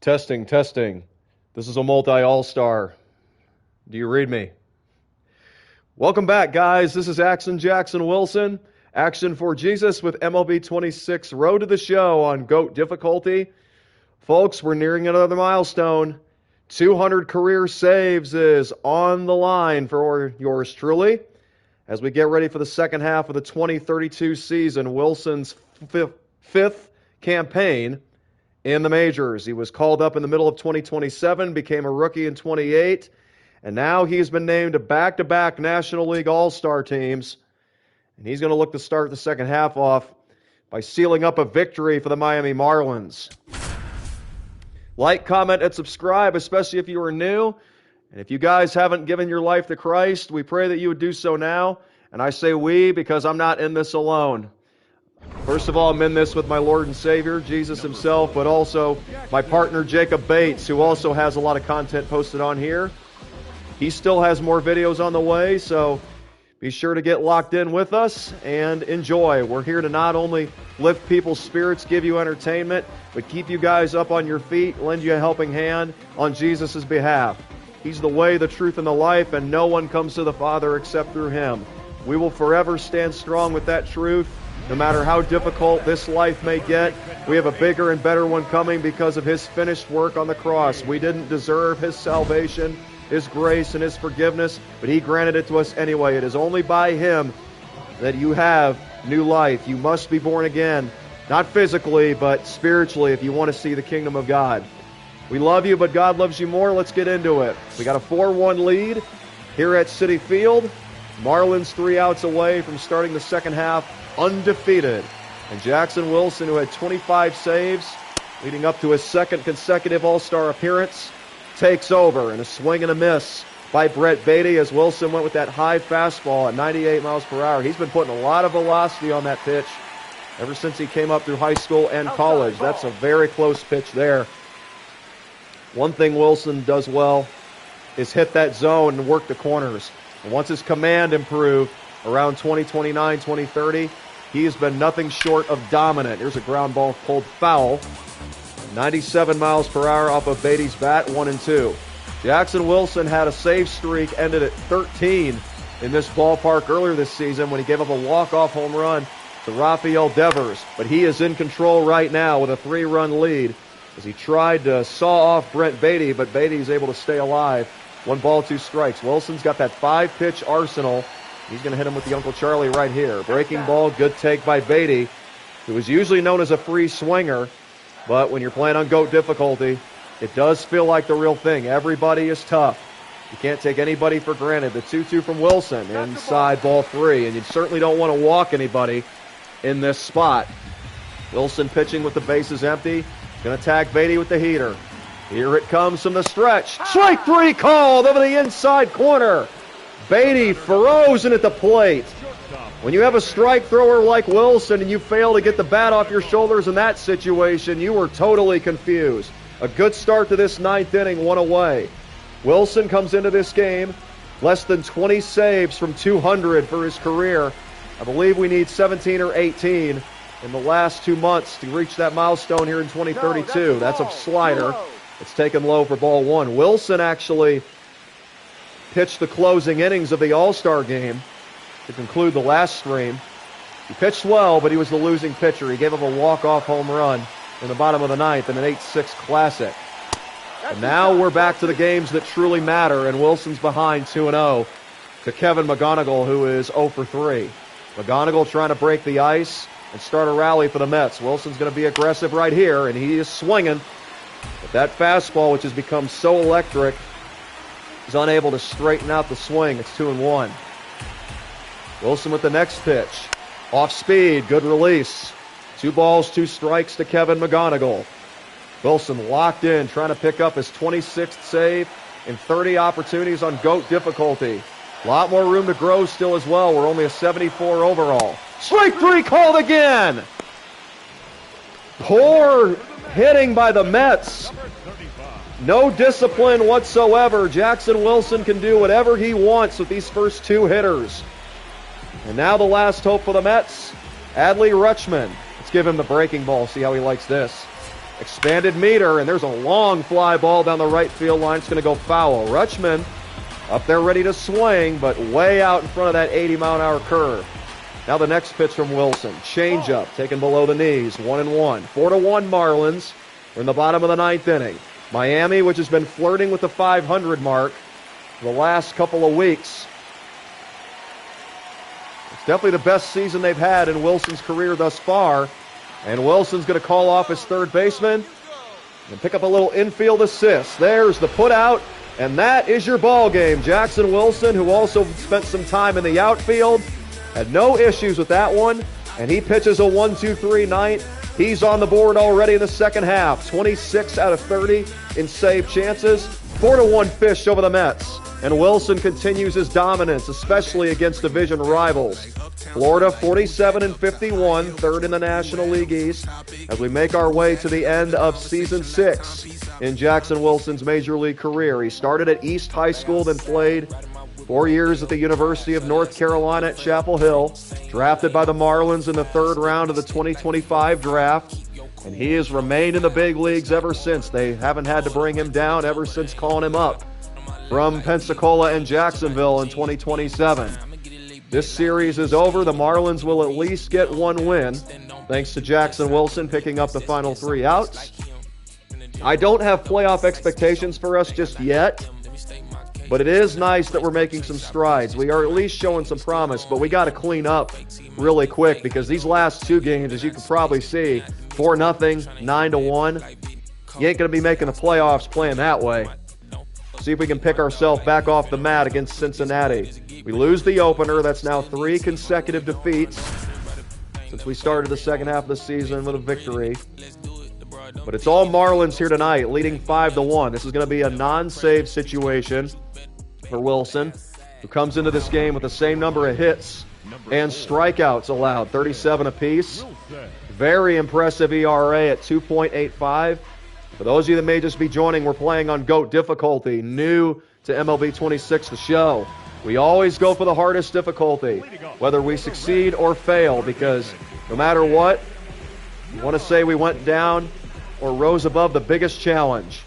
Testing, testing. This is a multi-all-star. Do you read me? Welcome back, guys. This is Action Jackson Wilson. Action for Jesus with MLB 26 Road to the Show on GOAT difficulty. Folks, we're nearing another milestone. 200 career saves is on the line for yours truly. As we get ready for the second half of the 2032 season, Wilson's fifth campaign in the majors. He was called up in the middle of 2027, became a rookie in 28, and now he's been named to back-to-back National League All-Star teams. And he's going to look to start the second half off by sealing up a victory for the Miami Marlins. Like, comment, and subscribe, especially if you are new. And if you guys haven't given your life to Christ, we pray that you would do so now. And I say we because I'm not in this alone. First of all, I'm in this with my Lord and Savior, Jesus himself, but also my partner, Jacob Bates, who also has a lot of content posted on here. He still has more videos on the way, so be sure to get locked in with us and enjoy. We're here to not only lift people's spirits, give you entertainment, but keep you guys up on your feet, lend you a helping hand on Jesus' behalf. He's the way, the truth, and the life, and no one comes to the Father except through him. We will forever stand strong with that truth. No matter how difficult this life may get, we have a bigger and better one coming because of his finished work on the cross. We didn't deserve his salvation, his grace, and his forgiveness, but he granted it to us anyway. It is only by him that you have new life. You must be born again, not physically, but spiritually, if you want to see the kingdom of God. We love you, but God loves you more. Let's get into it. We got a 4-1 lead here at Citi Field. Marlins 3 outs away from starting the second half undefeated. And Jackson Wilson, who had 25 saves leading up to his second consecutive All-Star appearance, takes over in a swing and a miss by Brett Beatty as Wilson went with that high fastball at 98 miles per hour. He's been putting a lot of velocity on that pitch ever since he came up through high school and college. That's a very close pitch there. One thing Wilson does well is hit that zone and work the corners. And once his command improved around 2029, 2030, he has been nothing short of dominant. Here's a ground ball pulled foul. 97 miles per hour off of Beatty's bat, 1-2. Jackson Wilson had a save streak, ended at 13 in this ballpark earlier this season when he gave up a walk-off home run to Rafael Devers. But he is in control right now with a 3-run lead as he tried to saw off Brent Beatty, but Beatty is able to stay alive. 1 ball, 2 strikes. Wilson's got that 5-pitch arsenal. He's going to hit him with the Uncle Charlie right here. Breaking ball, good take by Beatty, who is usually known as a free swinger. But when you're playing on GOAT difficulty, it does feel like the real thing. Everybody is tough. You can't take anybody for granted. The 2-2 from Wilson, inside ball 3. And you certainly don't want to walk anybody in this spot. Wilson pitching with the bases empty. Going to tag Beatty with the heater. Here it comes from the stretch. Strike 3 called over the inside corner. Beatty frozen at the plate. When you have a strike thrower like Wilson and you fail to get the bat off your shoulders in that situation, you were totally confused. A good start to this 9th inning, 1 away. Wilson comes into this game less than 20 saves from 200 for his career. I believe we need 17 or 18 in the last 2 months to reach that milestone here in 2032. That's a slider. It's taken low for ball 1. Wilson actually pitched the closing innings of the All-Star game to conclude the last stream. He pitched well, but he was the losing pitcher. He gave up a walk-off home run in the bottom of the 9th in an 8-6 classic. And now we're back to the games that truly matter, and Wilson's behind 2-0 to Kevin McGonigal, who is 0 for 3. McGonigal trying to break the ice and start a rally for the Mets. Wilson's going to be aggressive right here, and he is swinging. But that fastball, which has become so electric, is unable to straighten out the swing. It's 2-1. Wilson with the next pitch. Off speed, good release. 2 balls, 2 strikes to Kevin McGonigal. Wilson locked in, trying to pick up his 26th save in 30 opportunities on GOAT difficulty. A lot more room to grow still as well. We're only a 74 overall. Strike 3 called again. Poor hitting by the Mets. No discipline whatsoever. Jackson Wilson can do whatever he wants with these first 2 hitters. And now the last hope for the Mets, Adley Rutschman. Let's give him the breaking ball, see how he likes this. Expanded meter, and there's a long fly ball down the right field line. It's going to go foul. Rutschman up there ready to swing, but way out in front of that 80-mile-an-hour curve. Now the next pitch from Wilson. Changeup, taken below the knees. 1-1. 4-1 Marlins. We're in the bottom of the ninth inning. Miami, which has been flirting with the 500 mark for the last couple of weeks. It's definitely the best season they've had in Wilson's career thus far. And Wilson's going to call off his third baseman and pick up a little infield assist. There's the put out, and that is your ball game. Jackson Wilson, who also spent some time in the outfield, had no issues with that one, and he pitches a 1-2-3 ninth. He's on the board already in the second half. 26 out of 30 in save chances. 4-1 Fish over the Mets. And Wilson continues his dominance, especially against division rivals. Florida 47-51, third in the National League East, as we make our way to the end of Season 6 in Jackson Wilson's Major League career. He started at East High School, then played 4 years at the University of North Carolina at Chapel Hill, drafted by the Marlins in the third round of the 2025 draft, and he has remained in the big leagues ever since. They haven't had to bring him down ever since calling him up from Pensacola and Jacksonville in 2027. This series is over. The Marlins will at least get one win, thanks to Jackson Wilson picking up the final 3 outs. I don't have playoff expectations for us just yet, but it is nice that we're making some strides. We are at least showing some promise, but we got to clean up really quick because these last 2 games, as you can probably see, 4-0, 9-1, you ain't going to be making the playoffs playing that way. See if we can pick ourselves back off the mat against Cincinnati. We lose the opener. That's now 3 consecutive defeats since we started the second half of the season with a victory. But it's all Marlins here tonight, leading 5-1. This is going to be a non-save situation for Wilson, who comes into this game with the same number of hits and strikeouts allowed, 37 apiece. Very impressive ERA at 2.85. For those of you that may just be joining, we're playing on GOAT difficulty, new to MLB 26, the show. We always go for the hardest difficulty, whether we succeed or fail, because no matter what, you want to say we went down or rose above the biggest challenge.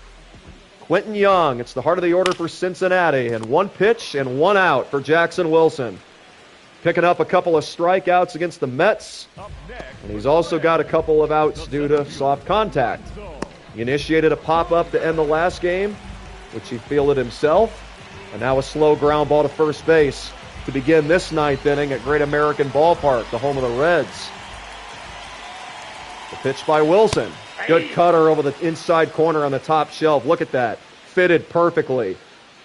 Quentin Young, it's the heart of the order for Cincinnati, and 1 pitch and 1 out for Jackson Wilson. Picking up a couple of strikeouts against the Mets, and he's also got a couple of outs due to soft contact. He initiated a pop-up to end the last game, which he fielded himself, and now a slow ground ball to first base to begin this 9th inning at Great American Ballpark, the home of the Reds. The pitch by Wilson. Good cutter over the inside corner on the top shelf. Look at that. Fitted perfectly.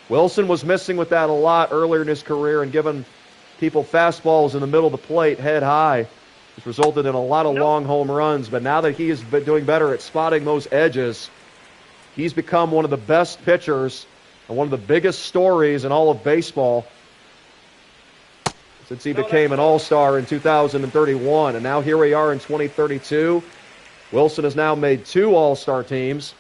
Wilson was missing with that a lot earlier in his career and giving people fastballs in the middle of the plate head high, which resulted in a lot of long home runs. But now that he is doing better at spotting those edges, he's become one of the best pitchers and one of the biggest stories in all of baseball since he became an all-star in 2031. And now here we are in 2032. Wilson has now made 2 all-star teams,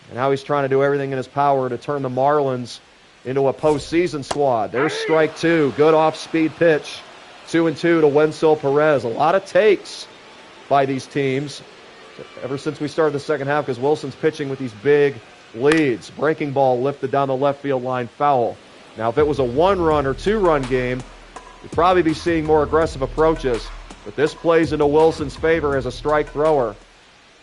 and now he's trying to do everything in his power to turn the Marlins into a postseason squad. There's strike 2. Good off-speed pitch. 2-2 to Wenzel Perez. A lot of takes by these teams ever since we started the second half because Wilson's pitching with these big leads. Breaking ball lifted down the left field line, foul. Now, if it was a 1-run or 2-run game, we'd probably be seeing more aggressive approaches. But this plays into Wilson's favor as a strike thrower.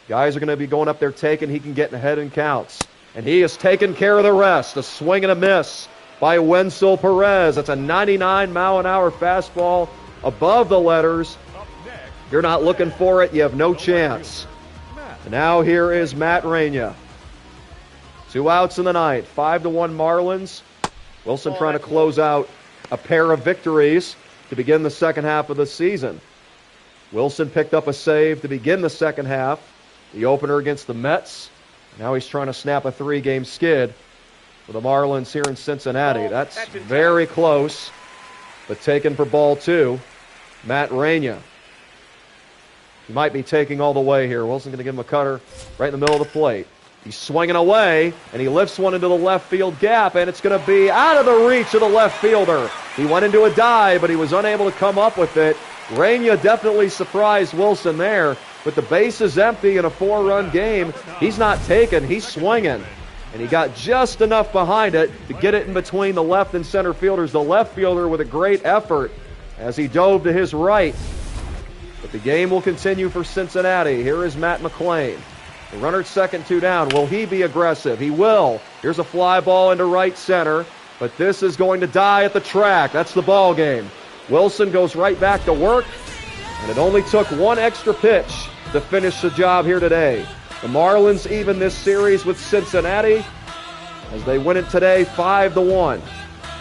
Guys are going to be going up there taking. He can get ahead in counts. And he has taken care of the rest. A swing and a miss by Wenzel Perez. That's a 99-mile-an-hour fastball above the letters. If you're not looking for it, you have no chance. And now here is Matt Raina. 2 outs in the ninth. 5-1 Marlins. Wilson trying to close out a pair of victories to begin the second half of the season. Wilson picked up a save to begin the second half. The opener against the Mets. Now he's trying to snap a 3-game skid for the Marlins here in Cincinnati. That's very close, but taken for ball 2. Matt Raina. He might be taking all the way here. Wilson going to give him a cutter right in the middle of the plate. He's swinging away, and he lifts one into the left field gap, and it's going to be out of the reach of the left fielder. He went into a dive, but he was unable to come up with it. Raina definitely surprised Wilson there. with the bases empty in a 4-run game, he's not taken, he's swinging. And he got just enough behind it to get it in between the left and center fielders. The left fielder with a great effort as he dove to his right. But the game will continue for Cincinnati. Here is Matt McClain. The runner at second, 2 down. Will he be aggressive? He will. Here's a fly ball into right center. But this is going to die at the track. That's the ball game. Wilson goes right back to work. And it only took one extra pitch to finish the job here today. The Marlins even this series with Cincinnati as they win it today 5-1.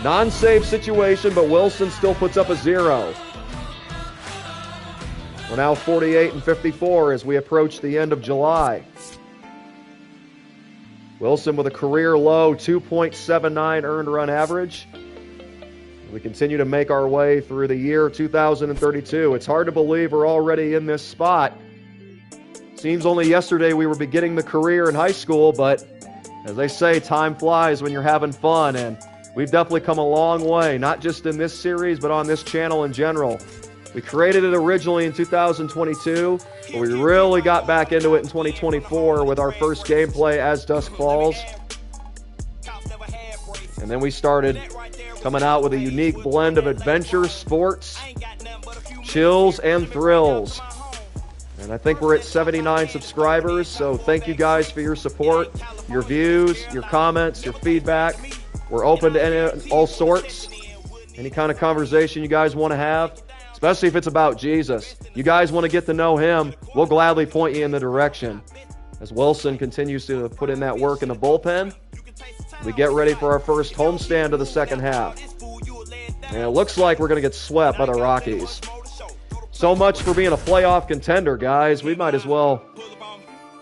Non-save situation, but Wilson still puts up a 0. We're now 48-54 as we approach the end of July. Wilson with a career low 2.79 earned run average. We continue to make our way through the year 2032. It's hard to believe we're already in this spot. Seems only yesterday we were beginning the career in high school, but as they say, time flies when you're having fun, and we've definitely come a long way, not just in this series, but on this channel in general. We created it originally in 2022, but we really got back into it in 2024 with our first gameplay, As Dusk Falls. And then we started coming out with a unique blend of adventure, sports, chills, and thrills. And I think we're at 79 subscribers, so thank you guys for your support, your views, your comments, your feedback. We're open to all sorts, any kind of conversation you guys want to have, especially if it's about Jesus. You guys want to get to know him, we'll gladly point you in the direction. As Wilson continues to put in that work in the bullpen, we get ready for our first homestand of the second half. And it looks like we're going to get swept by the Rockies. So much for being a playoff contender, guys. We might as well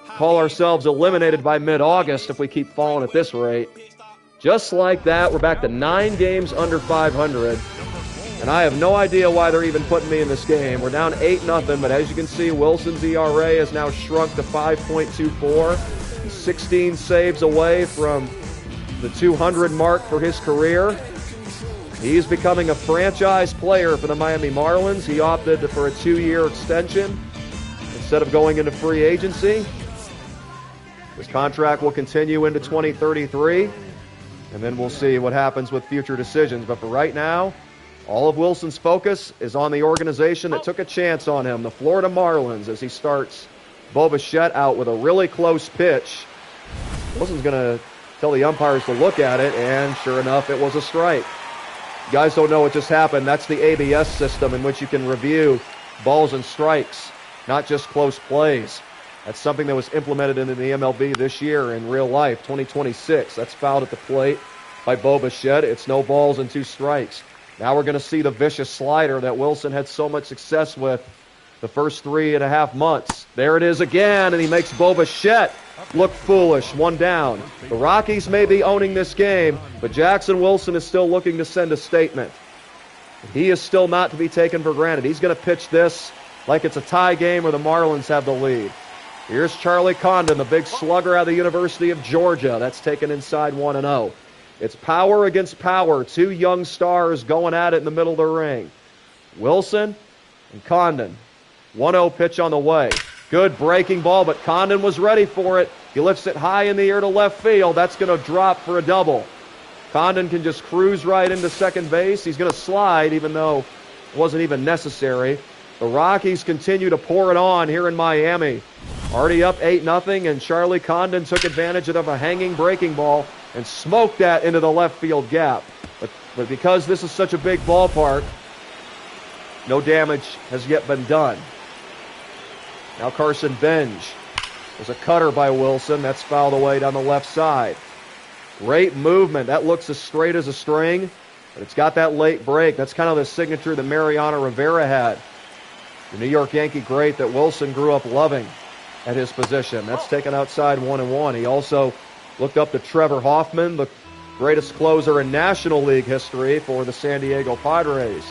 call ourselves eliminated by mid-August if we keep falling at this rate. Just like that, we're back to 9 games under 500. And I have no idea why they're even putting me in this game. We're down 8-0, but as you can see, Wilson's ERA has now shrunk to 5.24. He's 16 saves away from the 200 mark for his career. He's becoming a franchise player for the Miami Marlins. He opted for a 2-year extension instead of going into free agency. His contract will continue into 2033, and then we'll see what happens with future decisions. But for right now, all of Wilson's focus is on the organization that took a chance on him, the Florida Marlins, as he starts Bo Bichette out with a really close pitch. Wilson's going to tell the umpires to look at it, and sure enough, it was a strike. You guys don't know what just happened. That's the ABS system in which you can review balls and strikes, not just close plays. That's something that was implemented into the MLB this year in real life, 2026. That's fouled at the plate by Bo Bichette. It's no balls and 2 strikes. Now we're going to see the vicious slider that Wilson had so much success with the first 3.5 months. There it is again, and he makes Bo Bichette look foolish. 1 down. The Rockies may be owning this game, but Jackson Wilson is still looking to send a statement. He is still not to be taken for granted. He's going to pitch this like it's a tie game where the Marlins have the lead. Here's Charlie Condon, the big slugger out of the University of Georgia. That's taken inside 1-0. It's power against power. 2 young stars going at it in the middle of the ring. Wilson and Condon. 1-0 pitch on the way. Good breaking ball, but Condon was ready for it. He lifts it high in the air to left field. That's going to drop for a double. Condon can just cruise right into second base. He's going to slide, even though it wasn't even necessary. The Rockies continue to pour it on here in Miami. Already up 8-0, and Charlie Condon took advantage of a hanging breaking ball and smoked that into the left field gap. But because this is such a big ballpark, no damage has yet been done. Now Carson Benj. There's a cutter by Wilson. That's fouled away down the left side. Great movement. That looks as straight as a string, but it's got that late break. That's kind of the signature that Mariano Rivera had. The New York Yankee great that Wilson grew up loving at his position. That's taken outside 1-1. He also looked up to Trevor Hoffman, the greatest closer in National League history for the San Diego Padres.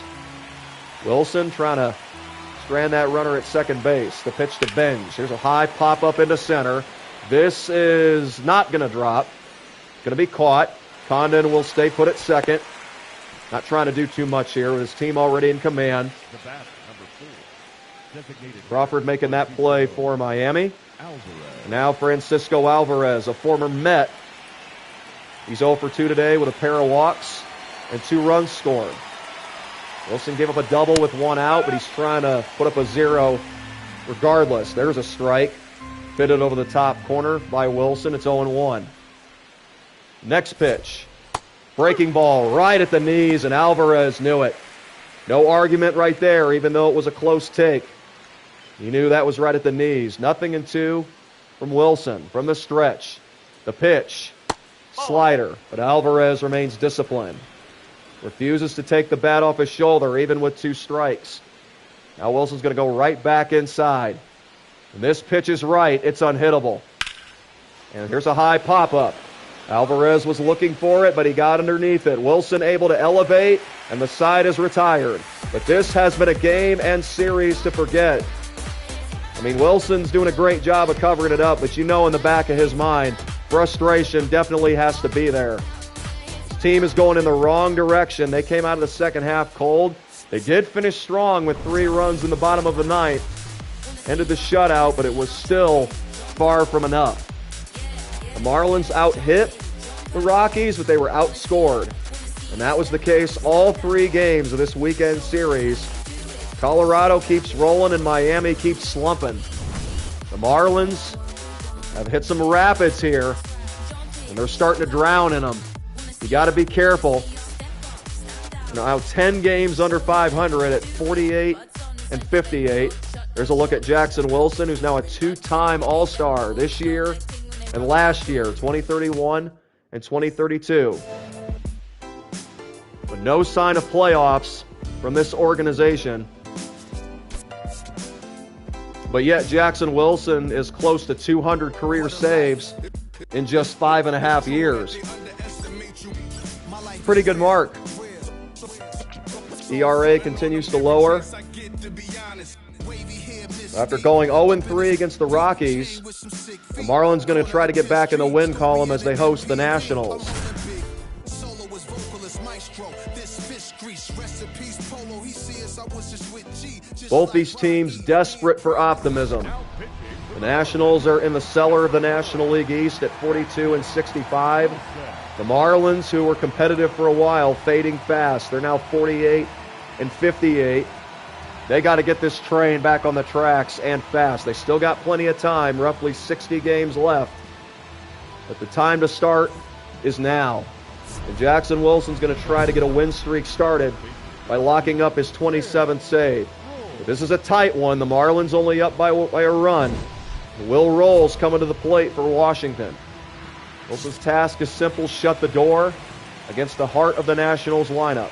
Wilson trying to strand that runner at second base. The pitch to Benj. Here's a high pop-up into center. This is not going to drop. Going to be caught. Condon will stay put at second. Not trying to do too much here with his team already in command. Crawford making that play for Miami. Now Francisco Alvarez, a former Met. He's 0 for 2 today with a pair of walks and 2 runs scored. Wilson gave up a double with 1 out, but he's trying to put up a 0 regardless. There's a strike. Fitted over the top corner by Wilson. It's 0-1. Next pitch. Breaking ball right at the knees, and Alvarez knew it. No argument right there, even though it was a close take. He knew that was right at the knees. 0-2 from Wilson from the stretch. The pitch. Slider, but Alvarez remains disciplined. Refuses to take the bat off his shoulder, even with 2 strikes. Now Wilson's going to go right back inside. And this pitch is right. It's unhittable. And here's a high pop-up. Alvarez was looking for it, but he got underneath it. Wilson able to elevate, and the side is retired. But this has been a game and series to forget. I mean, Wilson's doing a great job of covering it up, but you know in the back of his mind, frustration definitely has to be there. His team is going in the wrong direction. They came out of the second half cold. They did finish strong with 3 runs in the bottom of the ninth. Ended the shutout, but it was still far from enough. The Marlins out-hit the Rockies, but they were outscored. And that was the case all 3 games of this weekend series. Colorado keeps rolling and Miami keeps slumping. The Marlins have hit some rapids here, and they're starting to drown in them. You got to be careful. Now 10 games under 500 at 48-58. There's a look at Jackson Wilson, who's now a 2-time All-Star this year and last year, 2031 and 2032. But no sign of playoffs from this organization. But yet Jackson Wilson is close to 200 career saves in just 5.5 years. Pretty good mark. ERA continues to lower. After going 0-3 against the Rockies, the Marlins going to try to get back in the win column as they host the Nationals. Both these teams desperate for optimism. The Nationals are in the cellar of the National League East at 42-65. The Marlins, who were competitive for a while, fading fast. They're now 48-58. They got to get this train back on the tracks and fast. They still got plenty of time, roughly 60 games left. But the time to start is now. And Jackson Wilson's going to try to get a win streak started by locking up his 27th save. But this is a tight one. The Marlins only up by a run. Will Rolls coming to the plate for Washington. Wilson's task is simple: shut the door against the heart of the Nationals lineup.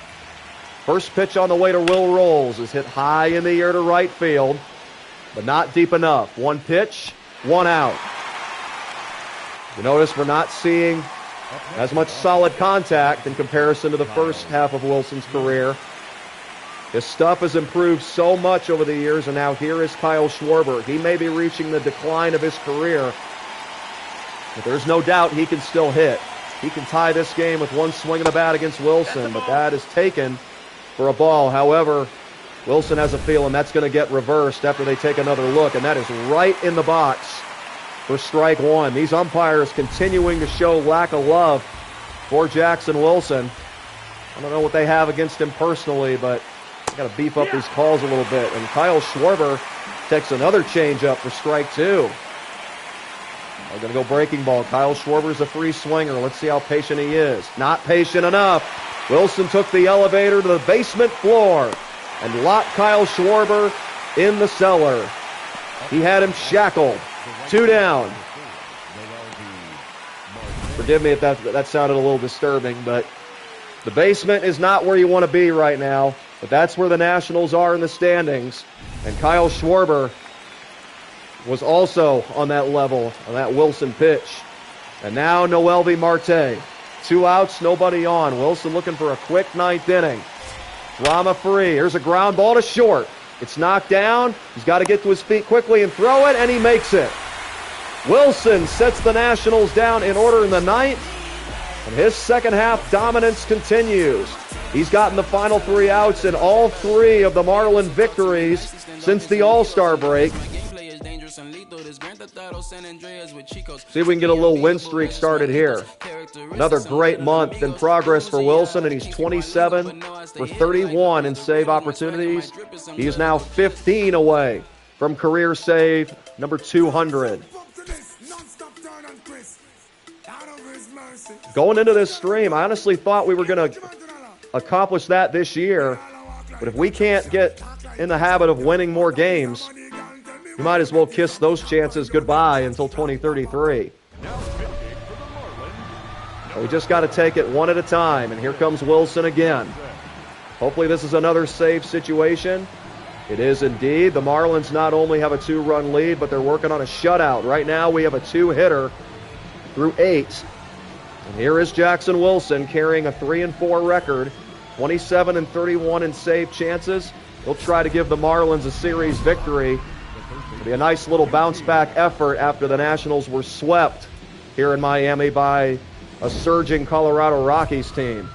First pitch on the way to Will Rolls is hit high in the air to right field, but not deep enough. 1 pitch, 1 out. You notice we're not seeing as much solid contact in comparison to the first half of Wilson's career. His stuff has improved so much over the years, and now here is Kyle Schwarber. He may be reaching the decline of his career, but there's no doubt he can still hit. He can tie this game with 1 swing of the bat against Wilson, but that is taken for a ball. However, Wilson has a feeling that's going to get reversed after they take another look, and that is right in the box for strike 1. These umpires continuing to show lack of love for Jackson Wilson. I don't know what they have against him personally, but got to beef up these calls a little bit. And Kyle Schwarber takes another changeup for strike 2. They're going to go breaking ball. Kyle Schwarber's a free swinger. Let's see how patient he is. Not patient enough. Wilson took the elevator to the basement floor and locked Kyle Schwarber in the cellar. He had him shackled. 2 down. Forgive me if that sounded a little disturbing, but the basement is not where you want to be right now. But that's where the Nationals are in the standings. And Kyle Schwarber was also on that level, on that Wilson pitch. And now Noelvi Marte. 2 outs, nobody on. Wilson looking for a quick 9th inning. Drama free. Here's a ground ball to short. It's knocked down. He's got to get to his feet quickly and throw it, and he makes it. Wilson sets the Nationals down in order in the 9th. And his second half dominance continues. He's gotten the final 3 outs in all 3 of the Marlin victories since the All-Star break. See if we can get a little win streak started here. Another great month in progress for Wilson, and he's 27 for 31 in save opportunities. He is now 15 away from career save number 200. Going into this stream, I honestly thought we were going to accomplish that this year, but if we can't get in the habit of winning more games, you might as well kiss those chances goodbye until 2033. So we just got to take it one at a time, and here comes Wilson again. Hopefully this is another save situation. It is indeed. The Marlins not only have a 2-run lead, but they're working on a shutout. Right now we have a 2-hitter through 8. And here is Jackson Wilson carrying a 3-4 record, 27 and 31 in save chances. He'll try to give the Marlins a series victory. It'll be a nice little bounce-back effort after the Nationals were swept here in Miami by a surging Colorado Rockies team.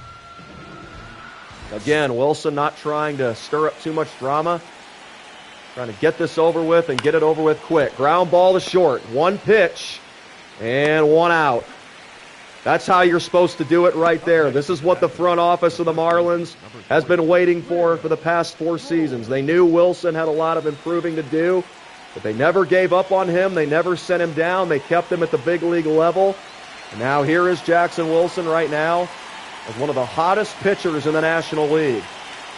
Again, Wilson not trying to stir up too much drama. Trying to get this over with and get it over with quick. Ground ball to short. 1 pitch and 1 out. That's how you're supposed to do it right there. This is what the front office of the Marlins has been waiting for the past 4 seasons. They knew Wilson had a lot of improving to do, but they never gave up on him. They never sent him down. They kept him at the big league level. And now here is Jackson Wilson right now as one of the hottest pitchers in the National League,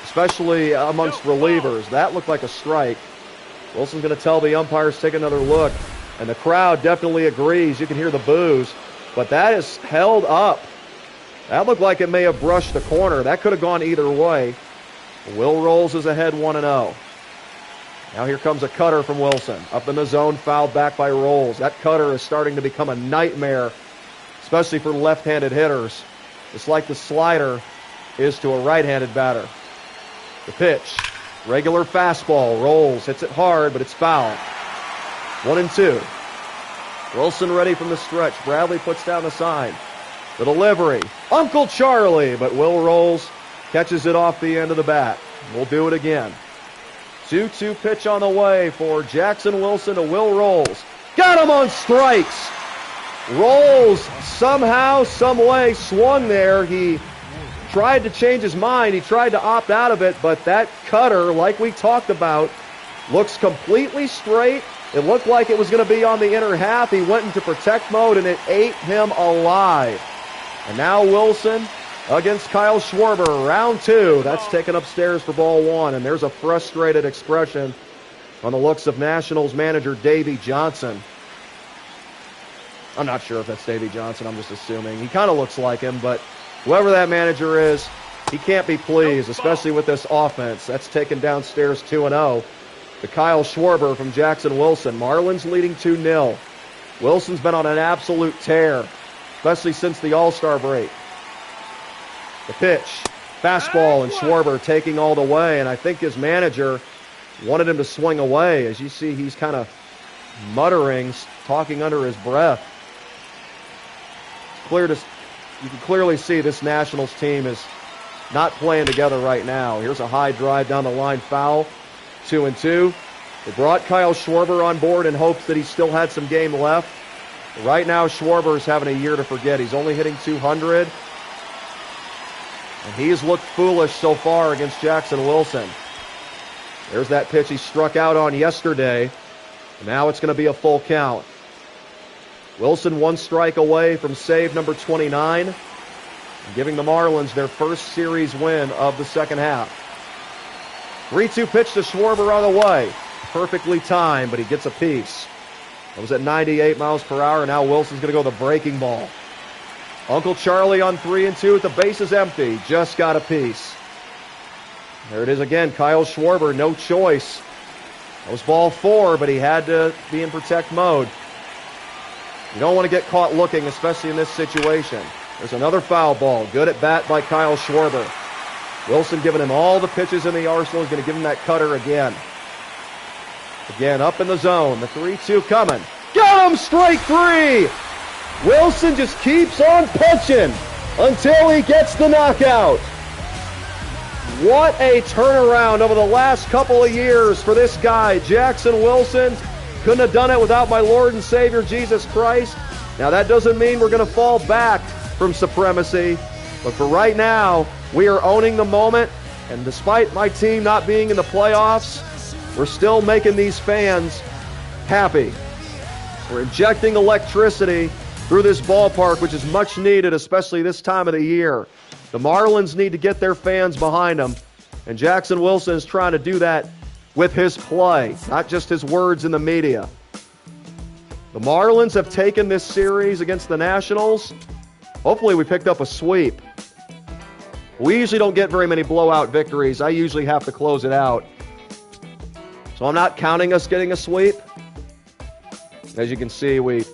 especially amongst relievers. That looked like a strike. Wilson's going to tell the umpires, take another look. And the crowd definitely agrees. You can hear the boos. But that is held up. That looked like it may have brushed the corner. That could have gone either way. Will Rolls is ahead 1-0. Now here comes a cutter from Wilson. Up in the zone, fouled back by Rolls. That cutter is starting to become a nightmare, especially for left-handed hitters. It's like the slider is to a right-handed batter. The pitch, regular fastball. Rolls, hits it hard, but it's foul. 1-2. Wilson ready from the stretch. Bradley puts down the sign. The delivery. Uncle Charlie, but Will Rolls catches it off the end of the bat. We'll do it again. 2-2 pitch on the way for Jackson Wilson to Will Rolls. Got him on strikes. Rolls somehow, some way swung there. He tried to change his mind. He tried to opt out of it, but that cutter, like we talked about, looks completely straight. It looked like it was going to be on the inner half. He went into protect mode, and it ate him alive. And now Wilson against Kyle Schwarber, round 2. That's taken upstairs for ball 1, and there's a frustrated expression on the looks of Nationals manager Davey Johnson. I'm not sure if that's Davey Johnson. I'm just assuming. He kind of looks like him, but whoever that manager is, he can't be pleased, especially with this offense. That's taken downstairs 2-0. To Kyle Schwarber from Jackson Wilson. Marlins leading 2-0. Wilson's been on an absolute tear, especially since the All-Star break. The pitch, fastball, and Schwarber taking all the way, and I think his manager wanted him to swing away. As you see, he's kind of muttering, talking under his breath. You can clearly see this Nationals team is not playing together right now. Here's a high drive down the line, foul. 2-2. They brought Kyle Schwarber on board in hopes that he still had some game left. Right now, Schwarber is having a year to forget. He's only hitting 200. And he's looked foolish so far against Jackson Wilson. There's that pitch he struck out on yesterday. And now it's going to be a full count. Wilson 1 strike away from save number 29. And giving the Marlins their first series win of the second half. 3-2 pitch to Schwarber on the way. Perfectly timed, but he gets a piece. It was at 98 miles per hour. Now Wilson's going to go the breaking ball. Uncle Charlie on 3-2 with the bases empty. Just got a piece. There it is again. Kyle Schwarber, no choice. That was ball 4, but he had to be in protect mode. You don't want to get caught looking, especially in this situation. There's another foul ball. Good at bat by Kyle Schwarber. Wilson giving him all the pitches in the arsenal. He's going to give him that cutter again. Again, up in the zone. The 3-2 coming. Got him! Strike 3! Wilson just keeps on punching. until he gets the knockout. What a turnaround over the last couple of years for this guy, Jackson Wilson. Couldn't have done it without my Lord and Savior, Jesus Christ. Now, that doesn't mean we're going to fall back from supremacy, but for right now, we are owning the moment, and despite my team not being in the playoffs, we're still making these fans happy. We're injecting electricity through this ballpark, which is much needed, especially this time of the year. The Marlins need to get their fans behind them, and Jackson Wilson is trying to do that with his play, not just his words in the media. The Marlins have taken this series against the Nationals. Hopefully we picked up a sweep. We usually don't get very many blowout victories. I usually have to close it out. So I'm not counting us getting a sweep. As you can see, we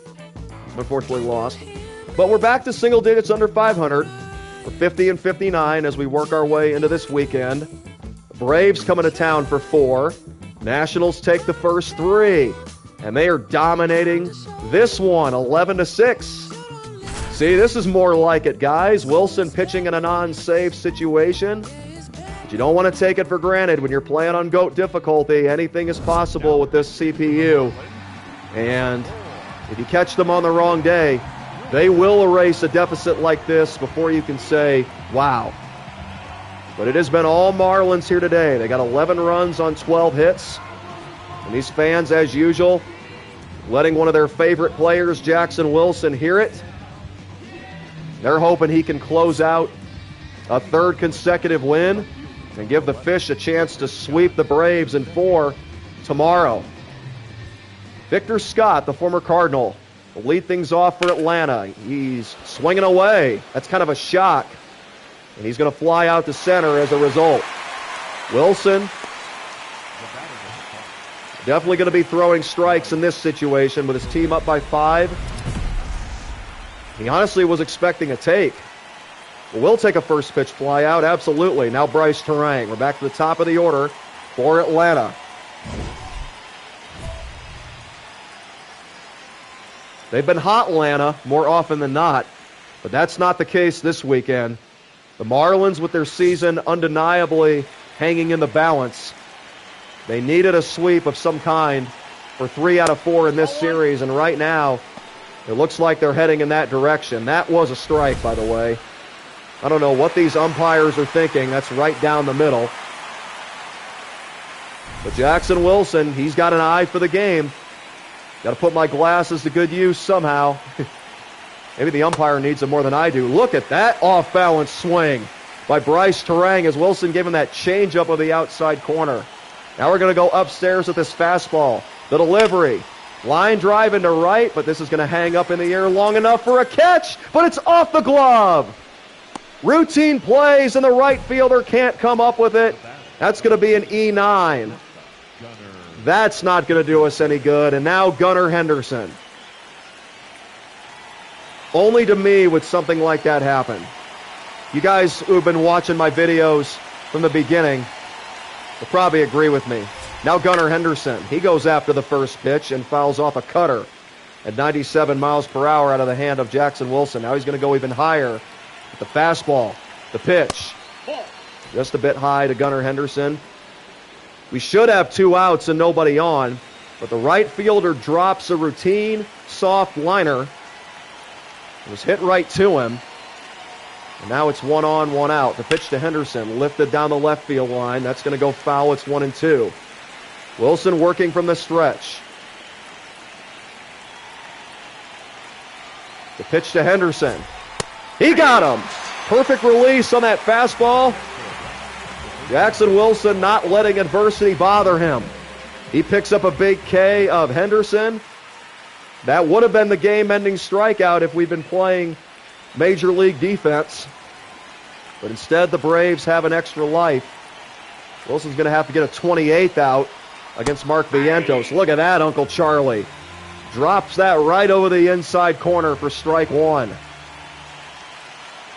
unfortunately lost. But we're back to single digits under 500. We're 50 and 59 as we work our way into this weekend. The Braves coming to town for 4. Nationals take the first 3. And they are dominating this one, 11-6. See, this is more like it, guys. Wilson pitching in a non-save situation. But you don't want to take it for granted when you're playing on GOAT difficulty. Anything is possible with this CPU. And if you catch them on the wrong day, they will erase a deficit like this before you can say, wow. But it has been all Marlins here today. They got 11 runs on 12 hits. And these fans, as usual, letting one of their favorite players, Jackson Wilson, hear it. They're hoping he can close out a 3rd consecutive win and give the Fish a chance to sweep the Braves in 4 tomorrow. Victor Scott, the former Cardinal, will lead things off for Atlanta. He's swinging away. That's kind of a shock. And he's going to fly out to center as a result. Wilson definitely going to be throwing strikes in this situation with his team up by 5. He honestly was expecting a take. We'll take a first pitch fly out, absolutely. Now Bryce Terang. We're back to the top of the order for Atlanta. They've been hot, Atlanta, more often than not, but that's not the case this weekend. The Marlins, with their season undeniably hanging in the balance, they needed a sweep of some kind for 3 out of 4 in this series, and right now, it looks like they're heading in that direction. That was a strike, by the way. I don't know what these umpires are thinking. That's right down the middle. But Jackson Wilson, he's got an eye for the game. Got to put my glasses to good use somehow. Maybe the umpire needs them more than I do. Look at that off-balance swing by Bryce Terang as Wilson gave him that changeup of the outside corner. Now we're going to go upstairs with this fastball. The delivery. Line drive into right, but this is going to hang up in the air long enough for a catch, but it's off the glove. Routine plays, and the right fielder can't come up with it. That's going to be an E9. That's not going to do us any good. And now Gunnar Henderson. Only to me would something like that happen. You guys who've been watching my videos from the beginning will probably agree with me. Now Gunnar Henderson. He goes after the first pitch and fouls off a cutter at 97 miles per hour out of the hand of Jackson Wilson. Now he's going to go even higher with the fastball. The pitch. Just a bit high to Gunnar Henderson. We should have 2 outs and nobody on, but the right fielder drops a routine soft liner. It was hit right to him. And now it's 1 on, 1 out. The pitch to Henderson, lifted down the left field line. That's going to go foul. It's 1-2. Wilson working from the stretch. The pitch to Henderson. He got him. Perfect release on that fastball. Jackson Wilson not letting adversity bother him. He picks up a big K of Henderson. That would have been the game-ending strikeout if we'd been playing Major League defense. But instead, the Braves have an extra life. Wilson's going to have to get a 28th out against Mark Vientos. Look at that, Uncle Charlie. Drops that right over the inside corner for strike 1.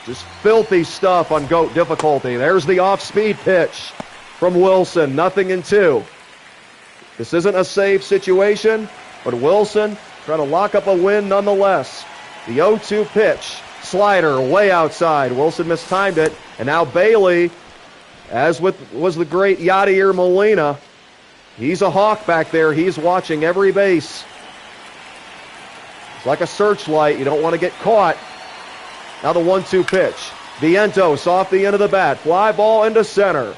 Just filthy stuff on GOAT difficulty. There's the off-speed pitch from Wilson. 0-2. This isn't a save situation, but Wilson trying to lock up a win nonetheless. The 0-2 pitch. slider way outside. Wilson mistimed it, and now Bailey, as was the great Yadier Molina, he's a hawk back there. He's watching every base. It's like a searchlight. You don't want to get caught. Now the 1-2 pitch. Vientos off the end of the bat. Fly ball into center.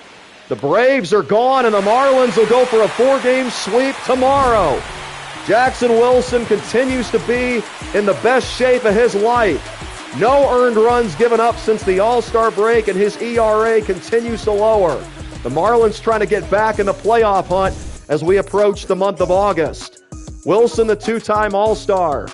The Braves are gone, and the Marlins will go for a 4-game sweep tomorrow. Jackson Wilson continues to be in the best shape of his life. No earned runs given up since the All-Star break, and his ERA continues to lower. The Marlins trying to get back in the playoff hunt as we approach the month of August. Wilson, the 2-time All-Star,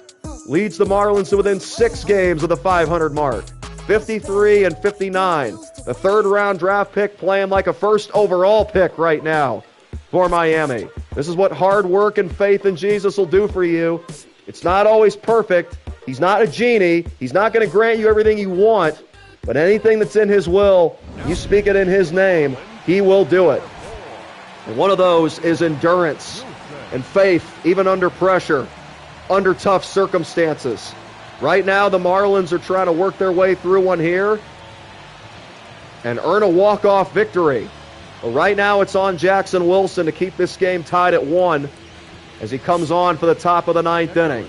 leads the Marlins to within 6 games of the 500 mark. 53 and 59. The third-round draft pick playing like a first overall pick right now for Miami. This is what hard work and faith in Jesus will do for you. It's not always perfect. He's not a genie. He's not going to grant you everything you want. But anything that's in his will, you speak it in his name, he will do it. And one of those is endurance and faith, even under pressure, under tough circumstances. Right now, the Marlins are trying to work their way through one here and earn a walk-off victory. But right now, it's on Jackson Wilson to keep this game tied at 1 as he comes on for the top of the 9th inning.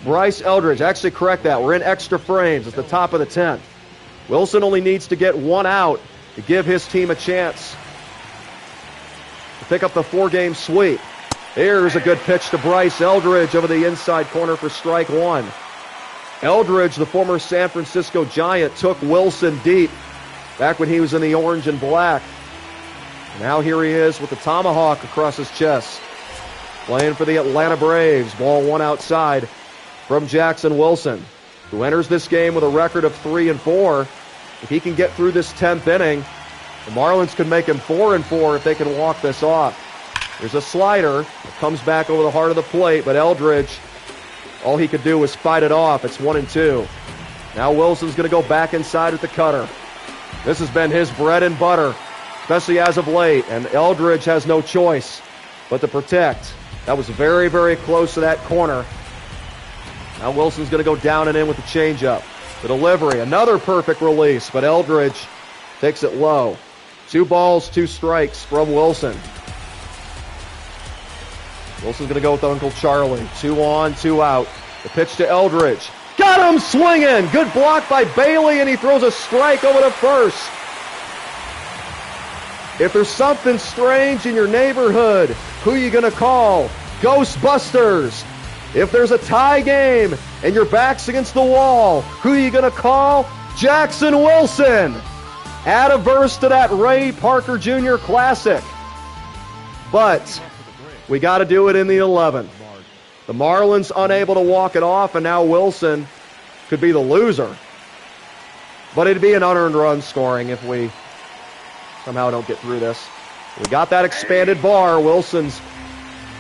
Bryce Eldridge, actually correct that. We're in extra frames. It's the top of the 10th. Wilson only needs to get 1 out to give his team a chance to pick up the 4-game sweep. Here's a good pitch to Bryce Eldridge over the inside corner for strike 1. Eldridge, the former San Francisco Giant, took Wilson deep back when he was in the orange and black. Now here he is with the tomahawk across his chest, playing for the Atlanta Braves. Ball 1 outside from Jackson Wilson, who enters this game with a record of 3-4. If he can get through this 10th inning, the Marlins could make him 4-4 if they can walk this off. There's a slider that comes back over the heart of the plate, but Eldridge, all he could do was fight it off. It's 1-2. Now Wilson's going to go back inside with the cutter. This has been his bread and butter, especially as of late, and Eldridge has no choice but to protect. That was very, very close to that corner. Now Wilson's going to go down and in with the changeup. The delivery, another perfect release, but Eldridge takes it low. 2 balls, 2 strikes from Wilson. Wilson's going to go with Uncle Charlie. 2 on, 2 out. The pitch to Eldridge. Got him swinging! Good block by Bailey, and he throws a strike over to first. If there's something strange in your neighborhood, who are you going to call? Ghostbusters. If there's a tie game and your back's against the wall, who are you going to call? Jackson Wilson. Add a verse to that Ray Parker Jr. classic. But we got to do it in the 11th. The Marlins unable to walk it off, and now Wilson could be the loser. But it'd be an unearned run scoring if we somehow don't get through this. We got that expanded bar. Wilson's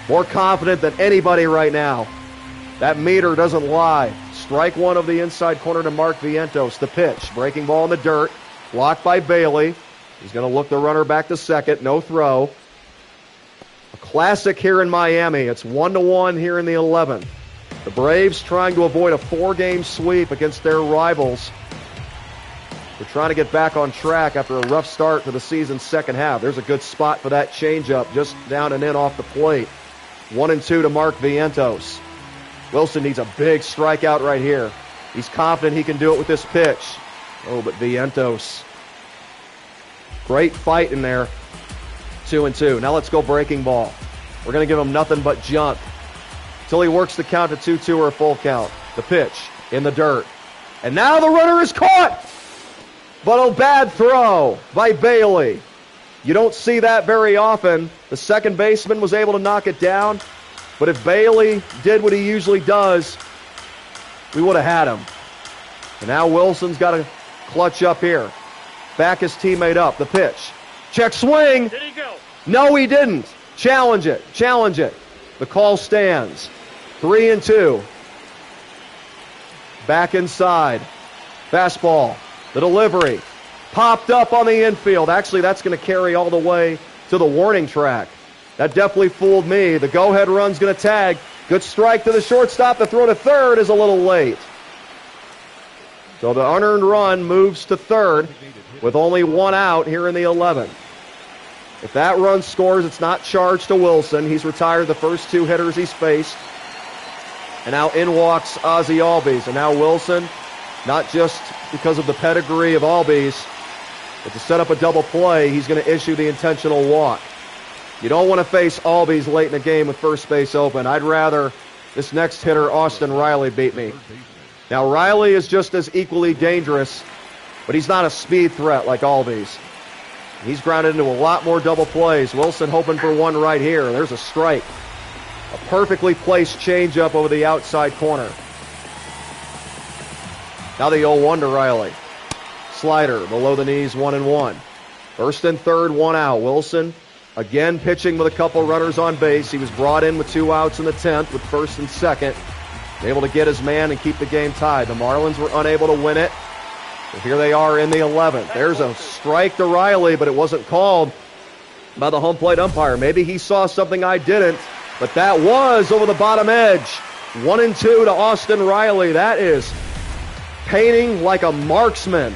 more confident than anybody right now. That meter doesn't lie. Strike 1 of the inside corner to Mark Vientos. The pitch. Breaking ball in the dirt. Blocked by Bailey. He's going to look the runner back to second. No throw. A classic here in Miami. It's 1-1 here in the 11th. The Braves trying to avoid a 4-game sweep against their rivals. They're trying to get back on track after a rough start to the season's second half. There's a good spot for that changeup, just down and in off the plate. 1-2 to Mark Vientos. Wilson needs a big strikeout right here. He's confident he can do it with this pitch. Oh, but Vientos. Great fight in there. 2-2. Now let's go breaking ball. We're going to give him nothing but junk until he works the count to 2-2 or a full count. The pitch in the dirt. And now the runner is caught! But a bad throw by Bailey. You don't see that very often. The second baseman was able to knock it down. But if Bailey did what he usually does, we would have had him. And now Wilson's got to clutch up here. Back his teammate up. The pitch. Check swing. Did he go? No, he didn't. Challenge it. Challenge it. The call stands. 3-2. Back inside. Fastball. The delivery. Popped up on the infield. Actually, that's going to carry all the way to the warning track. That definitely fooled me. The go-ahead run's going to tag. Good strike to the shortstop. The throw to third is a little late. So the unearned run moves to third with only one out here in the 11th. If that run scores, it's not charged to Wilson. He's retired the first two hitters he's faced. And now in walks Ozzie Albies. And now Wilson, not just because of the pedigree of Albies, but to set up a double play, he's going to issue the intentional walk. You don't want to face Albies late in the game with first base open. I'd rather this next hitter, Austin Riley, beat me. Now, Riley is just as equally dangerous, but he's not a speed threat like Albies. He's grounded into a lot more double plays. Wilson hoping for one right here. There's a strike. A perfectly placed changeup over the outside corner. Now the 0-1 to Riley. Slider below the knees, 1-1. First and third, one out. Wilson again pitching with a couple runners on base. He was brought in with 2 outs in the 10th with first and second. Able to get his man and keep the game tied. The Marlins were unable to win it. So here they are in the 11th. There's a strike to Riley, but it wasn't called by the home plate umpire. Maybe he saw something I didn't, but that was over the bottom edge. 1-2 to Austin Riley. That is painting like a marksman.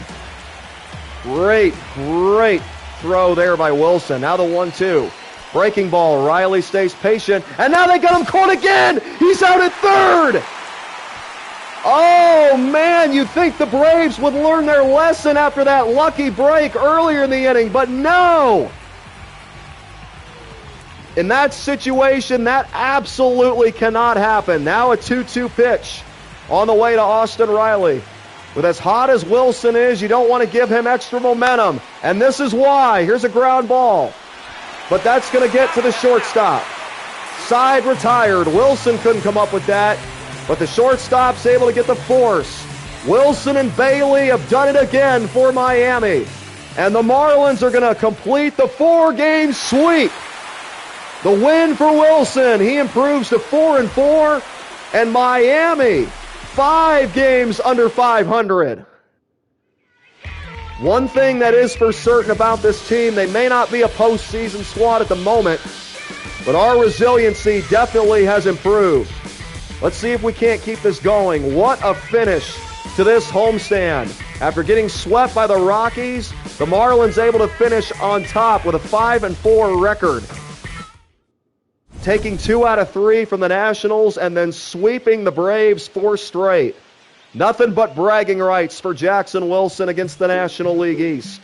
Great throw there by Wilson. Now the 1-2. Breaking ball. Riley stays patient. And now they got him caught again. He's out at third. Oh, man, you'd think the Braves would learn their lesson after that lucky break earlier in the inning, but no. In that situation, that absolutely cannot happen. Now a 2-2 pitch on the way to Austin Riley. With as hot as Wilson is, you don't want to give him extra momentum. And this is why. Here's a ground ball. But that's going to get to the shortstop. Side retired. Wilson couldn't come up with that. But the shortstop's able to get the force. Wilson and Bailey have done it again for Miami. And the Marlins are going to complete the 4-game sweep. The win for Wilson. He improves to 4-4. And Miami, 5 games under 500. One thing that is for certain about this team, they may not be a postseason squad at the moment, but our resiliency definitely has improved. Let's see if we can't keep this going. What a finish to this homestand. After getting swept by the Rockies, the Marlins able to finish on top with a 5-4 record. Taking 2 out of 3 from the Nationals and then sweeping the Braves 4 straight. Nothing but bragging rights for Jackson Wilson against the National League East.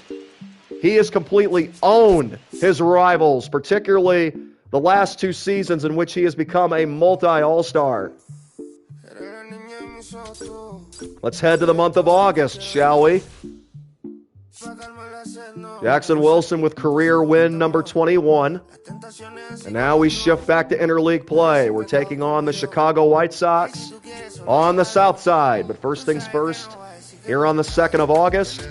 He has completely owned his rivals, particularly the last 2 seasons in which he has become a multi-all-star. Let's head to the month of August, shall we? Jackson Wilson with career win number 21. And now we shift back to interleague play. We're taking on the Chicago White Sox on the south side. But first things first, here on the 2nd of August,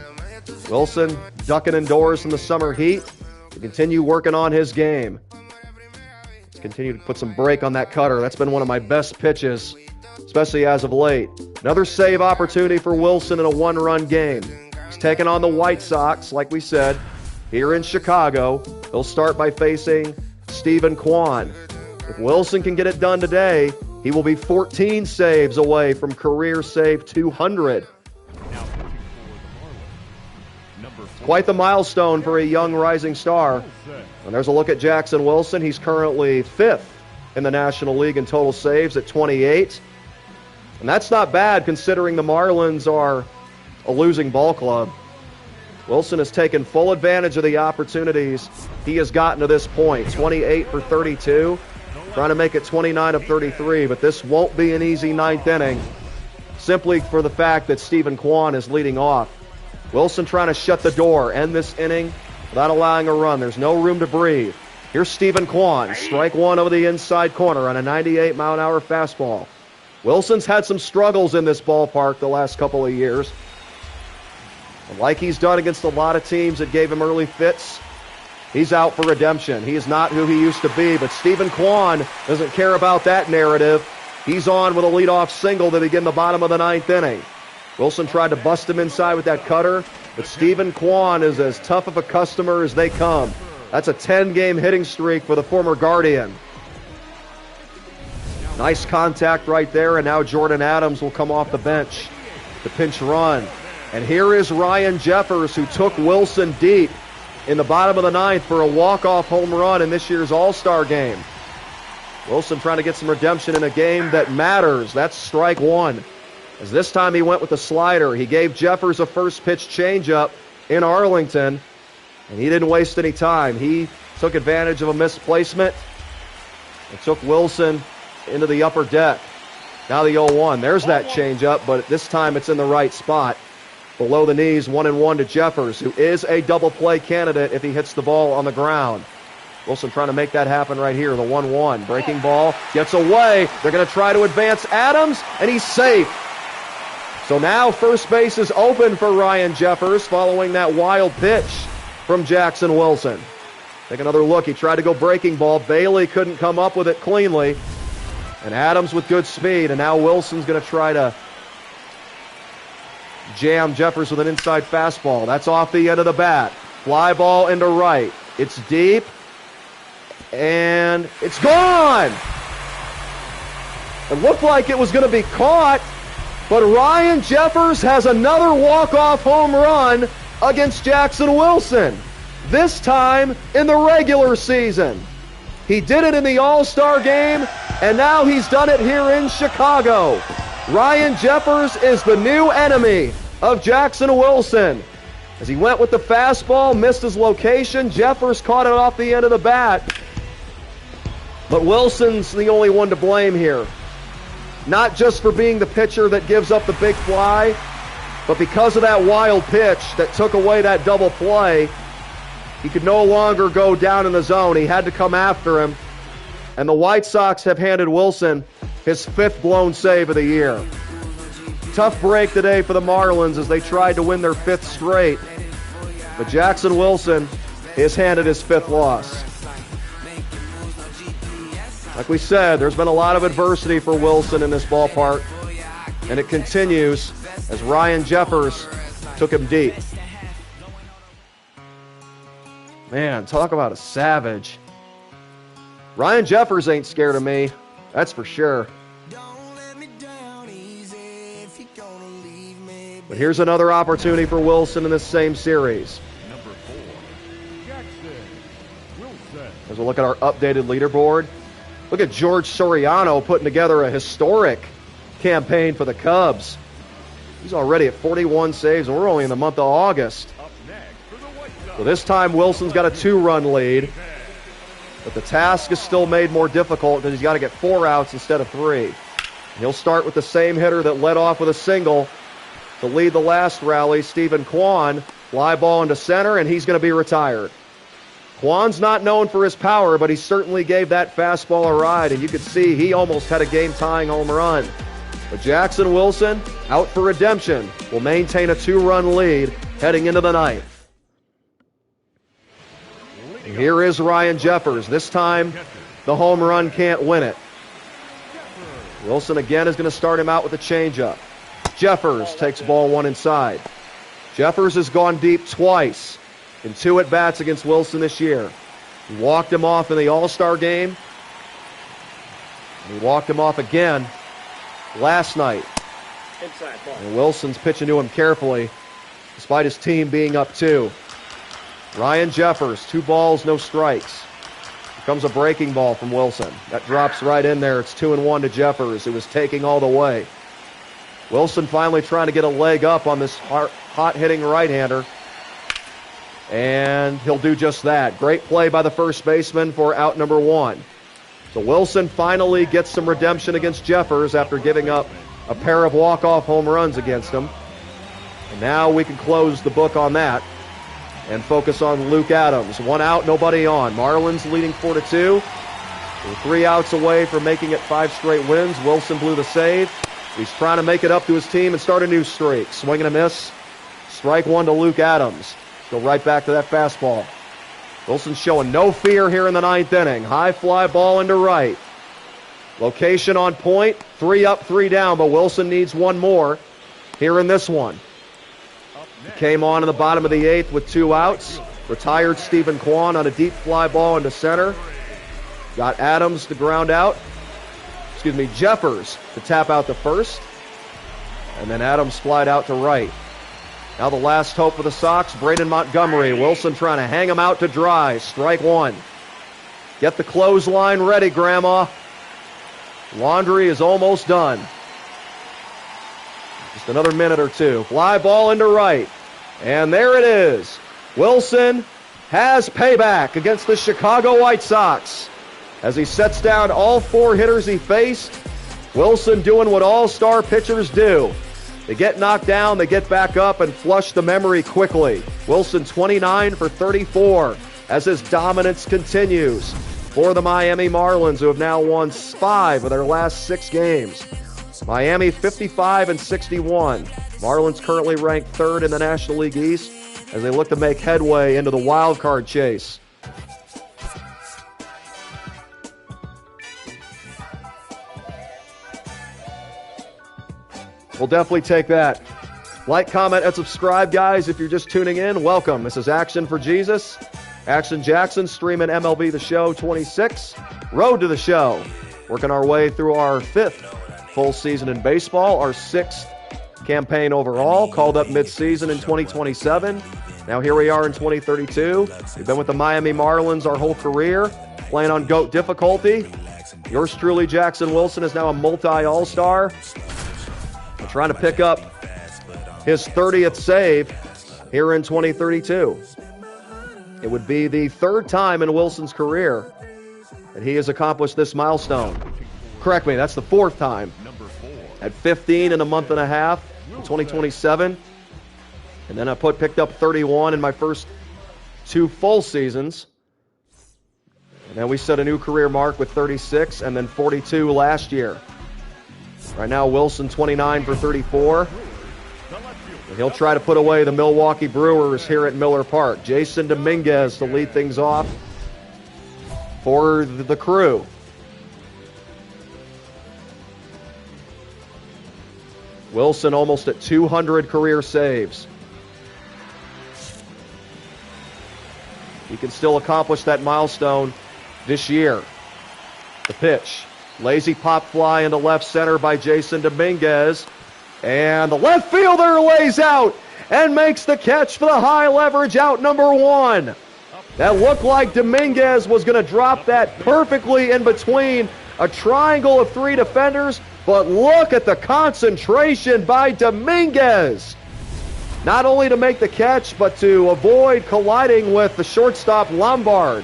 Wilson ducking indoors in the summer heat to continue working on his game. Let's continue to put some break on that cutter. That's been one of my best pitches, especially as of late. Another save opportunity for Wilson in a 1-run game. He's taking on the White Sox, like we said, here in Chicago. He'll start by facing Stephen Kwan. If Wilson can get it done today, he will be 14 saves away from career save 200. Quite the milestone for a young rising star. And there's a look at Jackson Wilson. He's currently 5th in the National League in total saves at 28. And that's not bad considering the Marlins are a losing ball club. Wilson has taken full advantage of the opportunities he has gotten to this point. 28 for 32, trying to make it 29 of 33, but this won't be an easy 9th inning, simply for the fact that Stephen Kwan is leading off. Wilson trying to shut the door, end this inning without allowing a run. There's no room to breathe. Here's Stephen Kwan, strike 1 over the inside corner on a 98-mile-an-hour fastball. Wilson's had some struggles in this ballpark the last couple of years. Like he's done against a lot of teams that gave him early fits, he's out for redemption. He is not who he used to be, but Stephen Kwan doesn't care about that narrative. He's on with a leadoff single to begin the bottom of the 9th inning. Wilson tried to bust him inside with that cutter, but Stephen Kwan is as tough of a customer as they come. That's a 10-game hitting streak for the former Guardian. Nice contact right there, and now Jordan Adams will come off the bench. The pinch run. And here is Ryan Jeffers, who took Wilson deep in the bottom of the ninth for a walk-off home run in this year's All-Star game. Wilson trying to get some redemption in a game that matters. That's strike one. As this time he went with the slider. He gave Jeffers a first pitch changeup in Arlington, and he didn't waste any time. He took advantage of a misplacement and took Wilson into the upper deck. Now the 0-1. There's that changeup, but this time it's in the right spot. Below the knees, 1-1 to Jeffers, who is a double play candidate if he hits the ball on the ground. Wilson trying to make that happen right here. The 1-1. Breaking ball. Gets away. They're going to try to advance Adams, and he's safe. So now first base is open for Ryan Jeffers following that wild pitch from Jackson Wilson. Take another look. He tried to go breaking ball. Bailey couldn't come up with it cleanly. And Adams with good speed. And now Wilson's going to try to jam Jeffers with an inside fastball. That's off the end of the bat. Fly ball into right. It's deep. And it's gone! It looked like it was going to be caught, but Ryan Jeffers has another walk-off home run against Jackson Wilson. This time in the regular season. He did it in the All-Star game, and now he's done it here in Chicago. Ryan Jeffers is the new enemy of Jackson Wilson. As he went with the fastball, missed his location, Jeffers caught it off the end of the bat. But Wilson's the only one to blame here. Not just for being the pitcher that gives up the big fly, but because of that wild pitch that took away that double play, he could no longer go down in the zone. He had to come after him. And the White Sox have handed Wilson his fifth blown save of the year. Tough break today for the Marlins as they tried to win their fifth straight. But Jackson Wilson is handed his fifth loss. Like we said, there's been a lot of adversity for Wilson in this ballpark, and it continues as Ryan Jeffers took him deep. Man, talk about a savage. Ryan Jeffers ain't scared of me, that's for sure. But here's another opportunity for Wilson in this same series. Number 4, Jackson Wilson. As we look at our updated leaderboard, look at George Soriano putting together a historic campaign for the Cubs. He's already at 41 saves, and we're only in the month of August. Up next for the White Sox. So this time Wilson's got a 2-run lead, but the task is still made more difficult because he's got to get 4 outs instead of 3. He'll start with the same hitter that led off with a single to lead the last rally, Stephen Kwan. Fly ball into center, and he's going to be retired. Kwan's not known for his power, but he certainly gave that fastball a ride, and you could see he almost had a game-tying home run. But Jackson Wilson, out for redemption, will maintain a 2-run lead heading into the ninth. And here is Ryan Jeffers. This time, the home run can't win it. Wilson again is going to start him out with a changeup. Jeffers takes ball 1 inside. Jeffers has gone deep twice in 2 at-bats against Wilson this year. He walked him off in the All-Star game. And he walked him off again last night. Inside ball. And Wilson's pitching to him carefully, despite his team being up 2. Ryan Jeffers, 2 balls, no strikes. Here comes a breaking ball from Wilson. That drops right in there. It's 2-1 to Jeffers, who was taking all the way. Wilson finally trying to get a leg up on this hot-hitting right-hander. And he'll do just that. Great play by the first baseman for out number 1. So Wilson finally gets some redemption against Jeffers after giving up a pair of walk-off home runs against him. And now we can close the book on that and focus on Luke Adams. 1 out, nobody on. Marlins leading 4-2. We're 3 outs away from making it 5 straight wins. Wilson blew the save. He's trying to make it up to his team and start a new streak. Swing and a miss. Strike 1 to Luke Adams. Go right back to that fastball. Wilson's showing no fear here in the 9th inning. High fly ball into right. Location on point. 3 up, 3 down, but Wilson needs 1 more here in this one. He came on in the bottom of the 8th with 2 outs. Retired Stephen Kwan on a deep fly ball into center. Got Adams to ground out. Jeffers to tap out the first. And then Adams flied out to right. Now the last hope for the Sox, Braden Montgomery. Wilson trying to hang him out to dry. Strike one. Get the clothesline ready, Grandma. Laundry is almost done. Just another minute or two. Fly ball into right. And there it is. Wilson has payback against the Chicago White Sox. As he sets down all four hitters he faced, Wilson doing what all-star pitchers do. They get knocked down, they get back up, and flush the memory quickly. Wilson 29 for 34 as his dominance continues for the Miami Marlins, who have now won 5 of their last 6 games. Miami 55 and 61. Marlins currently ranked 3rd in the National League East as they look to make headway into the wild card chase. We'll definitely take that. Like, comment, and subscribe, guys. If you're just tuning in, welcome. This is Action for Jesus. Action Jackson streaming MLB The Show 26. Road to the Show. Working our way through our 5th full season in baseball, our 6th campaign overall, called up mid-season in 2027. Now here we are in 2032. We've been with the Miami Marlins our whole career, playing on GOAT difficulty. Yours truly, Jackson Wilson, is now a multi-all-star. Trying to pick up his 30th save here in 2032. It would be the 3rd time in Wilson's career that he has accomplished this milestone. Correct me, that's the 4th time. At 15 in a month and a half in 2027. And then I picked up 31 in my first 2 full seasons. And then we set a new career mark with 36 and then 42 last year. Right now, Wilson 29 for 34. And he'll try to put away the Milwaukee Brewers here at Miller Park. Jason Dominguez to lead things off for the crew. Wilson almost at 200 career saves. He can still accomplish that milestone this year. The pitch. Lazy pop fly into left center by Jason Dominguez. And the left fielder lays out and makes the catch for the high leverage out number 1. That looked like Dominguez was going to drop that perfectly in between a triangle of 3 defenders, but look at the concentration by Dominguez. Not only to make the catch, but to avoid colliding with the shortstop Lombard.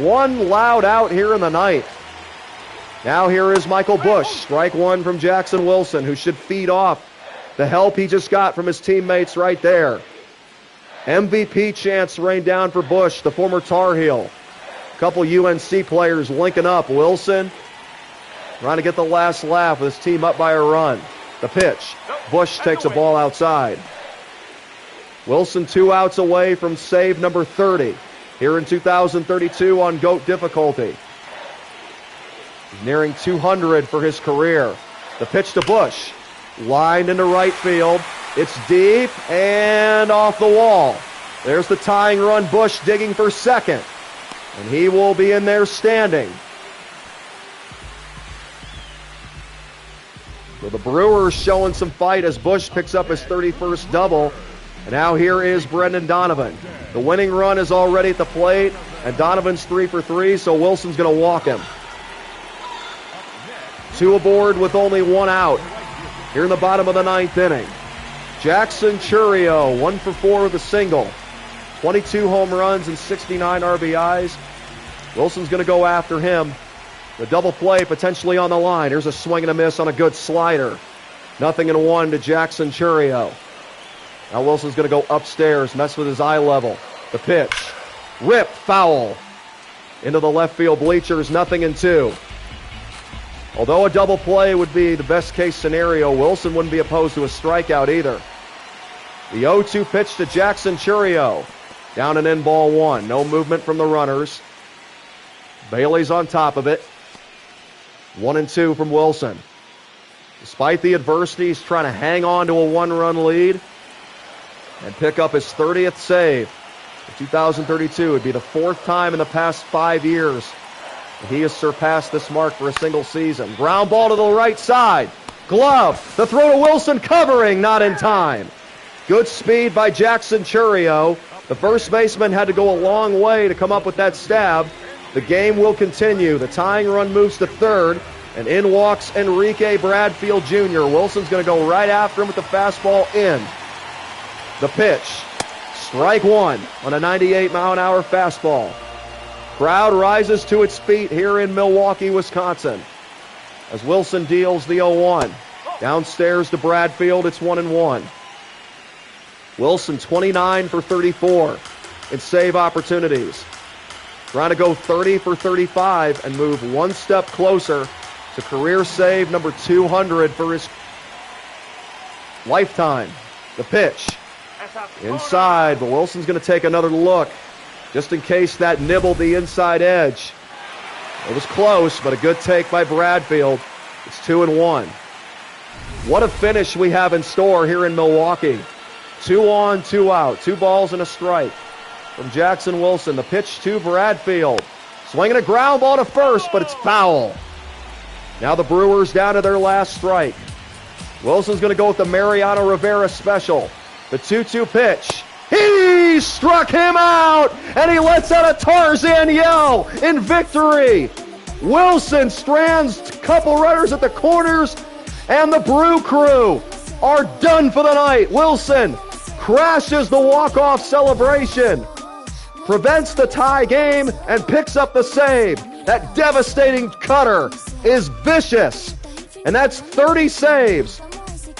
One loud out here in the ninth. Now here is Michael Busch, strike one from Jackson Wilson, who should feed off the help he just got from his teammates right there. MVP chance rained down for Busch, the former Tar Heel. A couple UNC players linking up. Wilson trying to get the last laugh with his team up by a run. The pitch. Busch takes a ball outside. Wilson 2 outs away from save number 30 here in 2032 on GOAT difficulty. Nearing 200 for his career. The pitch to Busch. Lined into right field. It's deep and off the wall. There's the tying run. Busch digging for second. And he will be in there standing. So the Brewers showing some fight as Busch picks up his 31st double. And now here is Brendan Donovan. The winning run is already at the plate. And Donovan's 3 for 3, so Wilson's going to walk him. 2 aboard with only 1 out here in the bottom of the 9th inning. Jackson Chourio, 1 for 4 with a single. 22 home runs and 69 RBIs. Wilson's going to go after him. The double play potentially on the line. Here's a swing and a miss on a good slider. 0-1 to Jackson Chourio. Now Wilson's going to go upstairs, mess with his eye level. The pitch. Ripped foul into the left field bleachers, 0-2. Although a double play would be the best case scenario, Wilson wouldn't be opposed to a strikeout either. The 0-2 pitch to Jackson Chourio. Down and in, ball 1. No movement from the runners. Bailey's on top of it. 1-2 from Wilson. Despite the adversity, he's trying to hang on to a 1-run lead and pick up his 30th save. In 2032, it would be the 4th time in the past 5 years he has surpassed this mark for a single season. Ground ball to the right side. Glove. The throw to Wilson, covering, not in time. Good speed by Jackson Churio. The first baseman had to go a long way to come up with that stab. The game will continue. The tying run moves to third, and in walks Enrique Bradfield Jr. Wilson's going to go right after him with the fastball in. The pitch. Strike one on a 98-mile-an-hour fastball. Crowd rises to its feet here in Milwaukee, Wisconsin, as Wilson deals the 0-1. Downstairs to Bradfield, it's 1-1. Wilson 29 for 34 in save opportunities. Trying to go 30 for 35 and move one step closer to career save number 200 for his lifetime. The pitch. Inside, but Wilson's going to take another look just in case that nibbled the inside edge. It was close, but a good take by Bradfield. It's 2-1. What a finish we have in store here in Milwaukee. 2 on, 2 out. 2 balls and a strike from Jackson Wilson. The pitch to Bradfield. Swinging a ground ball to first, but it's foul. Now the Brewers down to their last strike. Wilson's going to go with the Mariano Rivera special. The 2-2 pitch. He struck him out, and he lets out a Tarzan yell in victory. Wilson strands a couple runners at the corners, and the Brew Crew are done for the night. Wilson crashes the walk-off celebration, prevents the tie game, and picks up the save. That devastating cutter is vicious, and that's 30 saves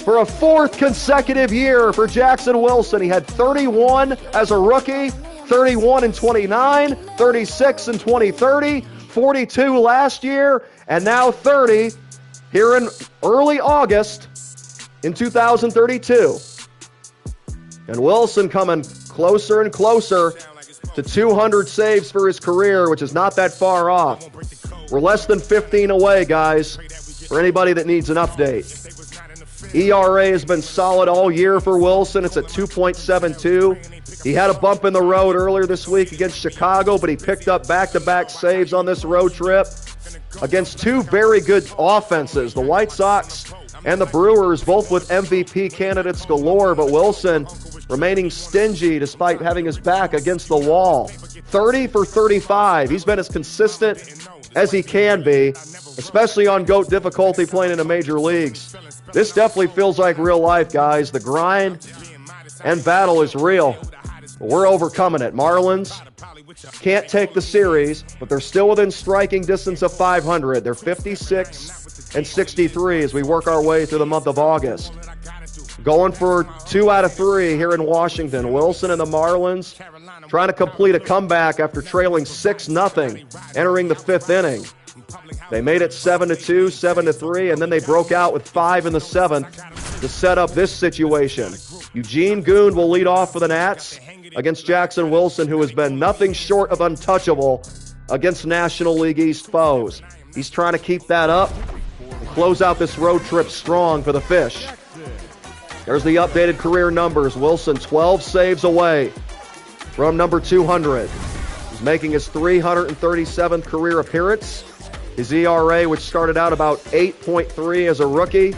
for a 4th consecutive year for Jackson Wilson. He had 31 as a rookie, 31 in 29, 36 in 2030, 42 last year, and now 30 here in early August in 2032. And Wilson coming closer and closer to 200 saves for his career, which is not that far off. We're less than 15 away, guys, for anybody that needs an update. ERA has been solid all year for Wilson. It's at 2.72. He had a bump in the road earlier this week against Chicago, but he picked up back-to-back saves on this road trip against 2 very good offenses, the White Sox and the Brewers, both with MVP candidates galore, but Wilson remaining stingy despite having his back against the wall. 30 for 35. He's been as consistent as he can be, especially on GOAT difficulty playing in the major leagues. This definitely feels like real life, guys. The grind and battle is real. But we're overcoming it. Marlins can't take the series, but they're still within striking distance of 500. They're 56 and 63 as we work our way through the month of August. Going for 2 out of 3 here in Washington. Wilson and the Marlins trying to complete a comeback after trailing 6-0 entering the 5th inning. They made it 7-2, 7-3, and then they broke out with 5 in the 7th to set up this situation. Eugene Goon will lead off for the Nats against Jackson Wilson, who has been nothing short of untouchable against National League East foes. He's trying to keep that up and close out this road trip strong for the Fish. There's the updated career numbers. Wilson 12 saves away from number 200. He's making his 337th career appearance. His ERA, which started out about 8.3 as a rookie,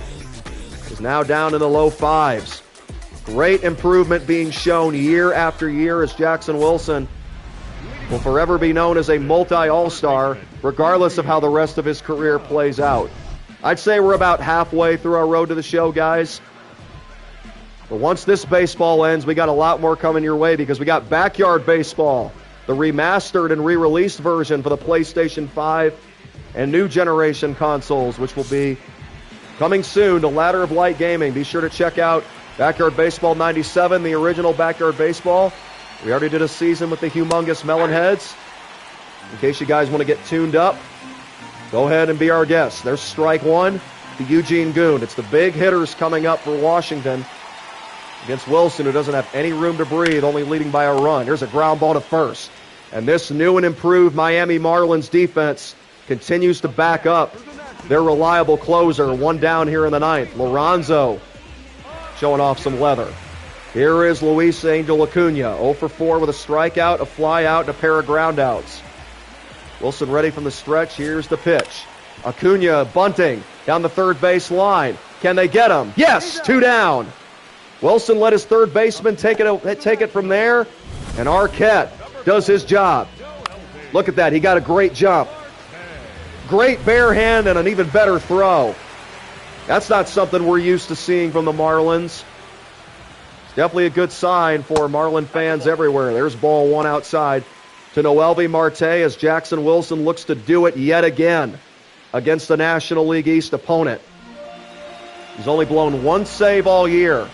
is now down in the low 5s. Great improvement being shown year after year as Jackson Wilson will forever be known as a multi-all-star, regardless of how the rest of his career plays out. I'd say we're about halfway through our road to the show, guys. But once this baseball ends, we got a lot more coming your way because we got Backyard Baseball, the remastered and re-released version for the PlayStation 5 and new generation consoles, which will be coming soon to Ladder of Light Gaming. Be sure to check out Backyard Baseball 97, the original Backyard Baseball. We already did a season with the humongous Melonheads. In case you guys want to get tuned up, go ahead and be our guest. There's strike one to Eugene Goon. It's the big hitters coming up for Washington against Wilson, who doesn't have any room to breathe, only leading by a run. Here's a ground ball to first. And this new and improved Miami Marlins defense continues to back up their reliable closer. 1 down here in the 9th. Lorenzo showing off some leather. Here is Luis Angel Acuna, 0 for 4 with a strikeout, a flyout, and a pair of groundouts. Wilson ready from the stretch. Here's the pitch. Acuna bunting down the third base line. Can they get him? Yes, 2 down. Wilson let his third baseman take it from there, and Arquette does his job. Look at that. He got a great jump. Great bare hand and an even better throw. That's not something we're used to seeing from the Marlins. It's definitely a good sign for Marlin fans everywhere. There's ball 1 outside to Noelvi Marte as Jackson Wilson looks to do it yet again against the National League East opponent. He's only blown 1 save all year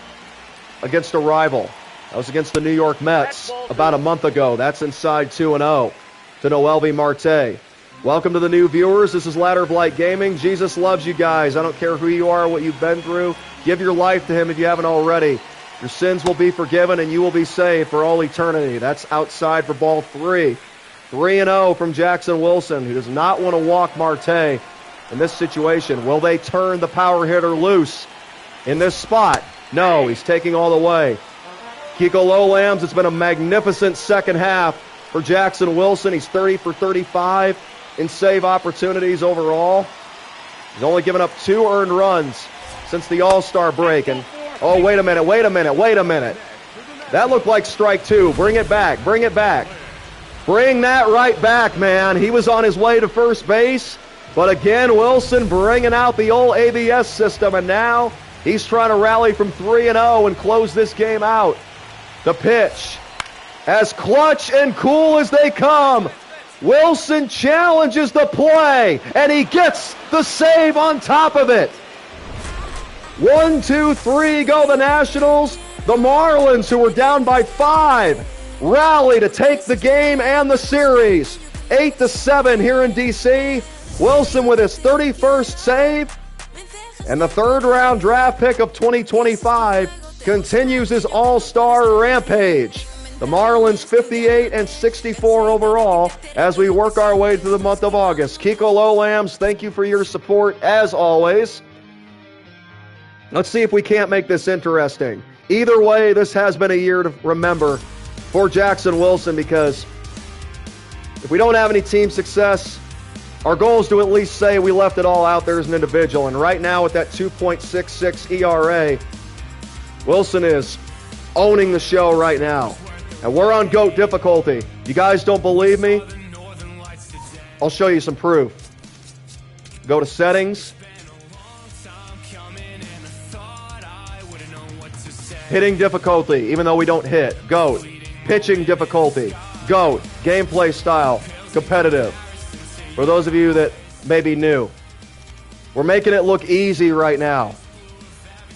against a rival. That was against the New York Mets about a month ago. That's inside 2-0 to Noelvi Marte. Welcome to the new viewers. This is Ladder of Light Gaming. Jesus loves you guys. I don't care who you are, what you've been through. Give your life to him if you haven't already. Your sins will be forgiven and you will be saved for all eternity. That's outside for ball 3. 3-0 from Jackson Wilson, who does not want to walk Marte in this situation. Will they turn the power hitter loose in this spot? No, he's taking all the way. Kiko Lowlams, it's been a magnificent second half for Jackson Wilson. He's 30 for 35 in save opportunities overall. He's only given up 2 earned runs since the All-Star break. And, oh, wait a minute. That looked like strike 2. Bring it back. Bring that right back, man. He was on his way to first base. But again, Wilson bringing out the old ABS system. And now he's trying to rally from 3-0 and close this game out. The pitch, as clutch and cool as they come, Wilson challenges the play, and he gets the save on top of it. 1, 2, 3 go the Nationals. The Marlins, who were down by 5, rally to take the game and the series. 8-7 here in D.C. Wilson with his 31st save, and the third-round draft pick of 2025 continues his all-star rampage. The Marlins 58 and 64 overall as we work our way through the month of August. Kiko Lowlams, thank you for your support as always. Let's see if we can't make this interesting. Either way, this has been a year to remember for Jackson Wilson, because if we don't have any team success, our goal is to at least say we left it all out there as an individual. And right now with that 2.66 ERA, Wilson is owning the show right now. And we're on GOAT difficulty. You guys don't believe me? I'll show you some proof. Go to settings. Hitting difficulty, even though we don't hit. GOAT. Pitching difficulty. GOAT. Gameplay style. Competitive. For those of you that may be new, we're making it look easy right now.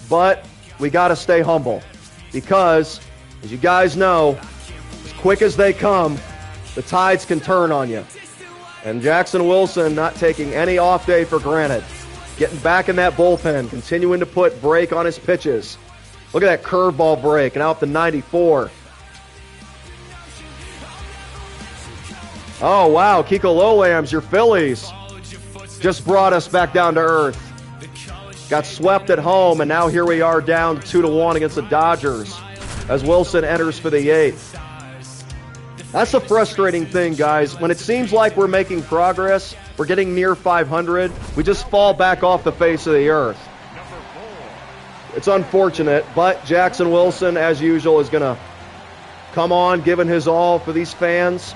But we got to stay humble, because, as you guys know, as quick as they come, the tides can turn on you. And Jackson Wilson not taking any off day for granted. Getting back in that bullpen, continuing to put break on his pitches. Look at that curveball break, and out to 94. Oh, wow, Kiko Lowlams, your Phillies just brought us back down to earth. Got swept at home, and now here we are down 2-1 against the Dodgers as Wilson enters for the 8th. That's the frustrating thing, guys. When it seems like we're making progress, we're getting near 500, we just fall back off the face of the earth. It's unfortunate, but Jackson Wilson, as usual, is going to come on, giving his all for these fans.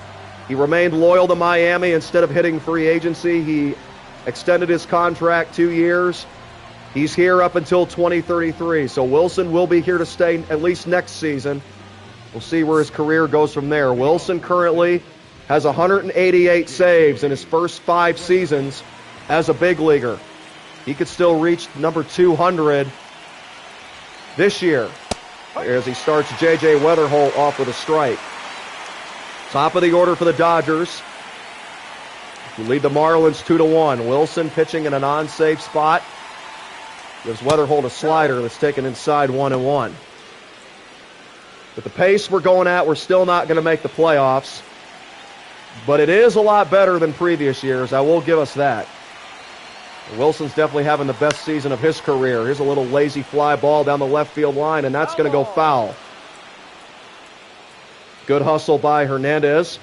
He remained loyal to Miami instead of hitting free agency. He extended his contract 2 years. He's here up until 2033. So Wilson will be here to stay at least next season. We'll see where his career goes from there. Wilson currently has 188 saves in his first 5 seasons as a big leaguer. He could still reach number 200 this year as he starts J.J. Weatherholt off with a strike. Top of the order for the Dodgers. Who lead the Marlins 2-1. Wilson pitching in a non-safe spot. Gives Weatherholt a slider that's taken inside 1-1. With the pace we're going at, we're still not going to make the playoffs. But it is a lot better than previous years. I will give us that. Wilson's definitely having the best season of his career. Here's a little lazy fly ball down the left field line, and that's going to go foul. Good hustle by Hernandez.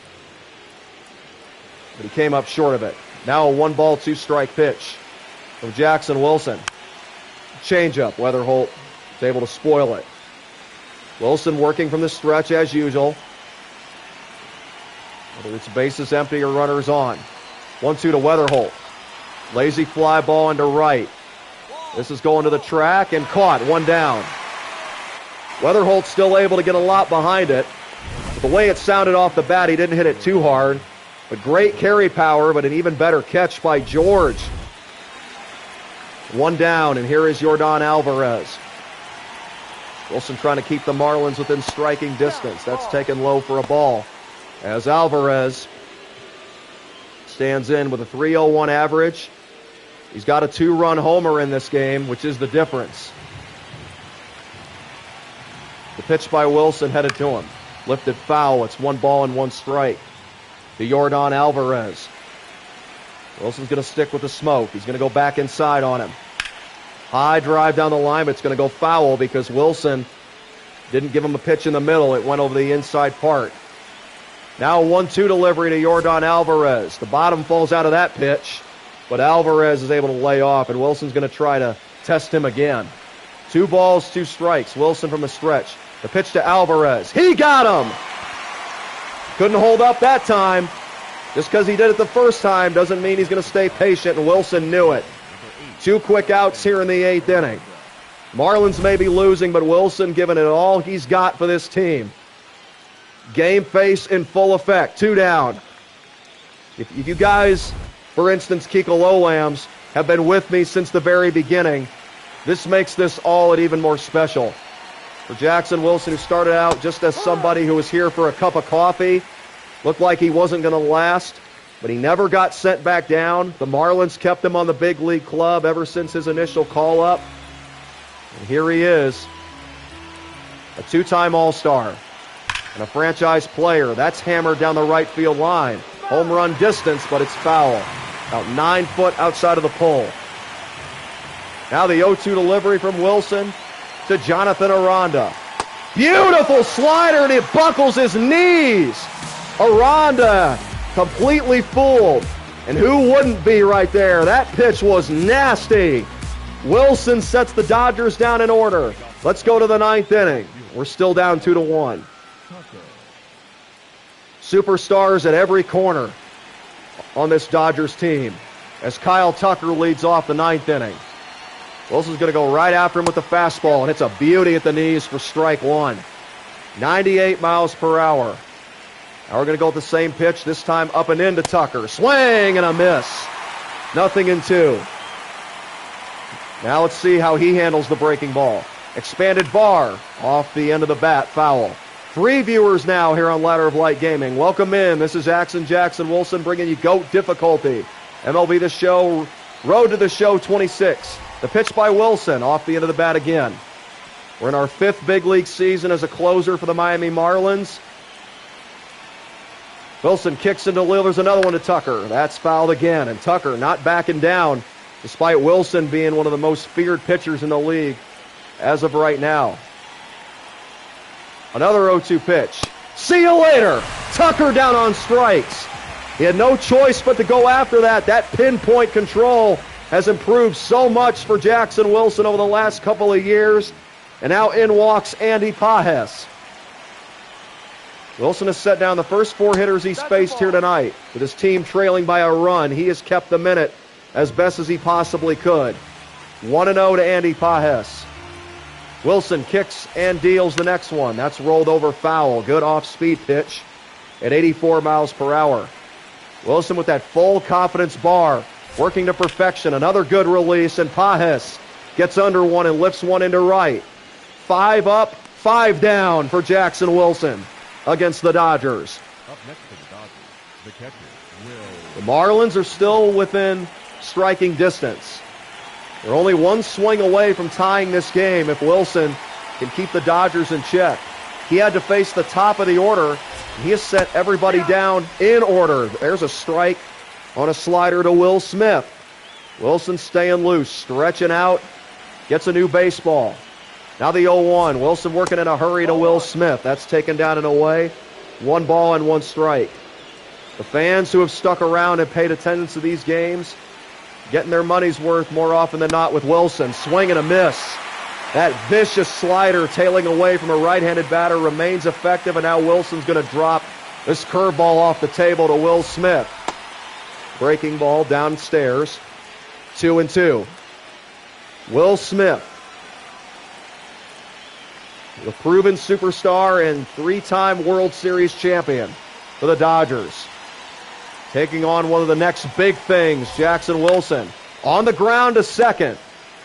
But he came up short of it. Now a 1-ball, 2-strike pitch from Jackson Wilson. Changeup. Weatherholt is able to spoil it. Wilson working from the stretch as usual. Whether it's bases empty or runners on. 1-2 to Weatherholt. Lazy fly ball into right. This is going to the track and caught. 1 down. Weatherholt's still able to get a lot behind it. But the way it sounded off the bat, he didn't hit it too hard. But great carry power, but an even better catch by George. 1 down, and here is Yordan Alvarez. Wilson trying to keep the Marlins within striking distance. That's taken low for a ball. As Alvarez stands in with a 3.01 average. He's got a 2-run homer in this game, which is the difference. The pitch by Wilson headed to him. Lifted foul. It's 1 ball and 1 strike to Yordan Alvarez. Wilson's going to stick with the smoke. He's going to go back inside on him. High drive down the line, but it's going to go foul because Wilson didn't give him a pitch in the middle. It went over the inside part. Now a 1-2 delivery to Yordan Alvarez. The bottom falls out of that pitch, but Alvarez is able to lay off, and Wilson's going to try to test him again. 2 balls, 2 strikes. Wilson from the stretch. The pitch to Alvarez. He got him! Couldn't hold up that time. Just because he did it the first time doesn't mean he's going to stay patient, and Wilson knew it. 2 quick outs here in the 8th inning. Marlins may be losing, but Wilson giving it all he's got for this team. Game face in full effect. 2 down. If you guys, for instance, Kiko Lowlams, have been with me since the very beginning, this makes this all even more special. For Jackson Wilson, who started out just as somebody who was here for a cup of coffee, looked like he wasn't going to last, but he never got sent back down. The Marlins kept him on the big league club ever since his initial call-up. And here he is, a 2-time All-Star and a franchise player. That's hammered down the right field line. Home run distance, but it's foul. About 9 foot outside of the pole. Now the 0-2 delivery from Wilson to Jonathan Aranda. Beautiful slider, and it buckles his knees. Aranda completely fooled. And who wouldn't be right there? That pitch was nasty. Wilson sets the Dodgers down in order. Let's go to the 9th inning. We're still down 2-1. Superstars at every corner on this Dodgers team as Kyle Tucker leads off the 9th inning. Wilson's going to go right after him with the fastball, and it's a beauty at the knees for strike 1. 98 miles per hour. Now we're going to go with the same pitch, this time up and into Tucker. Swing and a miss. 0-2. Now let's see how he handles the breaking ball. Expanded bar off the end of the bat, foul. 3 viewers now here on Ladder of Light Gaming. Welcome in. This is Jackson Wilson bringing you GOAT difficulty. MLB The Show, Road to the Show 26. The pitch by Wilson off the end of the bat again. We're in our 5th big league season as a closer for the Miami Marlins. Wilson kicks into Lil. There's another one to Tucker. That's fouled again. And Tucker not backing down despite Wilson being one of the most feared pitchers in the league as of right now. Another 0-2 pitch. See you later. Tucker down on strikes. He had no choice but to go after that. That pinpoint control has improved so much for Jackson Wilson over the last couple of years. And now in walks Andy Pages. Wilson has set down the first 4 hitters he's faced here tonight. With his team trailing by a run, he has kept the minute as best as he possibly could. 1-0 to Andy Pages. Wilson kicks and deals the next one. That's rolled over foul. Good off-speed pitch at 84 miles per hour. Wilson with that full confidence bar, working to perfection. Another good release, and Pages gets under one and lifts one into right. 5 up, 5 down for Jackson Wilson against the Dodgers. Up next to the Dodgers, the catcher, Will. The Marlins are still within striking distance. They're only 1 swing away from tying this game if Wilson can keep the Dodgers in check. He had to face the top of the order, and he has set everybody down in order. There's a strike on a slider to Will Smith. Wilson staying loose, stretching out, gets a new baseball. Now the 0-1. Wilson working in a hurry to Will Smith. That's taken down and away. 1 ball and 1 strike. The fans who have stuck around and paid attention to these games getting their money's worth more often than not with Wilson. Swing and a miss. That vicious slider tailing away from a right-handed batter remains effective, and now Wilson's going to drop this curveball off the table to Will Smith. Breaking ball downstairs. 2-2. Will Smith, the proven superstar and three-time World Series champion for the Dodgers, taking on one of the next big things, Jackson Wilson. On the ground to second.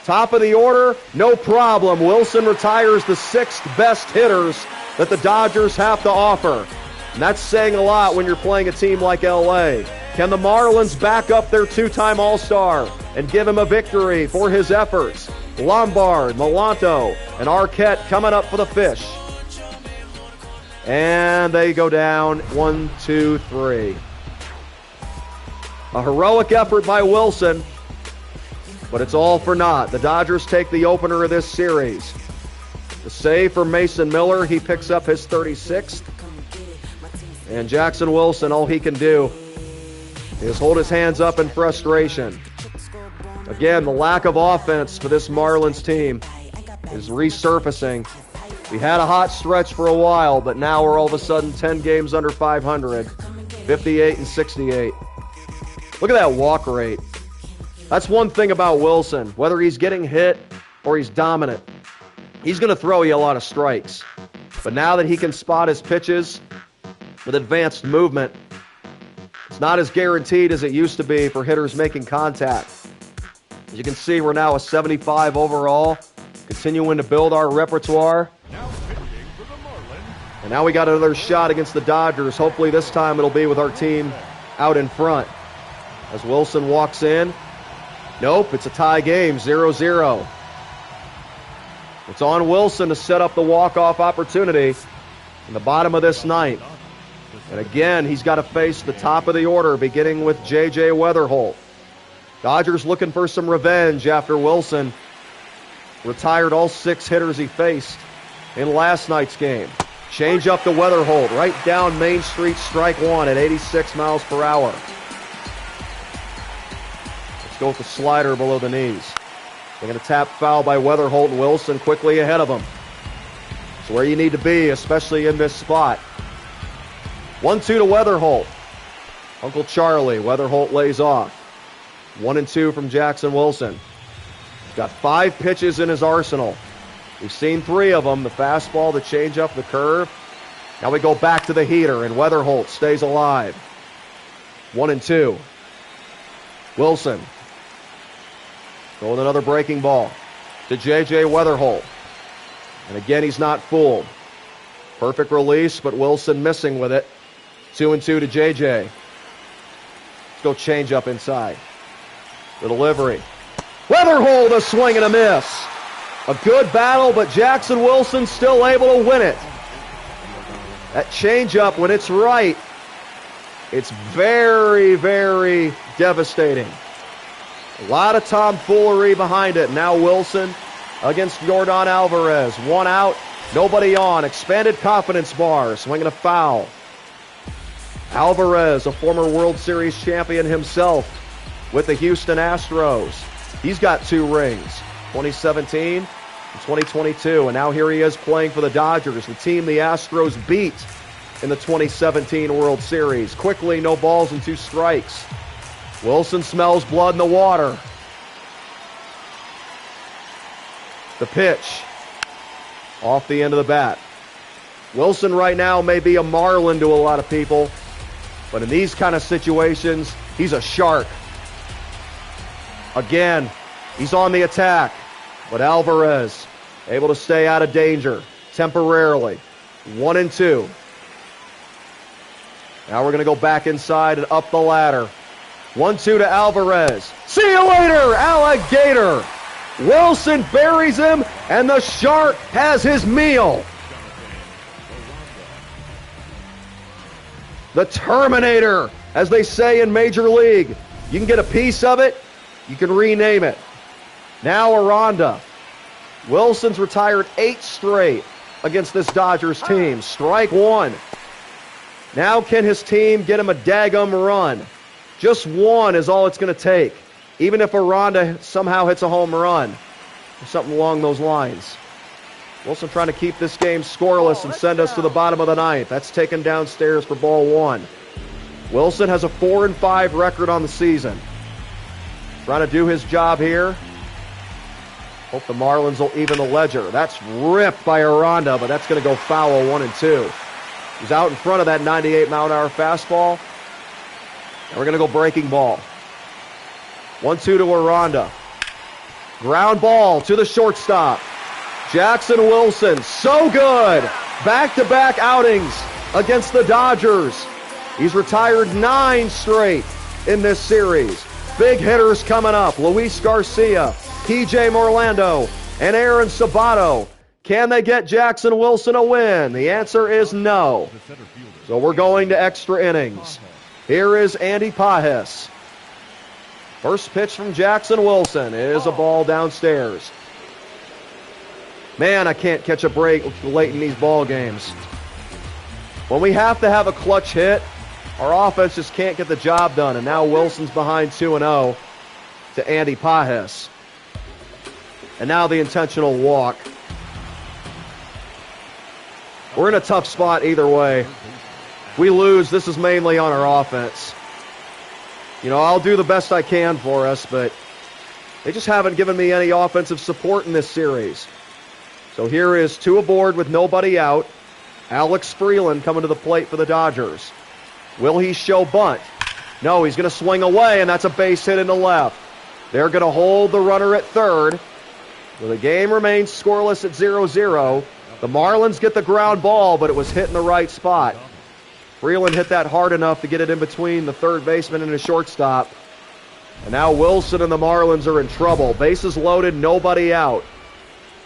Top of the order, no problem. Wilson retires the sixth best hitters that the Dodgers have to offer. And that's saying a lot when you're playing a team like LA. Can the Marlins back up their two-time All-Star and give him a victory for his efforts? Lombard, Millanto, and Arquette coming up for the Fish. And they go down 1, 2, 3. A heroic effort by Wilson, but it's all for naught. The Dodgers take the opener of this series. The save for Mason Miller, he picks up his 36th. And Jackson Wilson, all he can do is hold his hands up in frustration. Again, the lack of offense for this Marlins team is resurfacing. We had a hot stretch for a while, but now we're all of a sudden 10 games under 500, 58 and 68. Look at that walk rate. That's one thing about Wilson. Whether he's getting hit or he's dominant, he's going to throw you a lot of strikes. But now that he can spot his pitches with advanced movement, it's not as guaranteed as it used to be for hitters making contact. As you can see, we're now a 75 overall, continuing to build our repertoire. And now we got another shot against the Dodgers. Hopefully this time it'll be with our team out in front. As Wilson walks in. Nope, it's a tie game, 0-0. It's on Wilson to set up the walk-off opportunity in the bottom of this ninth. And again, he's got to face the top of the order, beginning with J.J. Weatherholt. Dodgers looking for some revenge after Wilson retired all 6 hitters he faced in last night's game. Change up to Weatherholt, right down Main Street, strike one at 86 miles per hour. Let's go with the slider below the knees. They're going to tap foul by Weatherholt, and Wilson quickly ahead of him. It's where you need to be, especially in this spot. 1-2 to Weatherholt. Uncle Charlie, Weatherholt lays off. 1-2 from Jackson Wilson. He's got 5 pitches in his arsenal. We've seen 3 of them, the fastball, the changeup, the curve. Now we go back to the heater, and Weatherholt stays alive. 1-2. Wilson. Throwing another breaking ball to J.J. Weatherholt. And again, he's not fooled. Perfect release, but Wilson missing with it. 2-2 to J.J. Let's go change up inside. The delivery. Weatherholt, a swing and a miss. A good battle, but Jackson Wilson still able to win it. That changeup, when it's right, it's very, very devastating. A lot of tomfoolery behind it. Now Wilson against Yordan Alvarez. 1 out, nobody on. Expanded confidence bar, swinging a foul. Alvarez, a former World Series champion himself with the Houston Astros. He's got 2 rings, 2017 and 2022, and now here he is playing for the Dodgers, the team the Astros beat in the 2017 World Series. Quickly, no balls and 2 strikes. Wilson smells blood in the water. The pitch off the end of the bat. Wilson right now may be a marlin to a lot of people, but in these kind of situations, he's a shark. Again, he's on the attack, but Alvarez able to stay out of danger temporarily. 1-2. Now we're going to go back inside and up the ladder. 1-2 to Alvarez. See you later, alligator. Wilson buries him, and the shark has his meal. The Terminator, as they say in Major League. You can get a piece of it, you can rename it. Now Aranda. Wilson's retired 8 straight against this Dodgers team. Strike 1. Now can his team get him a daggum run? Just 1 is all it's going to take. even if Aranda somehow hits a home run, or something along those lines. Wilson trying to keep this game scoreless and send us to the bottom of the ninth. That's taken downstairs for ball one. Wilson has a 4-5 record on the season. Trying to do his job here. Hope the Marlins will even the ledger. That's ripped by Aranda, but that's going to go foul 1-2. He's out in front of that 98-mile-an-hour fastball. And we're going to go breaking ball. 1-2 to Aranda. Ground ball to the shortstop. Jackson Wilson, so good. Back-to-back outings against the Dodgers. He's retired 9 straight in this series. Big hitters coming up. Luis Garcia, P.J. Morlando, and Aaron Sabato. Can they get Jackson Wilson a win? The answer is no. So we're going to extra innings. Here is Andy Pajes. First pitch from Jackson Wilson is a ball downstairs. Man, I can't catch a break late in these ball games. When we have to have a clutch hit, our offense just can't get the job done. And now Wilson's behind 2-0 to Andy Pajes. And now the intentional walk. We're in a tough spot either way. If we lose, this is mainly on our offense. You know, I'll do the best I can for us, but they just haven't given me any offensive support in this series. So here is 2 aboard with nobody out. Alex Freeland coming to the plate for the Dodgers. Will he show bunt? No, he's going to swing away, and that's a base hit in the left. They're going to hold the runner at third. So the game remains scoreless at 0-0. The Marlins get the ground ball, but it was hit in the right spot. Freeland hit that hard enough to get it in between the third baseman and the shortstop. And now Wilson and the Marlins are in trouble. Bases loaded, nobody out.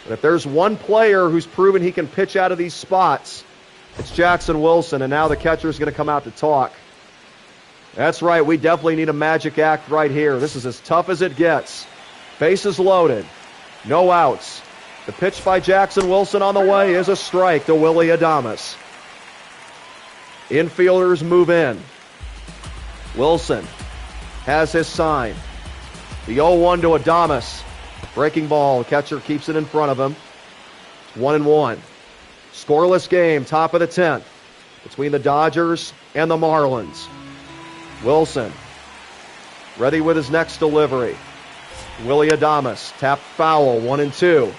But if there's one player who's proven he can pitch out of these spots, it's Jackson Wilson, and now the catcher's going to come out to talk. That's right, we definitely need a magic act right here. This is as tough as it gets. Bases loaded, no outs. The pitch by Jackson Wilson on the way is a strike to Willy Adames. Infielders move in. Wilson has his sign. The 0-1 to Adames. Breaking ball, the catcher keeps it in front of him. 1-1. Scoreless game, top of the 10th, between the Dodgers and the Marlins. Wilson, ready with his next delivery. Willy Adames, tapped foul, 1-2.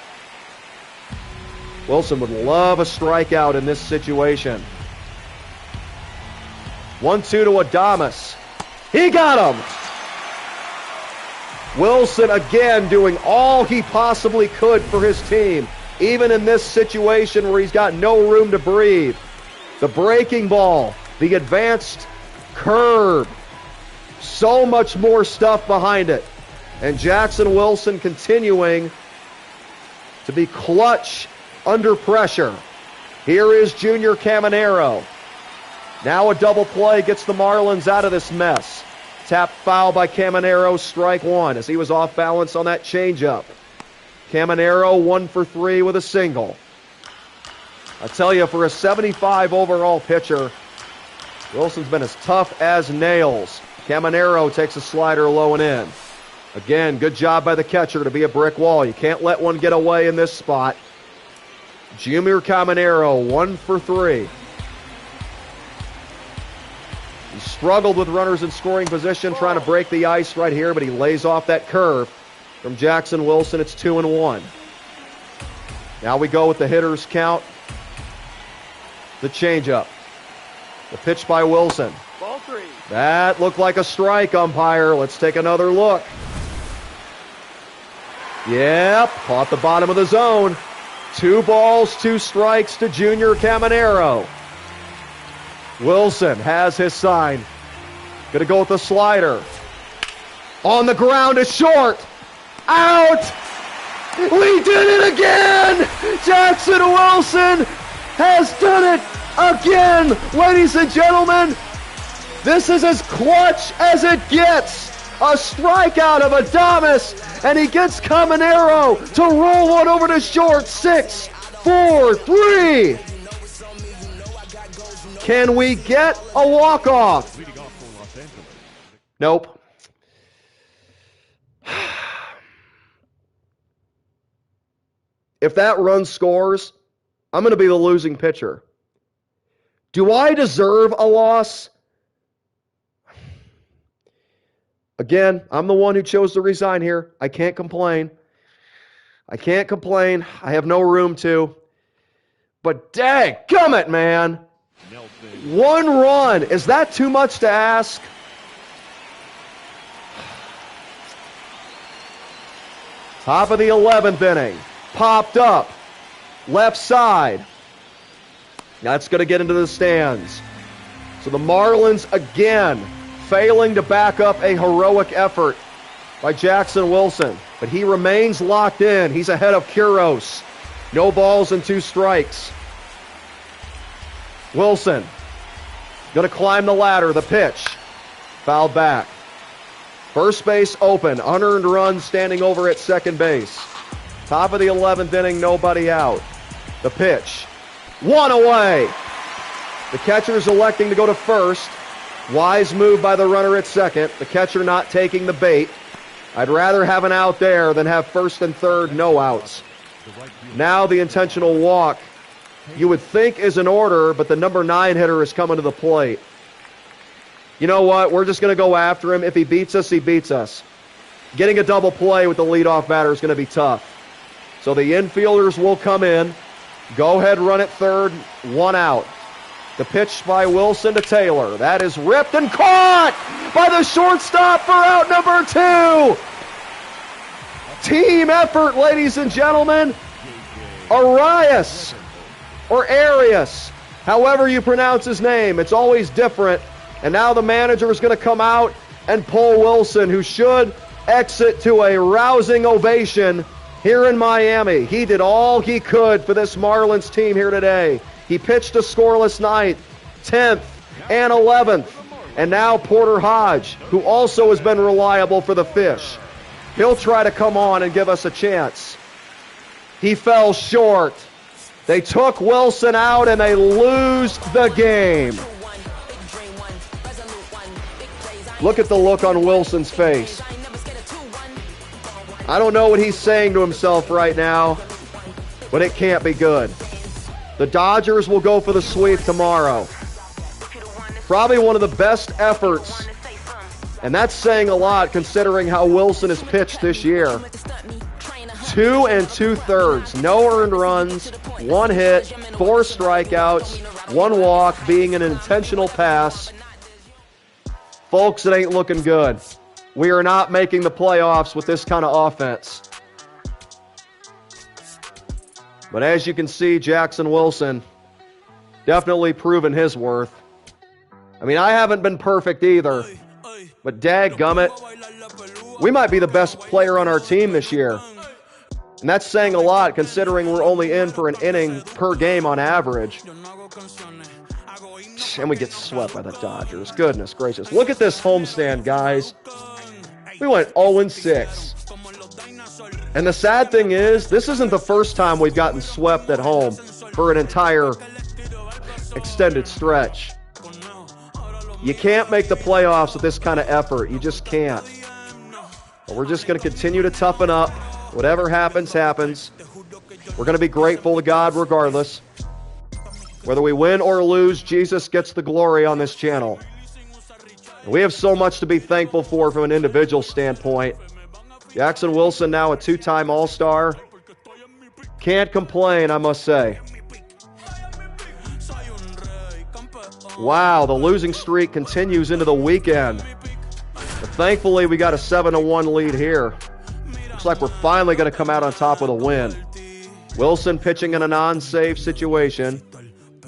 Wilson would love a strikeout in this situation. 1-2 to Adames. He got him! Wilson again doing all he possibly could for his team, even in this situation where he's got no room to breathe. The breaking ball, the advanced curve, so much more stuff behind it. And Jackson Wilson continuing to be clutch under pressure. Here is Junior Caminero. Now a double play gets the Marlins out of this mess. Tap foul by Caminero, strike 1, as he was off balance on that changeup. Caminero 1 for 3 with a single. I tell you, for a 75 overall pitcher, Wilson's been as tough as nails. Caminero takes a slider low and in. Again, good job by the catcher to be a brick wall. You can't let one get away in this spot. Junior Caminero 1 for 3. He struggled with runners in scoring position, trying to break the ice right here, but he lays off that curve from Jackson Wilson. It's 2-1. Now we go with the hitter's count. The changeup. The pitch by Wilson. Ball 3. That looked like a strike, umpire. Let's take another look. Yep, caught the bottom of the zone. 2 balls, 2 strikes to Junior Caminero. Wilson has his sign. Going to go with the slider. On the ground is short. Out! We did it again! Jackson Wilson has done it again! Ladies and gentlemen, this is as clutch as it gets. A strikeout of Adames, and he gets Caminero to roll one over to short. 6, 4, 3. Can we get a walk-off? Nope. if that run scores, I'm going to be the losing pitcher. Do I deserve a loss? Again, I'm the one who chose to resign here. I can't complain. I have no room to. But dadgummit, man. One run. Is that too much to ask? Top of the 11th inning. Popped up. Left side. That's going to get into the stands. So the Marlins again failing to back up a heroic effort by Jackson Wilson. But he remains locked in. He's ahead of Kuros. No balls and 2 strikes. Wilson going to climb the ladder. The pitch. Fouled back. First base open. Unearned run standing over at second base. Top of the 11th inning, nobody out. The pitch. 1 away. The catcher's electing to go to first. Wise move by the runner at second. The catcher not taking the bait. I'd rather have an out there than have first and third no outs. Now the intentional walk, you would think is in order, but the number 9 hitter is coming to the plate. You know what? We're just going to go after him. If he beats us, he beats us. Getting a double play with the leadoff batter is going to be tough. So the infielders will come in. Go ahead, run at third. 1 out. The pitch by Wilson to Taylor. That is ripped and caught by the shortstop for out number 2. Team effort, ladies and gentlemen. Arias, or Arias, however you pronounce his name. It's always different. And now the manager is going to come out and pull Wilson, who should exit to a rousing ovation here in Miami. He did all he could for this Marlins team here today. He pitched a scoreless ninth, 10th, and 11th. And now Porter Hodge, who also has been reliable for the Fish. He'll try to come on and give us a chance. He fell short. They took Wilson out and they lose the game. Look at the look on Wilson's face. I don't know what he's saying to himself right now, but it can't be good. The Dodgers will go for the sweep tomorrow. Probably one of the best efforts, and that's saying a lot considering how Wilson has pitched this year. 2 2/3, no earned runs, 1 hit, 4 strikeouts, 1 walk, being an intentional pass. Folks, it ain't looking good. We are not making the playoffs with this kind of offense. But as you can see, Jackson Wilson definitely proven his worth. I mean, I haven't been perfect either, but dadgummit, we might be the best player on our team this year. And that's saying a lot considering we're only in for an inning per game on average. And we get swept by the Dodgers. Goodness gracious. Look at this homestand, guys. We went 0-6. And the sad thing is, this isn't the first time we've gotten swept at home for an entire extended stretch. You can't make the playoffs with this kind of effort. You just can't. But we're just going to continue to toughen up. Whatever happens, happens. We're going to be grateful to God regardless. Whether we win or lose, Jesus gets the glory on this channel. And we have so much to be thankful for from an individual standpoint. Jackson Wilson, now a 2-time All-Star. Can't complain, I must say. Wow, the losing streak continues into the weekend. But thankfully, we got a 7-1 lead here. Looks like we're finally going to come out on top with a win. Wilson pitching in a non-save situation.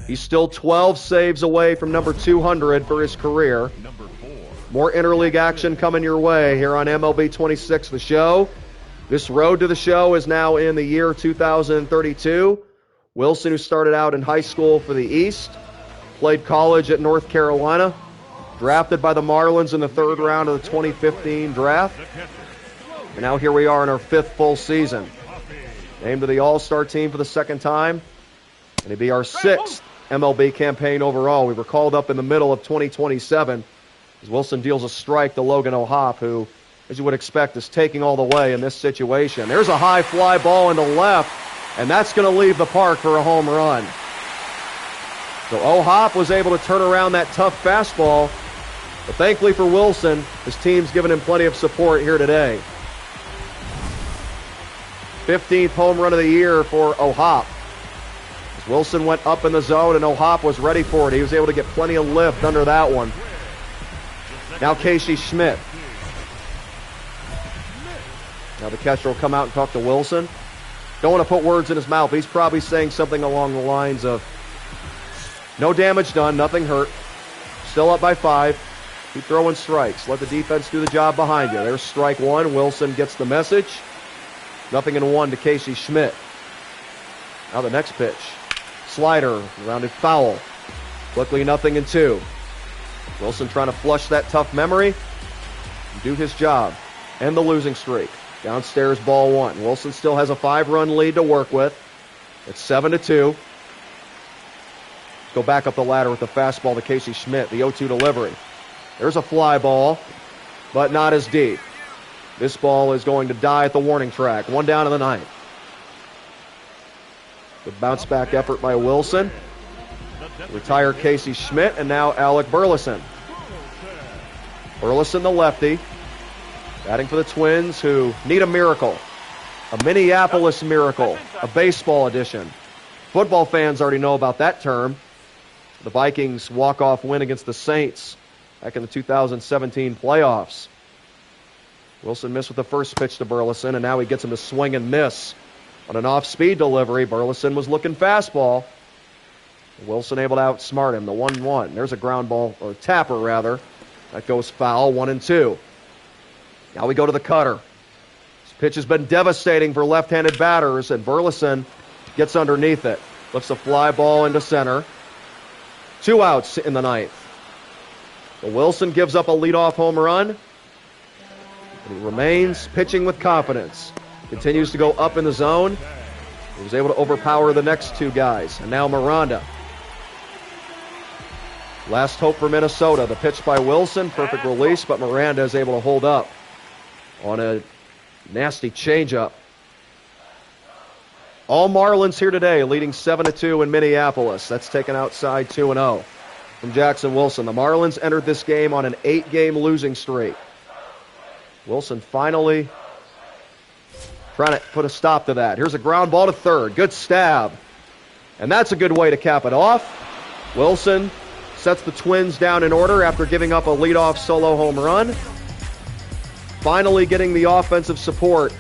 He's still 12 saves away from number 200 for his career. More interleague action coming your way here on MLB 26, the show. This road to the show is now in the year 2032. Wilson, who started out in high school for the East, played college at North Carolina, drafted by the Marlins in the 3rd round of the 2015 draft. And now here we are in our 5th full season. Named to the All-Star team for the 2nd time. And it'd be our 6th MLB campaign overall. We were called up in the middle of 2027 as Wilson deals a strike to Logan O'Hoppe, who, as you would expect, is taking all the way in this situation. There's a high fly ball into left. and that's going to leave the park for a home run. So O'Hop was able to turn around that tough fastball, but thankfully for Wilson, his team's given him plenty of support here today. 15th home run of the year for O'Hop. As Wilson went up in the zone and O'Hop was ready for it. He was able to get plenty of lift under that one. Now Casey Schmidt. Now the catcher will come out and talk to Wilson. Don't want to put words in his mouth. He's probably saying something along the lines of, no damage done, nothing hurt. Still up by 5. Keep throwing strikes. Let the defense do the job behind you. There's strike 1. Wilson gets the message. Nothing in 1 to Casey Schmidt. Now the next pitch. Slider, rounded foul. Quickly nothing in 2. Wilson trying to flush that tough memory and do his job. End the losing streak. Downstairs, ball 1. Wilson still has a 5-run lead to work with. It's 7-2. Go back up the ladder with the fastball to Casey Schmidt, the 0-2 delivery. There's a fly ball, but not as deep. This ball is going to die at the warning track. 1 down in the 9th. Good bounce back effort by Wilson. Retire Casey Schmidt, and now Alec Burleson. Burleson, the lefty, batting for the Twins, who need a miracle. A Minneapolis miracle. A baseball edition. Football fans already know about that term. The Vikings' walk-off win against the Saints back in the 2017 playoffs. Wilson missed with the first pitch to Burleson, and now he gets him to swing and miss. On an off-speed delivery, Burleson was looking fastball. Wilson able to outsmart him, the 1-1. There's a ground ball, or tapper rather. That goes foul, 1-2. Now we go to the cutter. This pitch has been devastating for left-handed batters, and Burleson gets underneath it. Lifts a fly ball into center. 2 outs in the 9th. So Wilson gives up a leadoff home run. And he remains pitching with confidence. Continues to go up in the zone. He was able to overpower the next 2 guys. And now Miranda. Last hope for Minnesota. The pitch by Wilson. Perfect release, but Miranda is able to hold up on a nasty changeup. All Marlins here today, leading 7-2 in Minneapolis. That's taken outside 2-0 from Jackson Wilson. The Marlins entered this game on an 8-game losing streak. Wilson finally trying to put a stop to that. Here's a ground ball to third. Good stab. And that's a good way to cap it off. Wilson sets the Twins down in order after giving up a leadoff solo home run. Finally getting the offensive support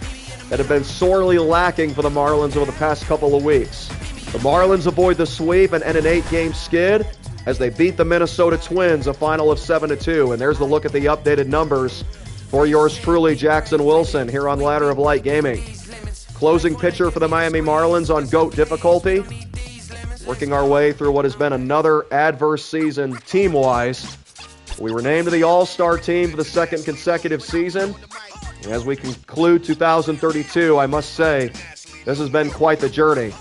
that had been sorely lacking for the Marlins over the past couple of weeks. The Marlins avoid the sweep and end an 8-game skid as they beat the Minnesota Twins, a final of 7-2. And there's the look at the updated numbers for yours truly, Jackson Wilson, here on Ladder of Light Gaming. Closing pitcher for the Miami Marlins on GOAT difficulty. Working our way through what has been another adverse season team-wise. We were named to the All-Star team for the 2nd consecutive season. And as we conclude 2032, I must say, this has been quite the journey.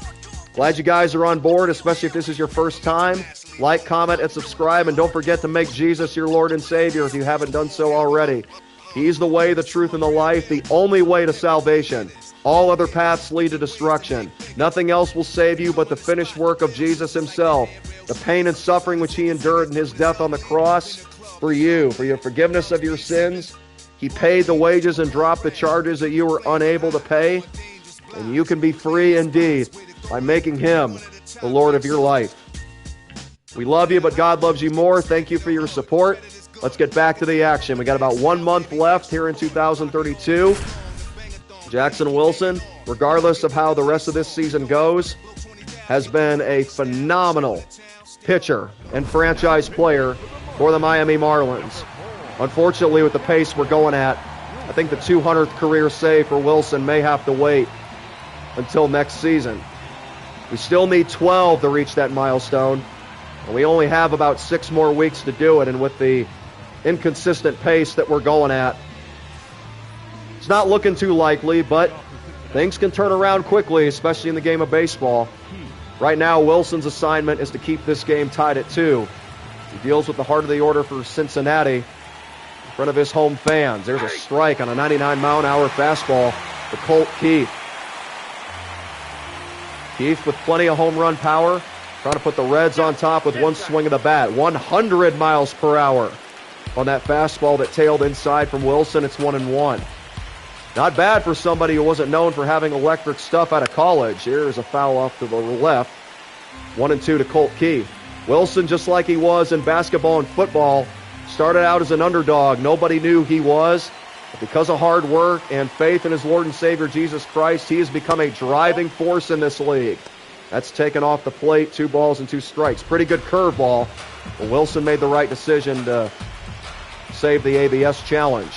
Glad you guys are on board, especially if this is your first time. Like, comment, and subscribe, and don't forget to make Jesus your Lord and Savior if you haven't done so already. He's the way, the truth, and the life, the only way to salvation. All other paths lead to destruction. Nothing else will save you but the finished work of Jesus himself. The pain and suffering which he endured in his death on the cross for you, for your forgiveness of your sins. He paid the wages and dropped the charges that you were unable to pay. And you can be free indeed by making him the Lord of your life. We love you, but God loves you more. Thank you for your support. Let's get back to the action. We got about 1 month left here in 2032. Jackson Wilson, regardless of how the rest of this season goes, has been a phenomenal pitcher and franchise player for the Miami Marlins. Unfortunately, with the pace we're going at, I think the 200th career save for Wilson may have to wait until next season. We still need 12 to reach that milestone, and we only have about 6 more weeks to do it, and with the inconsistent pace that we're going at, it's not looking too likely, but things can turn around quickly, especially in the game of baseball. Right now, Wilson's assignment is to keep this game tied at 2. He deals with the heart of the order for Cincinnati in front of his home fans. There's a strike on a 99-mile-an-hour fastball to Colt Keith. Keith with plenty of home run power, trying to put the Reds on top with one swing of the bat. 100 miles per hour on that fastball that tailed inside from Wilson. It's 1-1. Not bad for somebody who wasn't known for having electric stuff out of college. Here's a foul off to the left. 1-2 to Colt Keith. Wilson, just like he was in basketball and football, started out as an underdog. Nobody knew he was. But because of hard work and faith in his Lord and Savior Jesus Christ, he has become a driving force in this league. That's taken off the plate, 2 balls and 2 strikes. Pretty good curveball. But Wilson made the right decision to save the ABS challenge.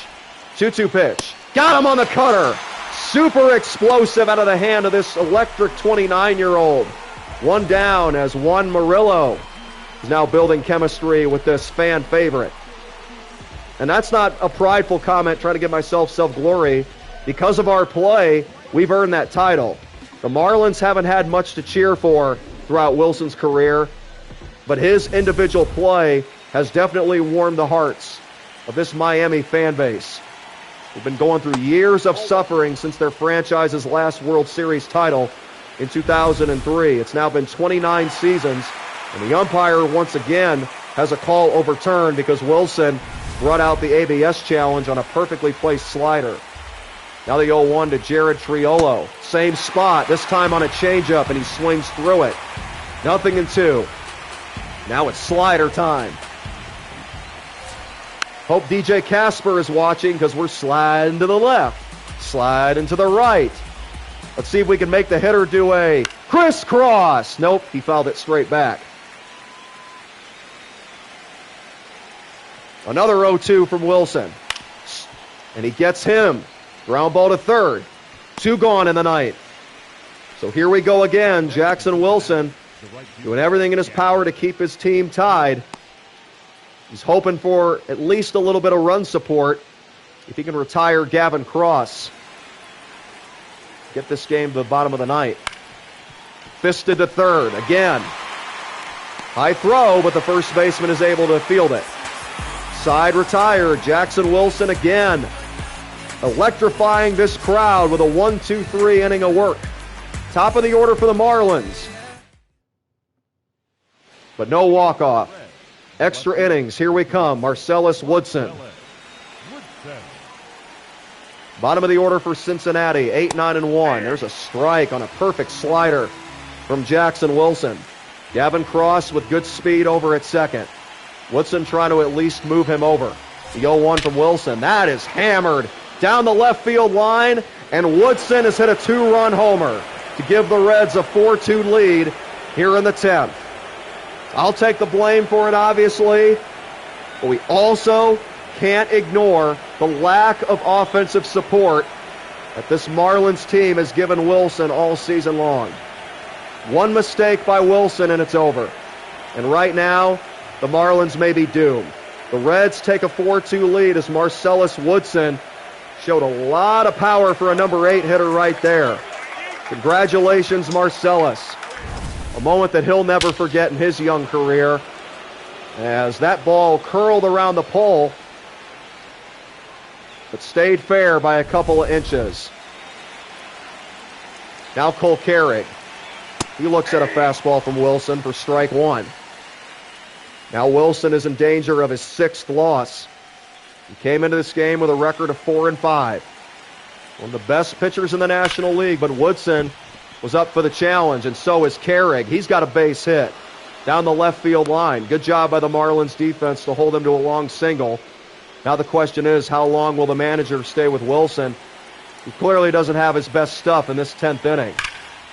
2-2 pitch. Got him on the cutter. Super explosive out of the hand of this electric 29-year-old. 1 down as Juan Murillo is now building chemistry with this fan favorite. And that's not a prideful comment trying to give myself self-glory. Because of our play, we've earned that title. The Marlins haven't had much to cheer for throughout Wilson's career, but his individual play has definitely warmed the hearts of this Miami fan base. They've been going through years of suffering since their franchise's last World Series title in 2003. It's now been 29 seasons, and the umpire once again has a call overturned because Wilson brought out the ABS challenge on a perfectly placed slider. Now the 0-1 to Jared Triolo. Same spot, this time on a changeup, and he swings through it. 0-2. Now it's slider time. Hope DJ Casper is watching because we're sliding to the left, sliding to the right. Let's see if we can make the hitter do a crisscross. Nope, he fouled it straight back. Another 0-2 from Wilson. And he gets him. Ground ball to third. 2 gone in the ninth. So here we go again. Jackson Wilson doing everything in his power to keep his team tied. He's hoping for at least a little bit of run support if he can retire Gavin Cross. Get this game to the bottom of the ninth. Fisted to third again. High throw, but the first baseman is able to field it. Side retired. Jackson Wilson again. Electrifying this crowd with a 1-2-3 inning of work. Top of the order for the Marlins. But no walk-off. Extra innings. Here we come. Marcellus Woodson. Bottom of the order for Cincinnati. 8-9-1. There's a strike on a perfect slider from Jackson Wilson. Gavin Cross with good speed over at second. Woodson trying to at least move him over. The 0-1 from Wilson. That is hammered down the left field line, and Woodson has hit a 2-run homer to give the Reds a 4-2 lead here in the 10th. I'll take the blame for it, obviously, but we also can't ignore the lack of offensive support that this Marlins team has given Wilson all season long. One mistake by Wilson and it's over. And right now, the Marlins may be doomed. The Reds take a 4-2 lead as Marcellus Woodson showed a lot of power for a number 8 hitter right there. Congratulations, Marcellus. A moment that he'll never forget in his young career as that ball curled around the pole but stayed fair by a couple of inches. Now Cole Carrig. He looks at a fastball from Wilson for strike 1. Now Wilson is in danger of his 6th loss. He came into this game with a record of 4-5. One of the best pitchers in the National League, but Woodson was up for the challenge, and so is Carrig. He's got a base hit down the left field line. Good job by the Marlins defense to hold him to a long single. Now the question is, how long will the manager stay with Wilson? He clearly doesn't have his best stuff in this 10th inning.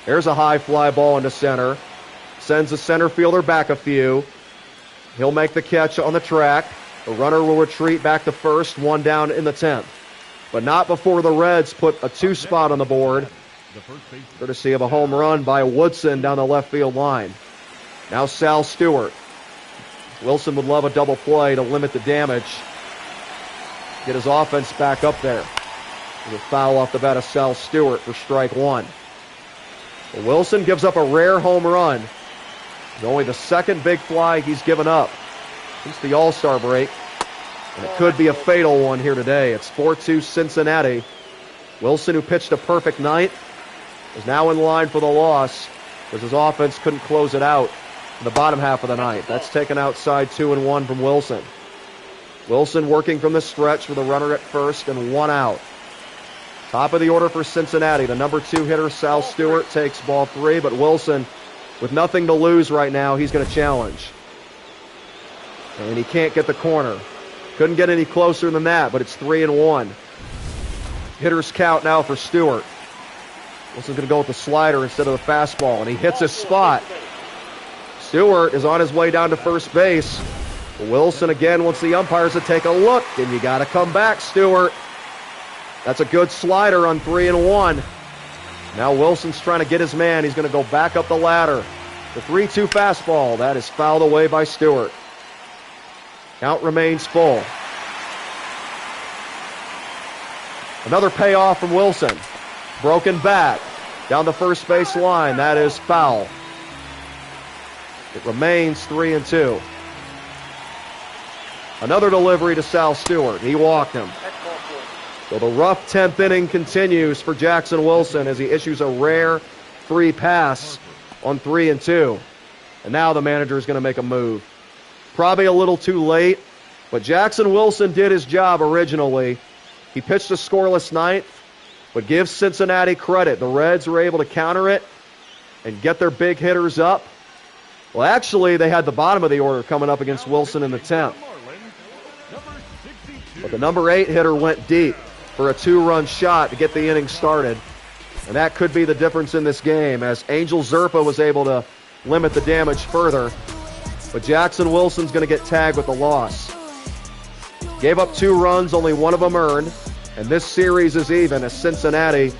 There's a high fly ball into center. Sends the center fielder back a few. He'll make the catch on the track. The runner will retreat back to first, 1 down in the 10th. But not before the Reds put a 2 spot on the board, courtesy of a home run by Woodson down the left field line. Now Sal Stewart. Wilson would love a double play to limit the damage. Get his offense back up there. With a foul off the bat of Sal Stewart for strike 1. But Wilson gives up a rare home run. It's only the 2nd big fly he's given up since the All-Star break. And it could be a fatal one here today. It's 4-2 Cincinnati. Wilson, who pitched a perfect 9th, is now in line for the loss because his offense couldn't close it out in the bottom half of the ninth. That's taken outside 2-1 from Wilson. Wilson working from the stretch with a runner at first and one out. Top of the order for Cincinnati. The number 2 hitter, Sal Stewart, takes ball 3, but Wilson, with nothing to lose right now, he's going to challenge. And he can't get the corner. Couldn't get any closer than that, but it's 3-1. Hitter's count now for Stewart. Wilson's going to go with the slider instead of the fastball, and he hits his spot. Stewart is on his way down to first base. Wilson again wants the umpires to take a look, and you got to come back, Stewart. That's a good slider on 3-1. Now Wilson's trying to get his man. He's going to go back up the ladder. The 3-2 fastball. That is fouled away by Stewart. Count remains full. Another payoff from Wilson. Broken bat down the first base line. That is foul. It remains 3-2. Another delivery to Sal Stewart. He walked him. So the rough 10th inning continues for Jackson Wilson as he issues a rare free pass on 3-2. And now the manager is going to make a move. Probably a little too late, but Jackson Wilson did his job originally. He pitched a scoreless ninth, but give Cincinnati credit. The Reds were able to counter it and get their big hitters up. Well, actually, they had the bottom of the order coming up against Wilson in the 10th. But the number 8 hitter went deep for a 2-run shot to get the inning started. And that could be the difference in this game, as Angel Zerpa was able to limit the damage further. But Jackson Wilson's going to get tagged with a loss. Gave up 2 runs, only one of them earned. And this series is even as Cincinnati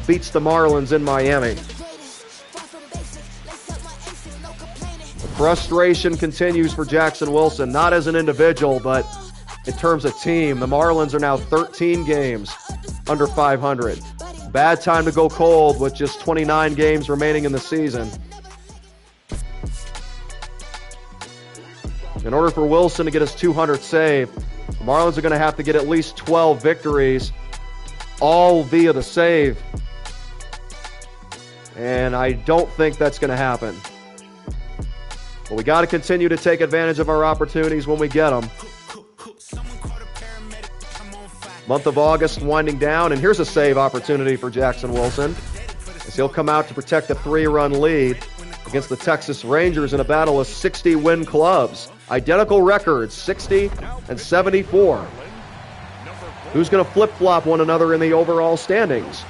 beats the Marlins in Miami. The frustration continues for Jackson Wilson, not as an individual, but in terms of team. The Marlins are now 13 games under 500. Bad time to go cold with just 29 games remaining in the season. In order for Wilson to get his 200th save, the Marlins are going to have to get at least 12 victories, all via the save. And I don't think that's going to happen. But we got to continue to take advantage of our opportunities when we get them. Month of August winding down, and here's a save opportunity for Jackson Wilson, as he'll come out to protect a 3-run lead against the Texas Rangers in a battle of 60-win clubs. Identical records, 60 and 74. Who's going to flip-flop one another in the overall standings?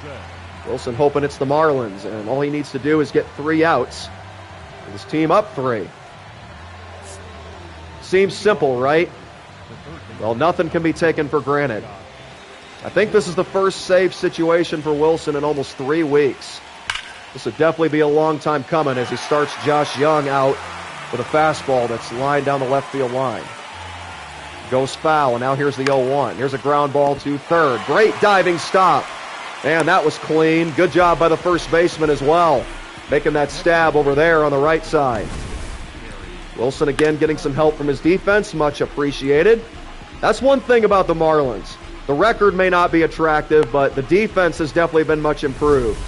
Wilson hoping it's the Marlins, and all he needs to do is get 3 outs with his team up 3. Seems simple, right? Well, nothing can be taken for granted. I think this is the first save situation for Wilson in almost 3 weeks. This would definitely be a long time coming as he starts Josh Young out with a fastball that's lined down the left field line. Goes foul, and now here's the 0-1. Here's a ground ball to third. Great diving stop. Man, that was clean. Good job by the first baseman as well, making that stab over there on the right side. Wilson again getting some help from his defense, much appreciated. That's one thing about the Marlins. The record may not be attractive, but the defense has definitely been much improved.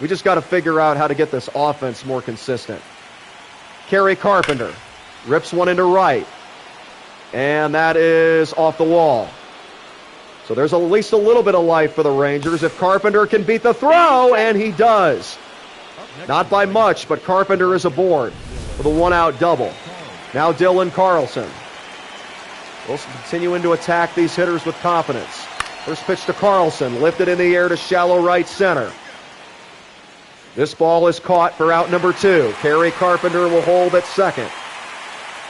We just got to figure out how to get this offense more consistent. Kerry Carpenter rips one into right, and that is off the wall. So there's at least a little bit of life for the Rangers if Carpenter can beat the throw, and he does. Not by much, but Carpenter is aboard with a 1-out double. Now Dylan Carlson. Wilson continuing to attack these hitters with confidence. First pitch to Carlson, lifted in the air to shallow right center. This ball is caught for out number 2. Kerry Carpenter will hold at second.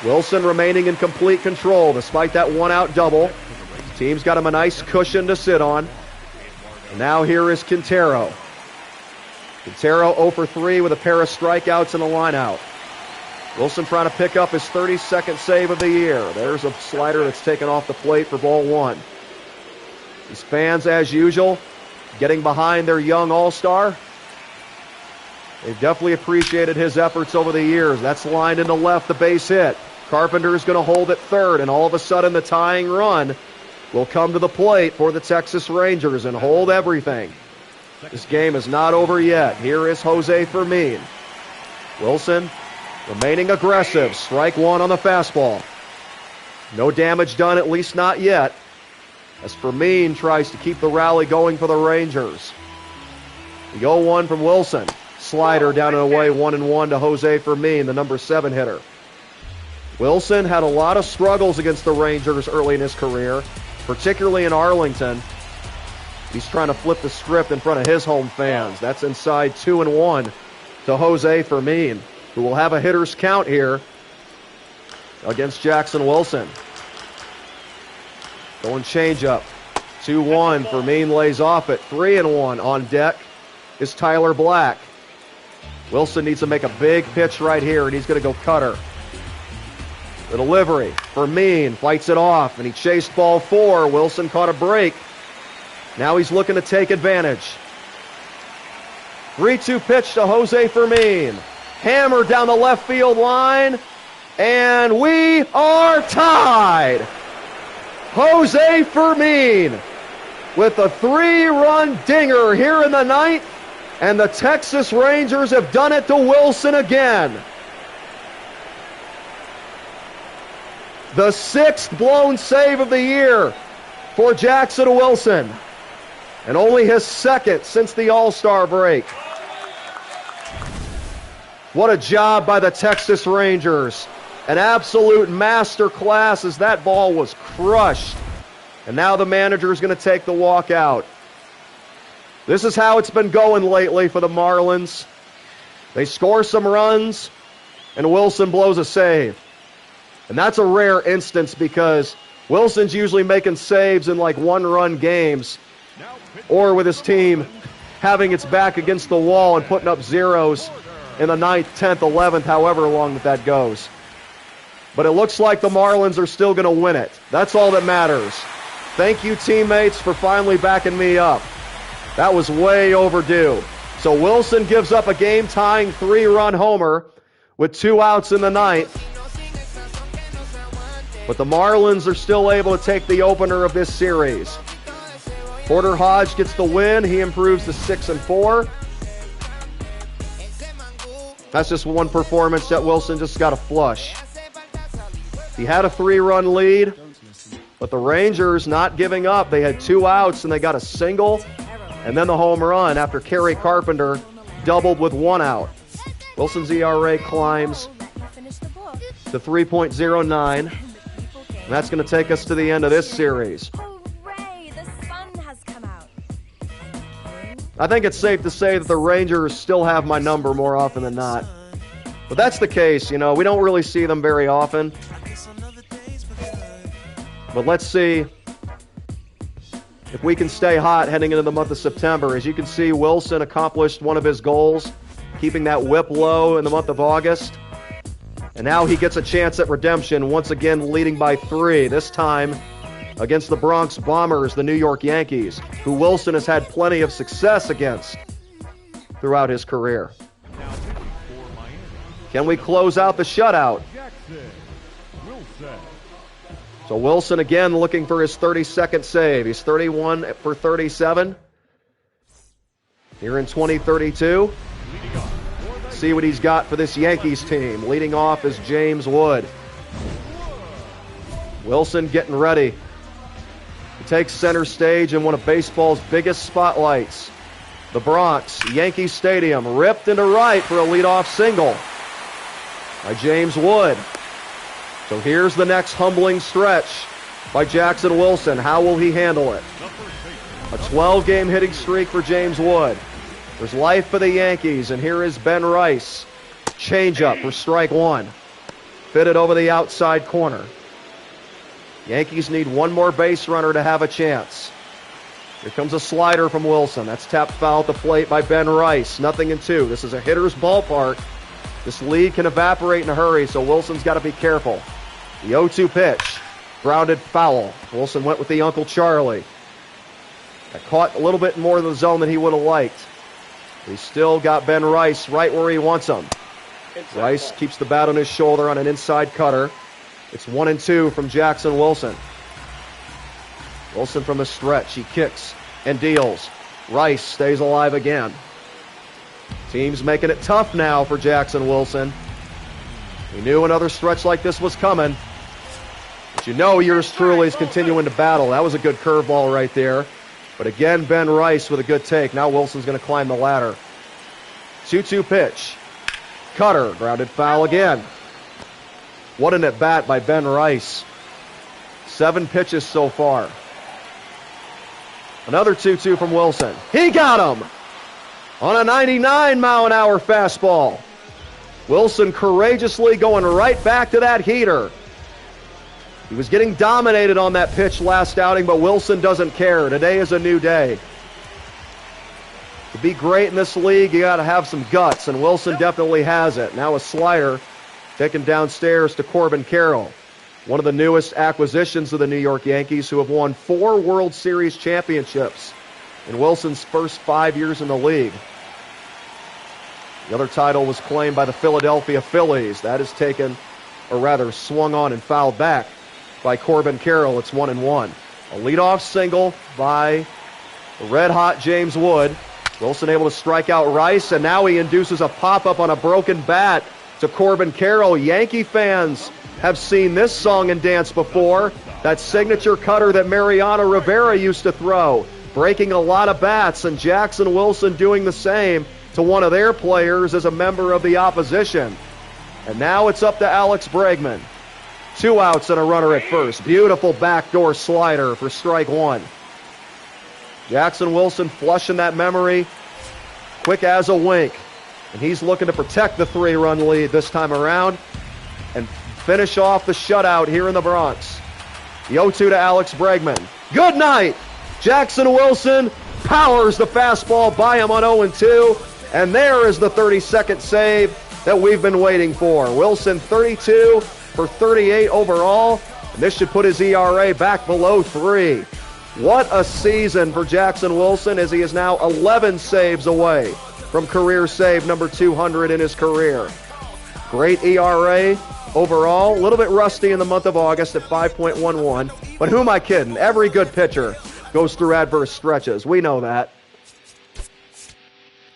Wilson remaining in complete control despite that 1-out double. Team's got him a nice cushion to sit on. And now here is Quintero. Quintero 0 for 3 with a pair of strikeouts and a lineout. Wilson trying to pick up his 32nd save of the year. There's a slider that's taken off the plate for ball 1. These fans, as usual, getting behind their young all-star. They've definitely appreciated his efforts over the years. That's lined into left, the base hit. Carpenter is going to hold at third, and all of a sudden the tying run will come to the plate for the Texas Rangers and hold everything. This game is not over yet. Here is Jose Fermin. Wilson remaining aggressive. Strike one on the fastball. No damage done, at least not yet, as Fermin tries to keep the rally going for the Rangers. The 0-1 from Wilson. Slider down and away, 1-1 to Jose Fermin, the number 7 hitter. Wilson had a lot of struggles against the Rangers early in his career, particularly in Arlington. He's trying to flip the script in front of his home fans. That's inside 2-1 to Jose Fermin, who will have a hitter's count here against Jackson Wilson. Going changeup. 2-1. Fermin lays off it. 3-1. On deck is Tyler Black. Wilson needs to make a big pitch right here, and he's going to go cutter. The delivery. Fermin fights it off, and he chased ball 4. Wilson caught a break. Now he's looking to take advantage. 3-2 pitch to Jose Fermin. Hammered down the left field line, and we are tied. Jose Fermin with a 3-run dinger here in the 9th, and the Texas Rangers have done it to Wilson again. The 6th blown save of the year for Jackson Wilson, and only his 2nd since the All-Star break. What a job by the Texas Rangers. An absolute masterclass as that ball was crushed. And now the manager is going to take the walk out. This is how it's been going lately for the Marlins. They score some runs, and Wilson blows a save. And that's a rare instance because Wilson's usually making saves in like 1-run games, or with his team having its back against the wall and putting up zeros in the 9th, 10th, 11th, however long that goes. But it looks like the Marlins are still going to win it. That's all that matters. Thank you, teammates, for finally backing me up. That was way overdue. So Wilson gives up a game-tying 3-run homer with 2 outs in the 9th. But the Marlins are still able to take the opener of this series. Porter Hodge gets the win. He improves to 6-4. That's just one performance that Wilson just got a flush. He had a 3-run lead, but the Rangers not giving up. They had 2 outs, and they got a single, and then the home run after Kerry Carpenter doubled with 1 out. Wilson's ERA climbs to 3.09, and that's going to take us to the end of this series. I think it's safe to say that the Rangers still have my number more often than not. But that's the case, you know. We don't really see them very often. But let's see if we can stay hot heading into the month of September. As you can see, Wilson accomplished one of his goals, keeping that whip low in the month of August. And now he gets a chance at redemption, once again leading by 3, this time against the Bronx Bombers, the New York Yankees, who Wilson has had plenty of success against throughout his career. Can we close out the shutout? So Wilson again looking for his 32nd save. He's 31 for 37 here in 2032. See what he's got for this Yankees team. Leading off is James Wood. Wilson getting ready to take center stage in one of baseball's biggest spotlights. The Bronx, Yankee Stadium, ripped into right for a leadoff single by James Wood. So here's the next humbling stretch by Jackson Wilson. How will he handle it? A 12-game hitting streak for James Wood. There's life for the Yankees, and here is Ben Rice. Changeup for strike 1. Fitted over the outside corner. Yankees need one more base runner to have a chance. Here comes a slider from Wilson. That's tapped foul at the plate by Ben Rice. 0-2. This is a hitter's ballpark. This lead can evaporate in a hurry, so Wilson's got to be careful. The 0-2 pitch. Grounded foul. Wilson went with the Uncle Charlie. Got caught a little bit more in the zone than he would have liked. He's still got Ben Rice right where he wants him. Rice keeps the bat on his shoulder on an inside cutter. It's 1-2 from Jackson Wilson. Wilson from the stretch. He kicks and deals. Rice stays alive again. Team's making it tough now for Jackson Wilson. We knew another stretch like this was coming. But you know yours truly is continuing to battle. That was a good curveball right there. But again, Ben Rice with a good take. Now Wilson's going to climb the ladder. 2-2 pitch. Cutter, grounded foul again. What an at-bat by Ben Rice. 7 pitches so far. Another 2-2 from Wilson. He got him on a 99-mile-an-hour fastball. Wilson courageously going right back to that heater. He was getting dominated on that pitch last outing, but Wilson doesn't care. Today is a new day. To be great in this league, you got to have some guts, and Wilson definitely has it. Now a slider taken downstairs to Corbin Carroll, one of the newest acquisitions of the New York Yankees, who have won 4 World Series championships in Wilson's first 5 years in the league. The other title was claimed by the Philadelphia Phillies. That is taken, or rather swung on and fouled back by Corbin Carroll. It's 1-1. A leadoff single by the red-hot James Wood. Wilson able to strike out Rice, and now he induces a pop-up on a broken bat to Corbin Carroll. Yankee fans have seen this song and dance before. That signature cutter that Mariano Rivera used to throw, breaking a lot of bats, and Jackson Wilson doing the same to one of their players as a member of the opposition. And now it's up to Alex Bregman. 2 outs and a runner at first. Beautiful backdoor slider for strike 1. Jackson Wilson flushing that memory quick as a wink. And he's looking to protect the 3-run lead this time around and finish off the shutout here in the Bronx. The 0-2 to Alex Bregman. Good night! Jackson Wilson powers the fastball by him on 0-2. And there is the 32nd save that we've been waiting for. Wilson 32 for 38 overall. And this should put his ERA back below 3. What a season for Jackson Wilson, as he is now 11 saves away from career save number 200 in his career. Great ERA overall. A little bit rusty in the month of August at 5.11. But who am I kidding? Every good pitcher goes through adverse stretches. We know that.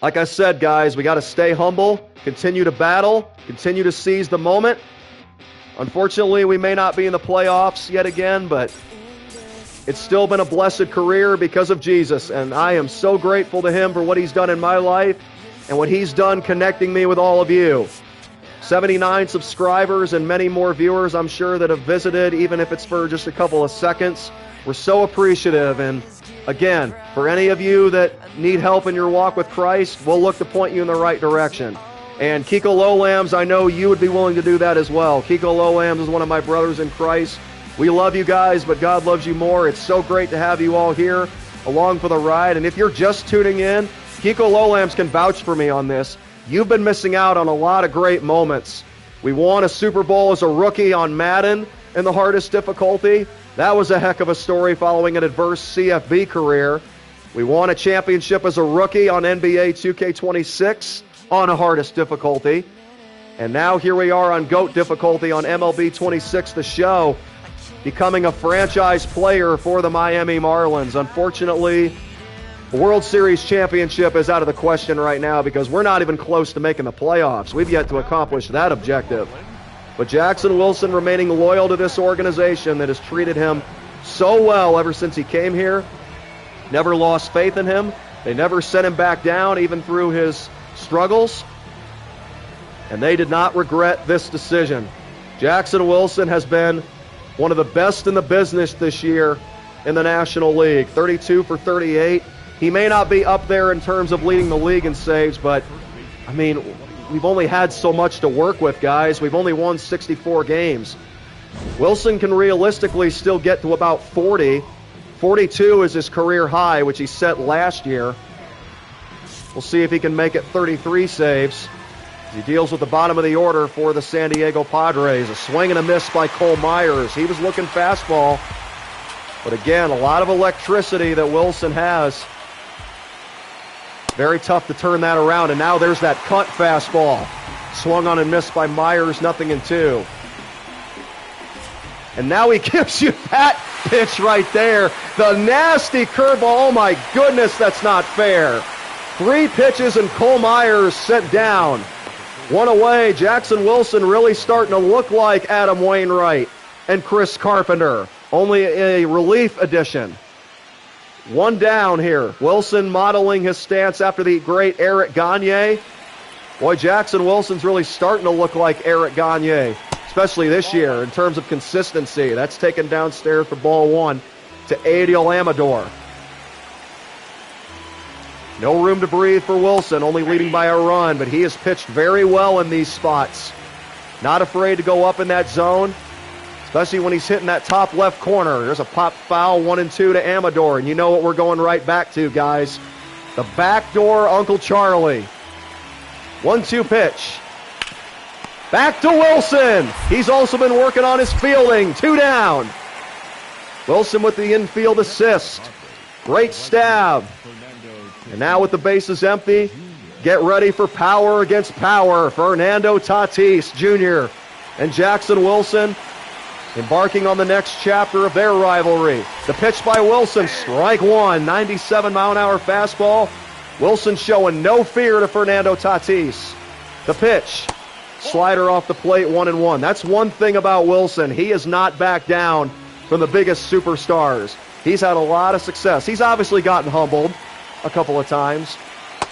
Like I said, guys, we got to stay humble, continue to battle, continue to seize the moment. Unfortunately, we may not be in the playoffs yet again, but it's still been a blessed career because of Jesus, and I am so grateful to him for what he's done in my life and what he's done connecting me with all of you. 79 subscribers and many more viewers, I'm sure, that have visited, even if it's for just a couple of seconds. We're so appreciative, and again, for any of you that need help in your walk with Christ, we'll look to point you in the right direction. And Kiko Lowlams, I know you would be willing to do that as well. Kiko Lowlams is one of my brothers in Christ. We love you guys, but God loves you more. It's so great to have you all here along for the ride. And if you're just tuning in, Kiko Lowlams can vouch for me on this. You've been missing out on a lot of great moments. We won a Super Bowl as a rookie on Madden in the hardest difficulty. That was a heck of a story following an adverse CFB career. We won a championship as a rookie on NBA 2K26 on a hardest difficulty. And now here we are on GOAT difficulty on MLB 26, the show, becoming a franchise player for the Miami Marlins. Unfortunately, the World Series championship is out of the question right now because we're not even close to making the playoffs. We've yet to accomplish that objective. But Jackson Wilson remaining loyal to this organization that has treated him so well ever since he came here. Never lost faith in him. They never sent him back down, even through his struggles. And they did not regret this decision. Jackson Wilson has been one of the best in the business this year in the National League. 32 for 38. He may not be up there in terms of leading the league in saves, but, I mean, we've only had so much to work with, guys. We've only won 64 games. Wilson can realistically still get to about 40. 42 is his career high, which he set last year. We'll see if he can make it 33 saves. He deals with the bottom of the order for the San Diego Padres. A swing and a miss by Cole Myers. He was looking fastball. But again, a lot of electricity that Wilson has. Very tough to turn that around. And now there's that cut fastball. Swung on and missed by Myers, 0-2. And now he gives you that pitch right there. The nasty curveball. Oh my goodness, that's not fair. 3 pitches and Cole Myers sent down. 1 away. Jackson Wilson really starting to look like Adam Wainwright and Chris Carpenter. Only a relief addition. 1 down here. Wilson modeling his stance after the great Eric Gagne. Boy, Jackson Wilson's really starting to look like Eric Gagne, especially this year in terms of consistency. That's taken downstairs for ball 1 to Adiel Amador. No room to breathe for Wilson, only leading by a run, but he has pitched very well in these spots. Not afraid to go up in that zone, especially when he's hitting that top left corner. There's a pop foul, 1 and 2 to Amador, and you know what we're going right back to, guys. The backdoor Uncle Charlie. 1-2 pitch. Back to Wilson. He's also been working on his fielding. 2 down. Wilson with the infield assist. Great stab. And now with the bases empty, get ready for power against power. Fernando Tatis Jr. and Jackson Wilson embarking on the next chapter of their rivalry. The pitch by Wilson, strike 1, 97-mile-an-hour fastball. Wilson showing no fear to Fernando Tatis. The pitch, slider off the plate, 1-1. That's one thing about Wilson. He has not backed down from the biggest superstars. He's had a lot of success. He's obviously gotten humbled a couple of times,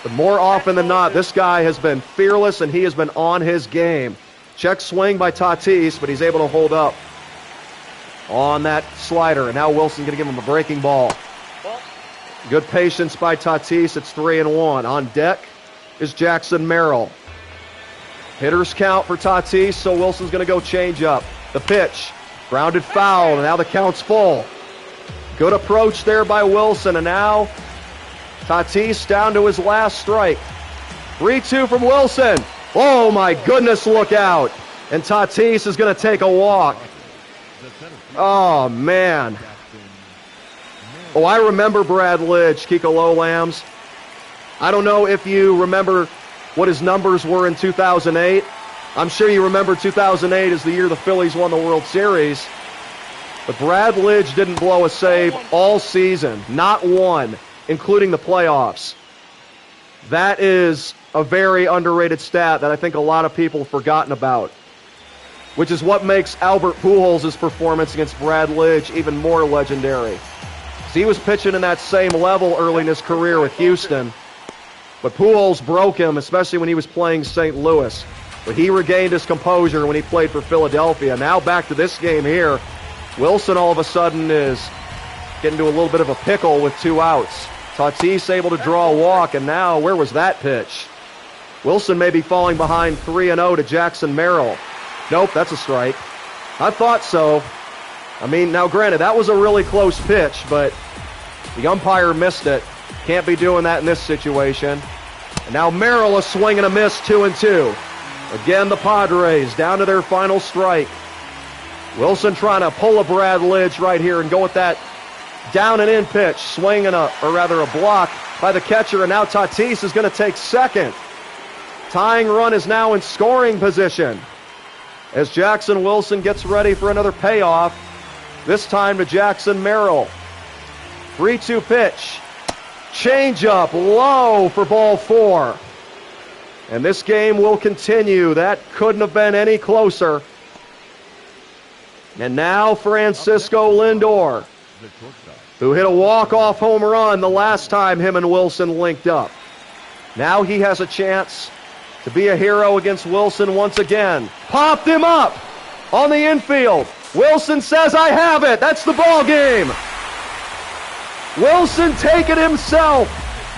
but more often than not, this guy has been fearless and he has been on his game. Check swing by Tatis, but he's able to hold up on that slider, and now Wilson's going to give him a breaking ball. Good patience by Tatis. It's 3-1. On deck is Jackson Merrill. Hitters count for Tatis, so Wilson's going to go change up. The pitch, grounded foul, and now the count's full. Good approach there by Wilson, and now Tatis down to his last strike. 3-2 from Wilson. Oh my goodness, look out. And Tatis is going to take a walk. Oh man. Oh, I remember Brad Lidge, Kiko Lowlams. I don't know if you remember what his numbers were in 2008. I'm sure you remember 2008 is the year the Phillies won the World Series. But Brad Lidge didn't blow a save all season, not one, including the playoffs. That is a very underrated stat that I think a lot of people have forgotten about, which is what makes Albert Pujols' performance against Brad Lidge even more legendary. He was pitching in that same level early in his career with Houston, but Pujols broke him, especially when he was playing St. Louis. But he regained his composure when he played for Philadelphia. Now back to this game here. Wilson all of a sudden is getting to a little bit of a pickle with 2 outs. Tatis able to draw a walk, and now where was that pitch? Wilson may be falling behind 3-0 to Jackson Merrill. Nope, that's a strike. I thought so. I mean, now granted, that was a really close pitch, but the umpire missed it. Can't be doing that in this situation. And now Merrill a swing and a miss, 2-2. Again, the Padres down to their final strike. Wilson trying to pull a Brad Lidge right here and go with that down and in pitch. Swing and a block by the catcher, and now Tatis is going to take second. Tying run is now in scoring position as Jackson Wilson gets ready for another payoff, this time to Jackson Merrill. 3-2 pitch. Change-up low for ball 4. And this game will continue. That couldn't have been any closer. And now Francisco Lindor, who hit a walk-off home run the last time him and Wilson linked up. Now he has a chance to be a hero against Wilson once again. Popped him up on the infield. Wilson says, I have it. That's the ball game. Wilson taking himself,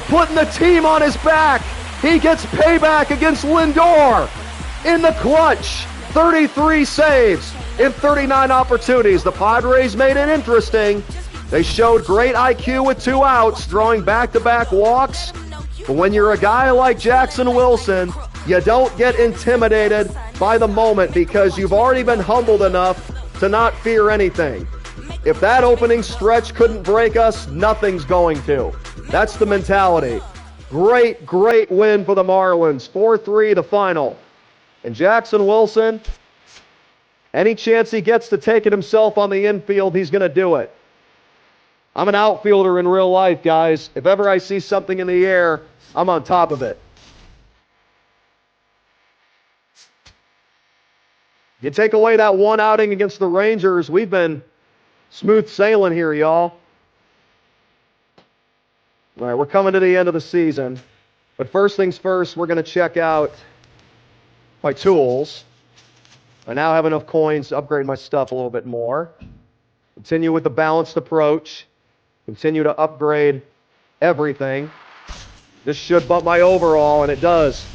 putting the team on his back. He gets payback against Lindor in the clutch. 33 saves in 39 opportunities. The Padres made it interesting. They showed great IQ with 2 outs, drawing back-to-back walks. But when you're a guy like Jackson Wilson, you don't get intimidated by the moment because you've already been humbled enough to not fear anything. If that opening stretch couldn't break us, nothing's going to. That's the mentality. Great, great win for the Marlins. 4-3 the final. And Jackson Wilson, any chance he gets to take it himself on the infield, he's going to do it. I'm an outfielder in real life, guys. If ever I see something in the air, I'm on top of it. You take away that one outing against the Rangers, we've been smooth sailing here, y'all. All right, we're coming to the end of the season. But first things first, we're going to check out my tools. I now have enough coins to upgrade my stuff a little bit more. Continue with the balanced approach. Continue to upgrade everything. This should bump my overall, and it does.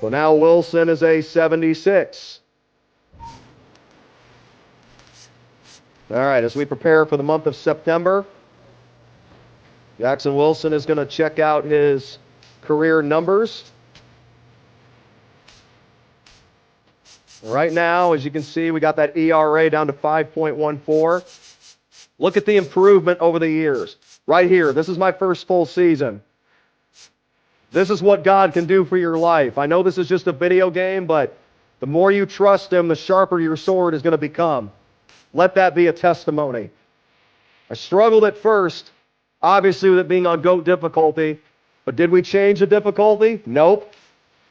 So now Wilson is a 76. All right, as we prepare for the month of September, Jackson Wilson is going to check out his career numbers. Right now, as you can see, we got that ERA down to 5.14. Look at the improvement over the years. Right here, this is my first full season. This is what God can do for your life. I know this is just a video game, but the more you trust Him, the sharper your sword is going to become. Let that be a testimony. I struggled at first, obviously with it being on GOAT difficulty, but did we change the difficulty? Nope.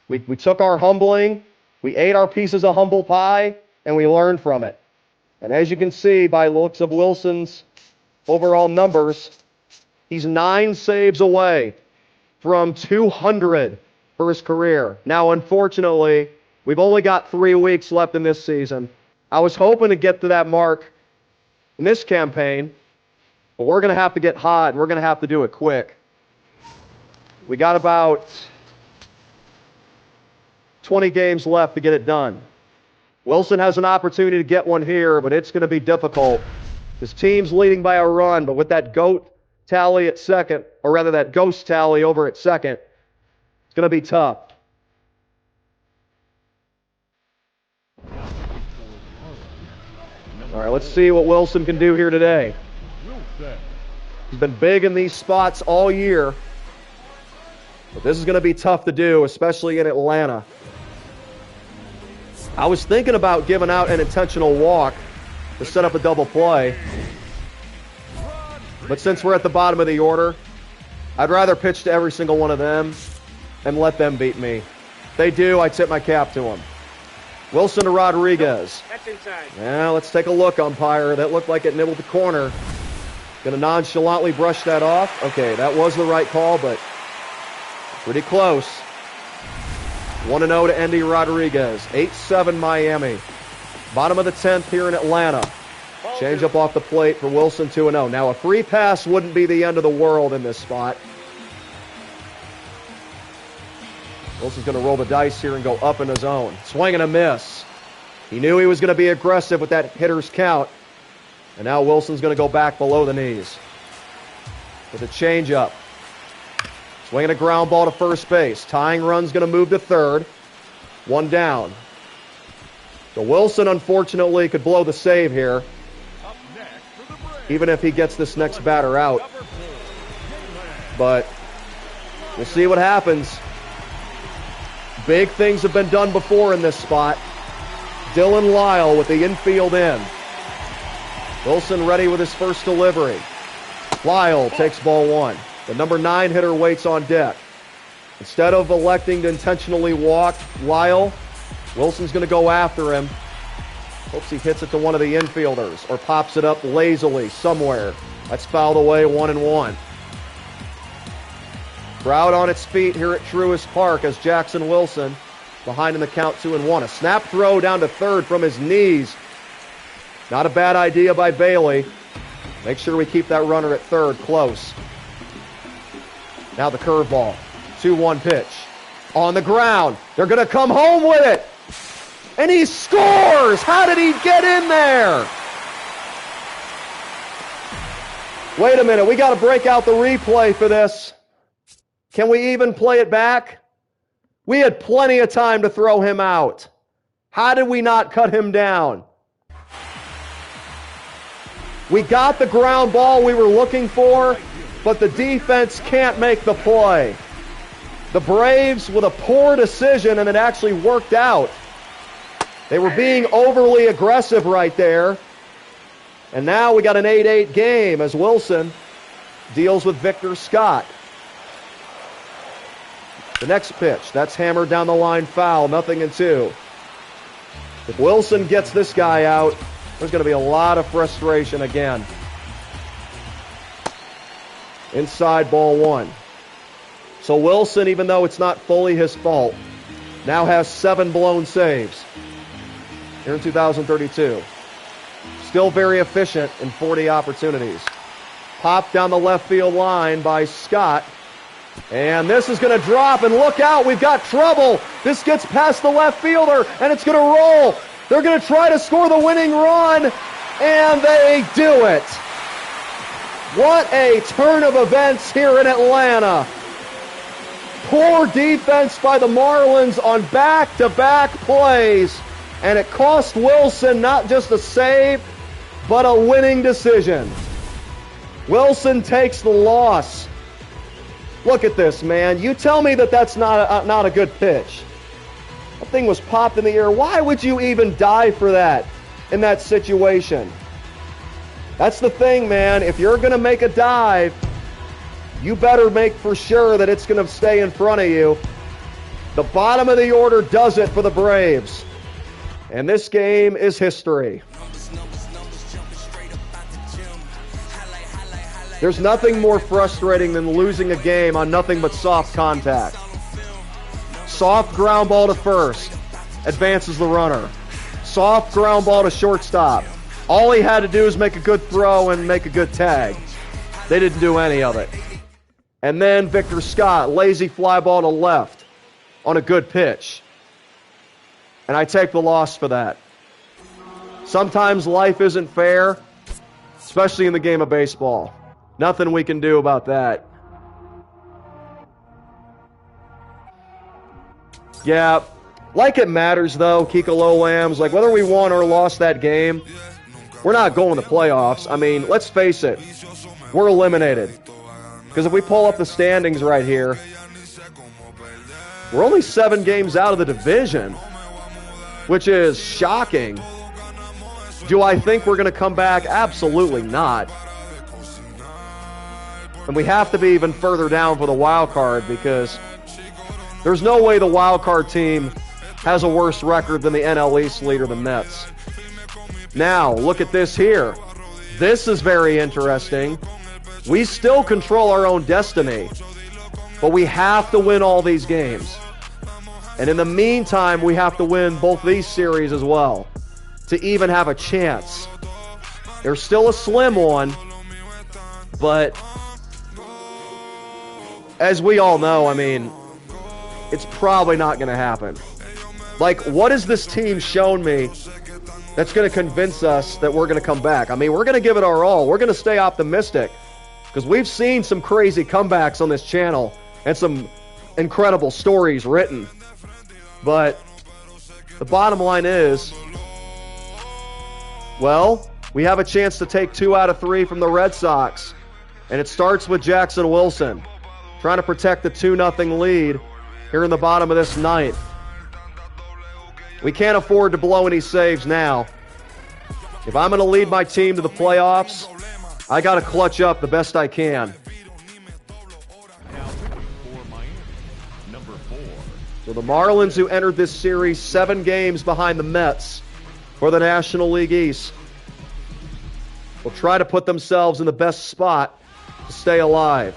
We took our humbling, we ate our pieces of humble pie, and we learned from it. And as you can see by the looks of Wilson's overall numbers, he's 9 saves away from 200 for his career. Now, unfortunately, we've only got 3 weeks left in this season. I was hoping to get to that mark in this campaign, but we're going to have to get hot, and we're going to have to do it quick. We got about 20 games left to get it done. Wilson has an opportunity to get one here, but it's going to be difficult. His team's leading by a run, but with that GOAT tally at second, or rather that ghost tally over at second, it's going to be tough. All right, let's see what Wilson can do here today. He's been big in these spots all year, but this is going to be tough to do, especially in Atlanta. I was thinking about giving out an intentional walk to set up a double play, but since we're at the bottom of the order, I'd rather pitch to every single one of them and let them beat me. If they do, I tip my cap to them. Wilson to Rodriguez. That's inside. Yeah, let's take a look, umpire. That looked like it nibbled the corner. Going to nonchalantly brush that off. Okay, that was the right call, but pretty close. 1-0 to Endy Rodriguez. 8-7 Miami. Bottom of the 10th here in Atlanta. Change up off the plate for Wilson, 2-0. Now, a free pass wouldn't be the end of the world in this spot. Wilson's going to roll the dice here and go up in his own. Swing and a miss. He knew he was going to be aggressive with that hitter's count. And now Wilson's going to go back below the knees with a changeup. Swinging a ground ball to first base. Tying run's going to move to third. 1 down. So Wilson, unfortunately, could blow the save here, even if he gets this next batter out. But we'll see what happens. Big things have been done before in this spot. Dylan Lyle with the infield in. Wilson ready with his first delivery. Lyle takes ball 1. The number 9 hitter waits on deck. Instead of electing to intentionally walk Lyle, Wilson's going to go after him. Hopes he hits it to one of the infielders or pops it up lazily somewhere. That's fouled away, 1-1. Crowd on its feet here at Truist Park as Jackson Wilson behind in the count 2-1. A snap throw down to third from his knees. Not a bad idea by Bailey. Make sure we keep that runner at third close. Now the curveball. 2-1 pitch. On the ground. They're going to come home with it. And he scores! How did he get in there? Wait a minute. We got to break out the replay for this. Can we even play it back? We had plenty of time to throw him out. How did we not cut him down? We got the ground ball we were looking for, but the defense can't make the play. The Braves with a poor decision, and it actually worked out. They were being overly aggressive right there. And now we got an 8-8 game as Wilson deals with Victor Scott. The next pitch, that's hammered down the line, foul, 0-2. If Wilson gets this guy out, there's going to be a lot of frustration again. Inside, ball 1. So Wilson, even though it's not fully his fault, now has 7 blown saves here in 2032. Still very efficient in 40 opportunities. Popped down the left field line by Scott. And this is going to drop, and look out, we've got trouble. This gets past the left fielder, and it's going to roll. They're going to try to score the winning run, and they do it. What a turn of events here in Atlanta. Poor defense by the Marlins on back-to-back plays, and it cost Wilson not just a save, but a winning decision. Wilson takes the loss. Look at this, man. You tell me that that's not a good pitch. That thing was popped in the air. Why would you even dive for that in that situation? That's the thing, man. If you're going to make a dive, you better make for sure that it's going to stay in front of you. The bottom of the order does it for the Braves. And this game is history. There's nothing more frustrating than losing a game on nothing but soft contact. Soft ground ball to first, advances the runner. Soft ground ball to shortstop. All he had to do is make a good throw and make a good tag. They didn't do any of it. And then Victor Scott, lazy fly ball to left on a good pitch. And I take the loss for that. Sometimes life isn't fair, especially in the game of baseball. Nothing we can do about that. Yeah, like it matters though, Kiko Lambs. Like whether we won or lost that game, we're not going to playoffs. I mean, let's face it, we're eliminated. Because if we pull up the standings right here, we're only 7 games out of the division, which is shocking. Do I think we're going to come back? Absolutely not. And we have to be even further down for the wild card because there's no way the wild card team has a worse record than the NL East leader, the Mets. Now, look at this here. This is very interesting. We still control our own destiny, but we have to win all these games. And in the meantime, we have to win both these series as well to even have a chance. There's still a slim one, but as we all know, I mean, it's probably not going to happen. Like, what has this team shown me that's going to convince us that we're going to come back? I mean, we're going to give it our all. We're going to stay optimistic because we've seen some crazy comebacks on this channel and some incredible stories written. But the bottom line is, well, we have a chance to take 2 out of 3 from the Red Sox. And it starts with Jackson Wilson trying to protect the 2-0 lead here in the bottom of this ninth. We can't afford to blow any saves now. If I'm going to lead my team to the playoffs, I got to clutch up the best I can. So the Marlins, who entered this series 7 games behind the Mets for the National League East, will try to put themselves in the best spot to stay alive.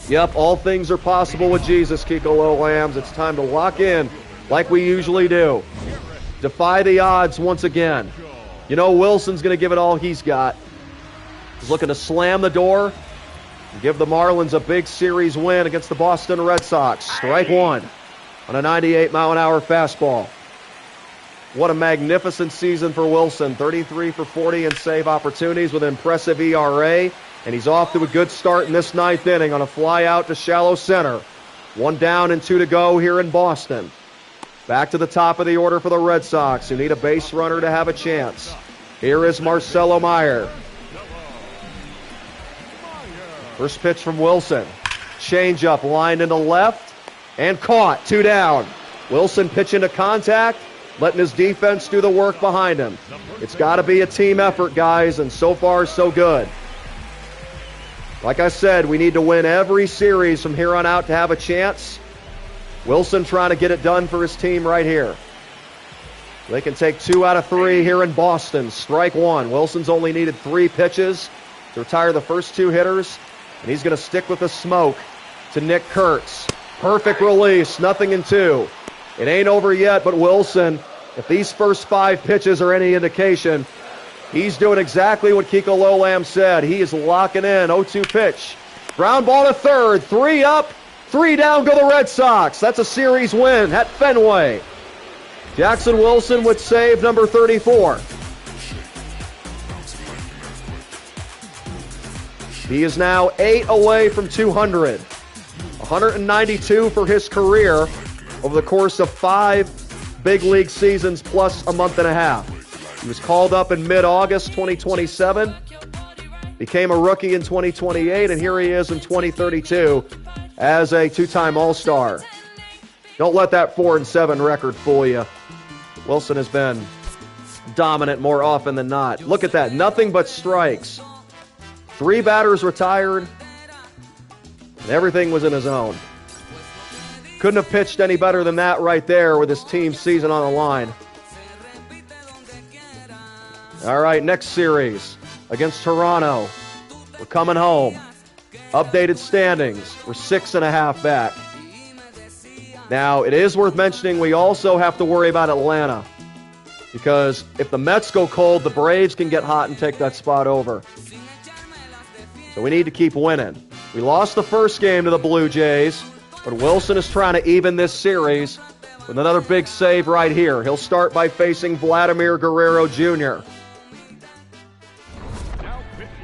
Yep, all things are possible with Jesus, Kiko Lambs. It's time to lock in like we usually do. Defy the odds once again. You know Wilson's going to give it all he's got. He's looking to slam the door and give the Marlins a big series win against the Boston Red Sox. Strike 1 on a 98-mile-an-hour fastball. What a magnificent season for Wilson. 33 for 40 in save opportunities with an impressive ERA. And he's off to a good start in this 9th inning on a fly out to shallow center. 1 down and 2 to go here in Boston. Back to the top of the order for the Red Sox, who need a base runner to have a chance. Here is Marcelo Meyer. First pitch from Wilson. Changeup lined into left and caught. 2 down. Wilson pitching to contact letting his defense do the work behind him. It's got to be a team effort, guys, and so far, so good. Like I said, we need to win every series from here on out to have a chance. Wilson trying to get it done for his team right here. They can take 2 out of 3 here in Boston. Strike 1. Wilson's only needed 3 pitches to retire the first 2 hitters, and he's going to stick with the smoke to Nick Kurtz. Perfect release, nothing in 2. It ain't over yet, but Wilson, if these first 5 pitches are any indication, he's doing exactly what Kiko Lolam said. He is locking in. 0-2 pitch. Ground ball to third. 3 up, 3 down go the Red Sox. That's a series win at Fenway. Jackson Wilson with save number 34. He is now 8 away from 200. 192 for his career over the course of 5 big league seasons plus a month and a half. He was called up in mid-August 2027, became a rookie in 2028, and here he is in 2032 as a 2-time All-Star. Don't let that 4-7 record fool you. Wilson has been dominant more often than not. Look at that, nothing but strikes. 3 batters retired, and everything was in his own. Couldn't have pitched any better than that right there with his team's season on the line. All right, next series against Toronto. We're coming home. Updated standings. We're 6.5 back. Now, it is worth mentioning we also have to worry about Atlanta, because if the Mets go cold, the Braves can get hot and take that spot over. So we need to keep winning. We lost the first game to the Blue Jays, but Wilson is trying to even this series with another big save right here. He'll start by facing Vladimir Guerrero Jr.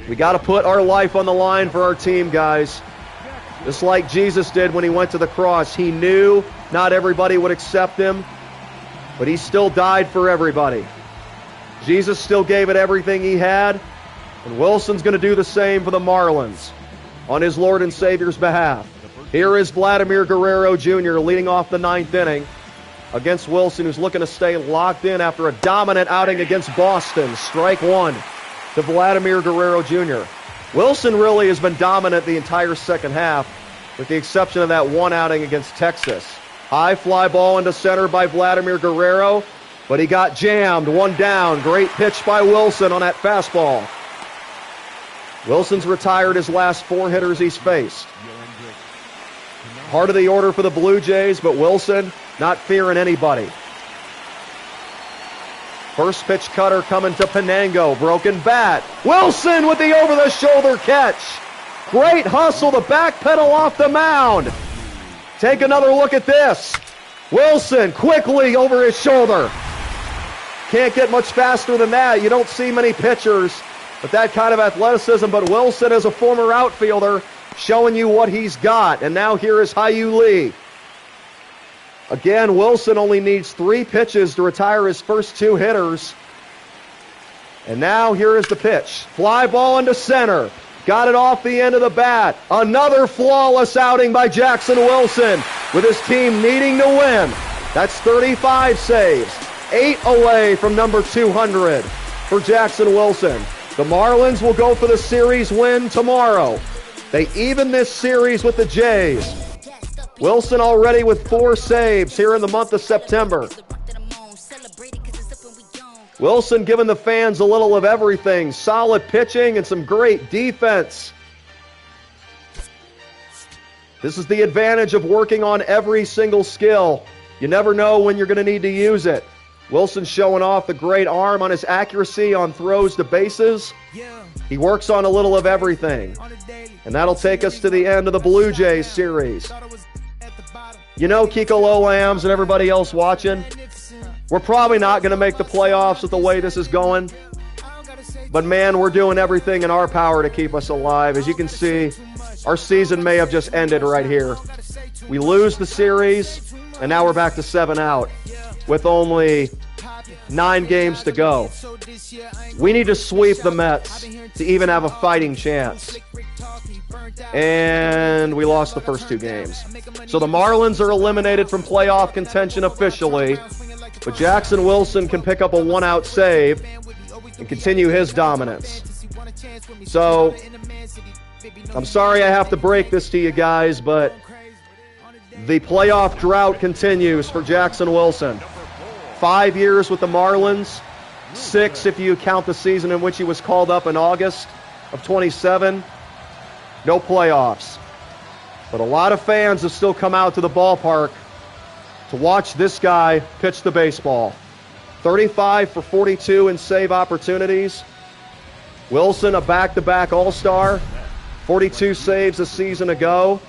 We got to put our life on the line for our team, guys. Just like Jesus did when he went to the cross. He knew not everybody would accept him, but he still died for everybody. Jesus still gave it everything he had, and Wilson's going to do the same for the Marlins on his Lord and Savior's behalf. Here is Vladimir Guerrero Jr. leading off the 9th inning against Wilson, who's looking to stay locked in after a dominant outing against Boston. Strike 1 to Vladimir Guerrero Jr. Wilson really has been dominant the entire second half, with the exception of that 1 outing against Texas. High fly ball into center by Vladimir Guerrero, but he got jammed. 1 down. Great pitch by Wilson on that fastball. Wilson's retired his last 4 hitters he's faced. Part of the order for the Blue Jays, but Wilson not fearing anybody. First pitch cutter coming to Penango. Broken bat. Wilson with the over-the-shoulder catch. Great hustle to backpedal off the mound. Take another look at this. Wilson quickly over his shoulder. Can't get much faster than that. You don't see many pitchers with that kind of athleticism, but Wilson is a former outfielder showing you what he's got. And now here is Hyu Lee. Again, Wilson only needs 3 pitches to retire his first 2 hitters. And now here is the pitch. Fly ball into center. Got it off the end of the bat. Another flawless outing by Jackson Wilson with his team needing to win. That's 35 saves. 8 away from number 200 for Jackson Wilson. The Marlins will go for the series win tomorrow. They even this series with the Jays. Wilson already with 4 saves here in the month of September. Wilson giving the fans a little of everything. Solid pitching and some great defense. This is the advantage of working on every single skill. You never know when you're going to need to use it. Wilson showing off the great arm on his accuracy on throws to bases. He works on a little of everything. And that'll take us to the end of the Blue Jays series. You know, Kiko Lolams and everybody else watching, we're probably not going to make the playoffs with the way this is going. But man, we're doing everything in our power to keep us alive. As you can see, our season may have just ended right here. We lose the series, and now we're back to 7 out with only 9 games to go. We need to sweep the Mets to even have a fighting chance. And we lost the first 2 games. So the Marlins are eliminated from playoff contention officially. But Jackson Wilson can pick up a one-out save and continue his dominance. So, I'm sorry I have to break this to you guys, but the playoff drought continues for Jackson Wilson. 5 years with the Marlins, 6 if you count the season in which he was called up in August of 27. No playoffs. But a lot of fans have still come out to the ballpark to watch this guy pitch the baseball. 35 for 42 in save opportunities. Wilson, a back-to-back All-Star. 42 saves a season ago.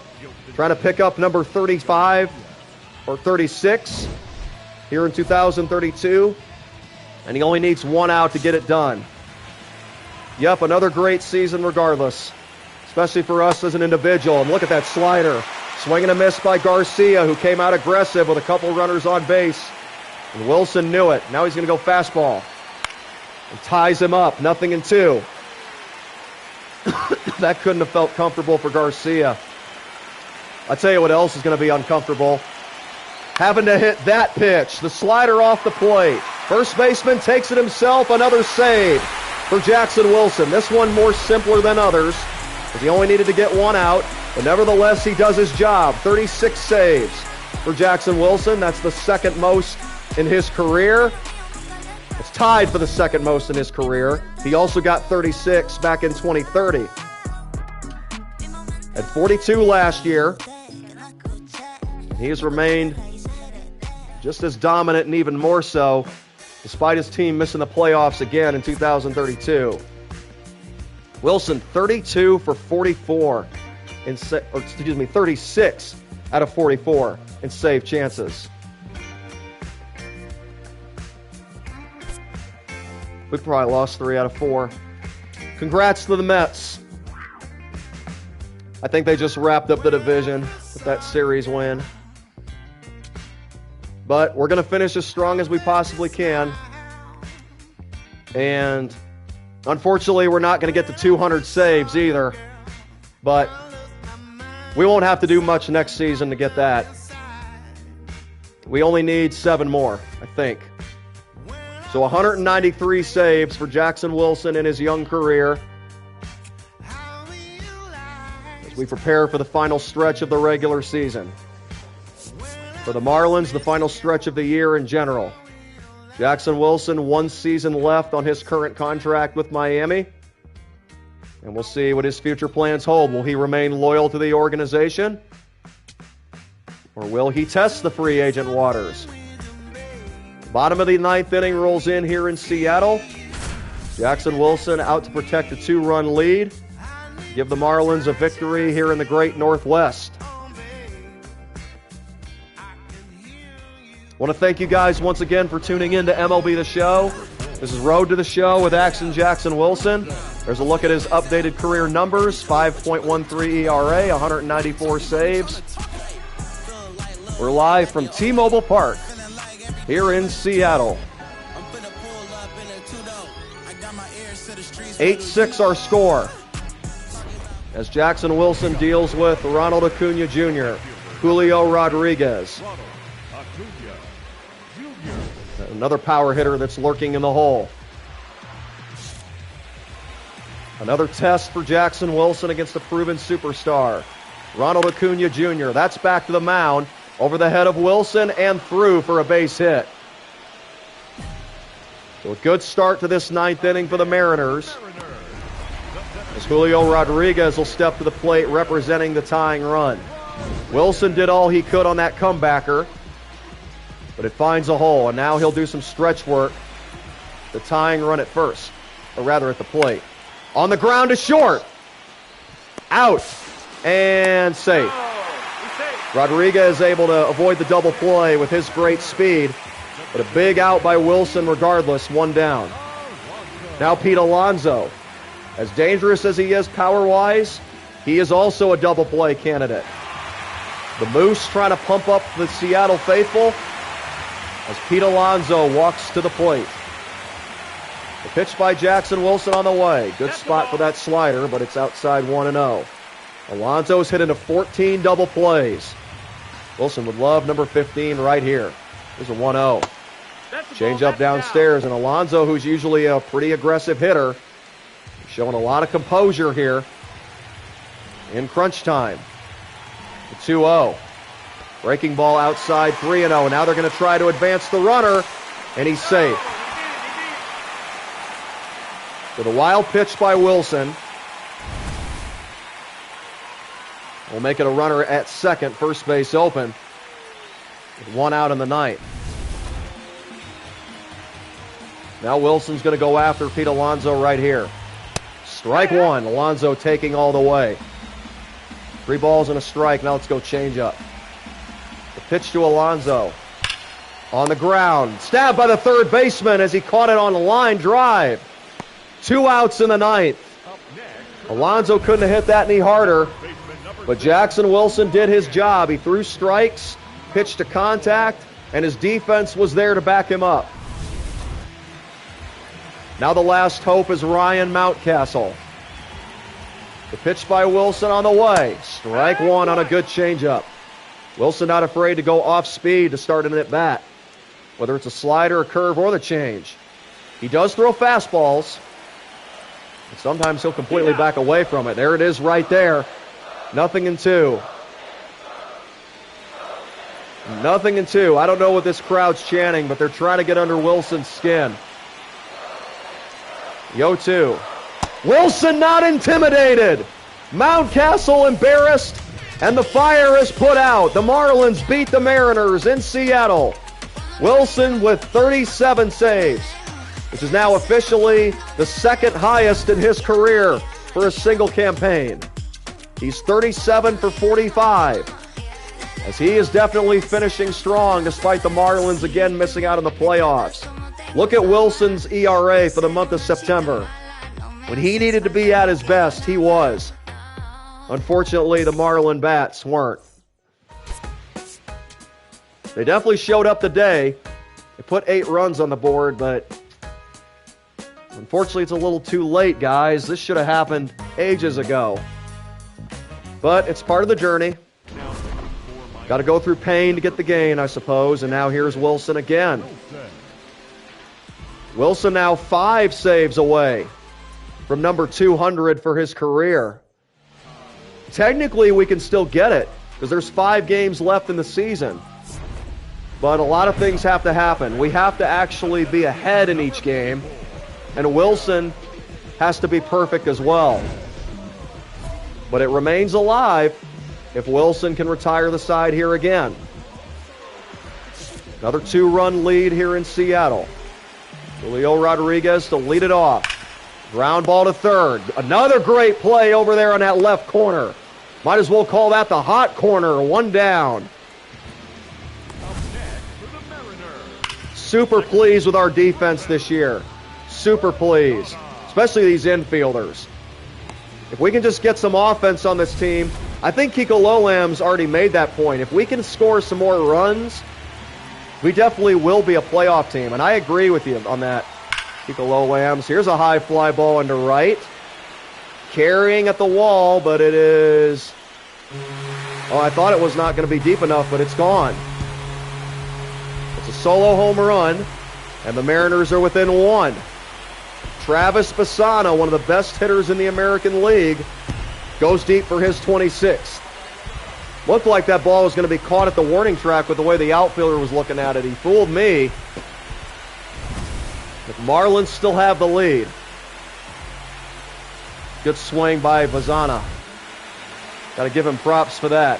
Trying to pick up number 35 or 36 here in 2032. And he only needs one out to get it done. Yep, another great season regardless, especially for us as an individual. And look at that slider. Swing and a miss by Garcia, who came out aggressive with a couple runners on base. And Wilson knew it. Now he's going to go fastball. And ties him up, 0-2. That couldn't have felt comfortable for Garcia. I'll tell you what else is going to be uncomfortable. Having to hit that pitch, the slider off the plate. First baseman takes it himself, another save for Jackson Wilson. This one more simpler than others, because he only needed to get one out. But nevertheless, he does his job. 36 saves for Jackson Wilson. That's the second most in his career. It's tied for the second most in his career. He also got 36 back in 2030. At 42 last year, he has remained just as dominant and even more so, despite his team missing the playoffs again in 2032. Wilson, 32 for 44 in 36 out of 44 in save chances. We probably lost 3 out of 4. Congrats to the Mets. I think they just wrapped up the division with that series win. But we're going to finish as strong as we possibly can. And unfortunately, we're not going to get to 200 saves either. But we won't have to do much next season to get that. We only need 7 more, I think. So 193 saves for Jackson Wilson in his young career as we prepare for the final stretch of the regular season. For the Marlins, the final stretch of the year in general. Jackson Wilson, 1 season left on his current contract with Miami. And we'll see what his future plans hold. Will he remain loyal to the organization? Or will he test the free agent waters? Bottom of the 9th inning rolls in here in Seattle. Jackson Wilson out to protect a 2-run lead. Give the Marlins a victory here in the great Northwest. I want to thank you guys once again for tuning in to MLB The Show. This is Road to the Show with Jackson Wilson. There's a look at his updated career numbers. 5.13 ERA, 194 saves. We're live from T-Mobile Park here in Seattle. 8-6 our score as Jackson Wilson deals with Ronald Acuna Jr., Julio Rodriguez. Another power hitter that's lurking in the hole. Another test for Jackson Wilson against a proven superstar, Ronald Acuna Jr. That's back to the mound, over the head of Wilson and through for a base hit. So a good start to this 9th inning for the Mariners, as Julio Rodriguez will step to the plate representing the tying run. Wilson did all he could on that comebacker, but it finds a hole, and now he'll do some stretch work. The tying run at first, or rather at the plate. On the ground to short. Out. And safe. Rodriguez is able to avoid the double play with his great speed, but a big out by Wilson regardless, 1 down. Now Pete Alonso. As dangerous as he is power-wise, he is also a double play candidate. The Moose trying to pump up the Seattle faithful as Pete Alonso walks to the plate. The pitch by Jackson Wilson on the way. Good spot for that slider, but it's outside 1-0. Alonso's hit into 14 double plays. Wilson would love number 15 right here. There's a 1-0. Change up downstairs, and Alonso, who's usually a pretty aggressive hitter, showing a lot of composure here in crunch time. The 2-0. Breaking ball outside, 3-0. Now they're going to try to advance the runner, and he's safe. With a wild pitch by Wilson. We'll make it a runner at second, first base open, with 1 out in the ninth. Now Wilson's going to go after Pete Alonso right here. Strike 1. Alonso taking all the way. 3 balls and a strike. Now let's go change up. The pitch to Alonso. On the ground. Stabbed by the third baseman as he caught it on a line drive. 2 outs in the ninth. Alonso couldn't have hit that any harder. But Jackson Wilson did his job. He threw strikes, pitched to contact, and his defense was there to back him up. Now the last hope is Ryan Mountcastle. The pitch by Wilson on the way. Strike 1 on a good changeup. Wilson not afraid to go off speed to start an at-bat, whether it's a slider, a curve, or the change. He does throw fastballs. And sometimes he'll completely back away from it. There it is right there. 0-2. 0-2. I don't know what this crowd's chanting, but they're trying to get under Wilson's skin. 0-2. Wilson not intimidated. Mountcastle embarrassed, and the fire is put out. The Marlins beat the Mariners in Seattle. Wilson with 37 saves, which is now officially the second highest in his career for a single campaign. He's 37 for 45, as he is definitely finishing strong despite the Marlins again missing out on the playoffs. Look at Wilson's ERA for the month of September. When he needed to be at his best, he was. Unfortunately, the Marlin Bats weren't. They definitely showed up today. They put 8 runs on the board, but unfortunately it's a little too late, guys. This should have happened ages ago. But it's part of the journey. Got to go through pain to get the gain, I suppose. And now here's Wilson again. Wilson now 5 saves away from number 200 for his career. Technically, we can still get it because there's 5 games left in the season. But a lot of things have to happen. We have to actually be ahead in each game, and Wilson has to be perfect as well. But it remains alive if Wilson can retire the side here again. Another 2-run lead here in Seattle. Julio Rodriguez to lead it off. Ground ball to third. Another great play over there on that left corner. Might as well call that the hot corner. 1 down. Super pleased with our defense this year. Super pleased. Especially these infielders. If we can just get some offense on this team, I think Kiko Lolam's already made that point. If we can score some more runs, we definitely will be a playoff team. And I agree with you on that, Kiko Lolams. Here's a high fly ball into right. Carrying at the wall, but it is... Oh, I thought it was not going to be deep enough, but it's gone. It's a solo home run, and the Mariners are within 1. Travis Bassano, one of the best hitters in the American League, goes deep for his 26th. Looked like that ball was going to be caught at the warning track with the way the outfielder was looking at it. He fooled me. But the Marlins still have the lead. Good swing by Bassano. Got to give him props for that.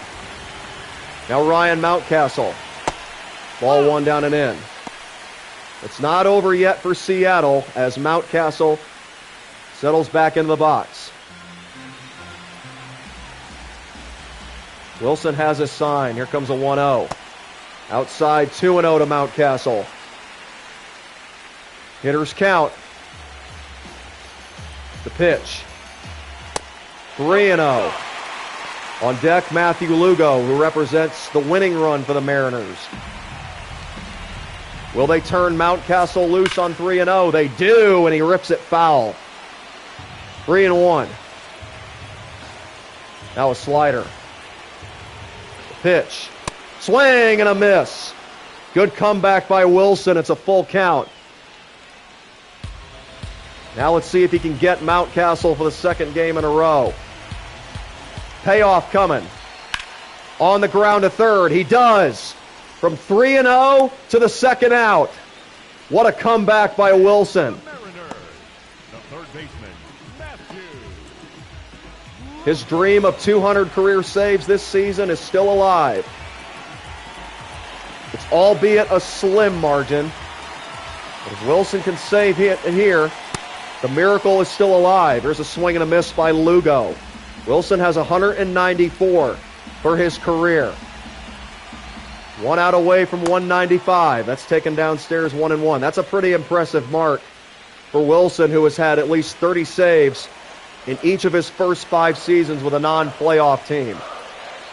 Now Ryan Mountcastle. Ball 1 down and in. It's not over yet for Seattle as Mountcastle settles back into the box. Wilson has his sign. Here comes a 1-0. Outside 2-0 to Mountcastle. Hitters count. The pitch. 3-0. On deck, Matthew Lugo, who represents the winning run for the Mariners. Will they turn Mountcastle loose on 3-0? They do, and he rips it foul. 3-1. Now a slider. The pitch. Swing and a miss. Good comeback by Wilson. It's a full count. Now let's see if he can get Mountcastle for the second game in a row. Payoff coming. On the ground to third. He does. From 3-0 to the second out. What a comeback by Wilson. The third baseman, Matthew. His dream of 200 career saves this season is still alive. It's albeit a slim margin. But if Wilson can save here, the miracle is still alive. There's a swing and a miss by Lugo. Wilson has 194 for his career. 1 out away from 195. That's taken downstairs 1-1. That's a pretty impressive mark for Wilson, who has had at least 30 saves in each of his first 5 seasons with a non-playoff team.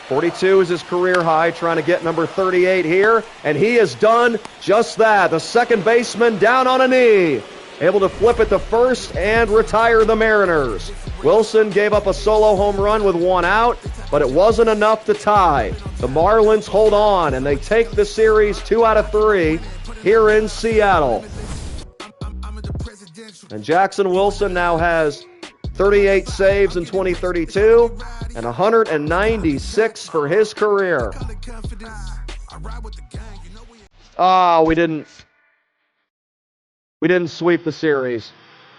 42 is his career high, trying to get number 38 here, and he has done just that. The second baseman down on a knee, able to flip it to first and retire the Mariners. Wilson gave up a solo home run with 1 out, but it wasn't enough to tie. The Marlins hold on, and they take the series 2 out of 3 here in Seattle. And Jackson Wilson now has 38 saves in 2032 and 196 for his career. We didn't sweep the series.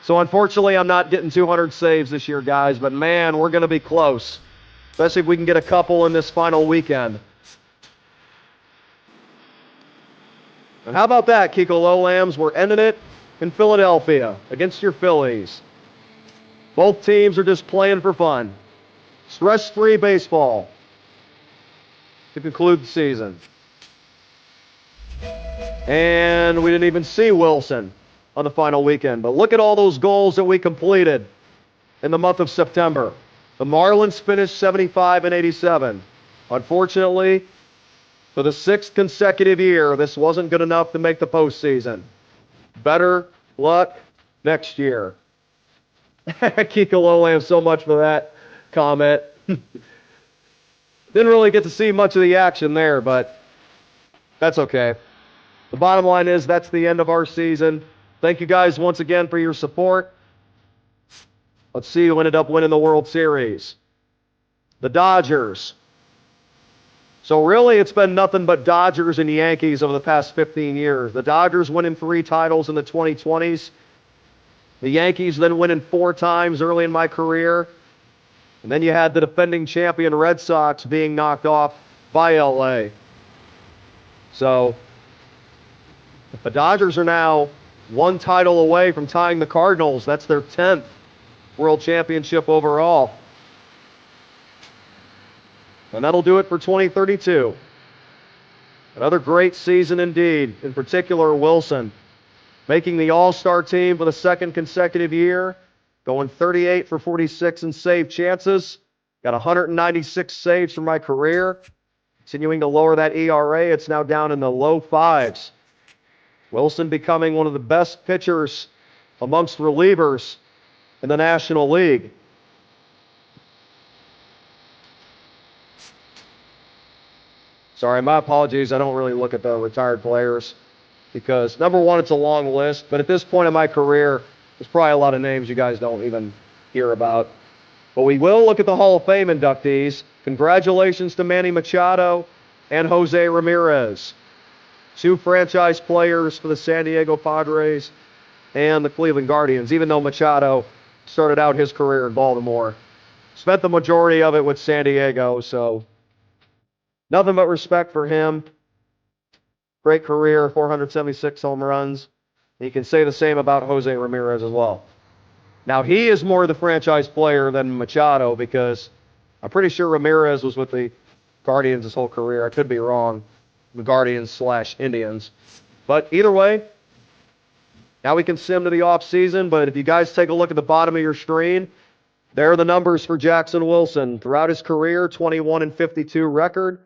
So unfortunately, I'm not getting 200 saves this year, guys, but man, we're going to be close. Especially if we can get a couple in this final weekend. And how about that, Kiko Lowlams? We're ending it in Philadelphia against your Phillies. Both teams are just playing for fun. Stress-free baseball to conclude the season. And we didn't even see Wilson on the final weekend. But look at all those goals that we completed in the month of September. The Marlins finished 75-87. Unfortunately, for the 6th consecutive year, this wasn't good enough to make the postseason. Better luck next year. Kiko Lolam, so much for that comment. Didn't really get to see much of the action there, but that's okay. The bottom line is that's the end of our season. Thank you guys once again for your support. Let's see who ended up winning the World Series. The Dodgers. So really, it's been nothing but Dodgers and Yankees over the past 15 years. The Dodgers winning 3 titles in the 2020s. The Yankees then winning 4 times early in my career. And then you had the defending champion Red Sox being knocked off by LA. So the Dodgers are now 1 title away from tying the Cardinals. That's their 10th World Championship overall. And that'll do it for 2032. Another great season indeed. In particular, Wilson making the All-Star team for the 2nd consecutive year, going 38 for 46 in save chances. Got 196 saves for my career. Continuing to lower that ERA, it's now down in the low 5s. Wilson becoming one of the best pitchers amongst relievers in the National League. Sorry, my apologies. I don't really look at the retired players because, number one, it's a long list. But at this point in my career, there's probably a lot of names you guys don't even hear about. But we will look at the Hall of Fame inductees. Congratulations to Manny Machado and Jose Ramirez. 2 franchise players for the San Diego Padres and the Cleveland Guardians, even though Machado started out his career in Baltimore. Spent the majority of it with San Diego, so nothing but respect for him. Great career, 476 home runs. And you can say the same about Jose Ramirez as well. Now, he is more the franchise player than Machado because I'm pretty sure Ramirez was with the Guardians his whole career. I could be wrong. The Guardians/Indians. But either way, now we can sim to the offseason. But if you guys take a look at the bottom of your screen, there are the numbers for Jackson Wilson. Throughout his career, 21-52 record,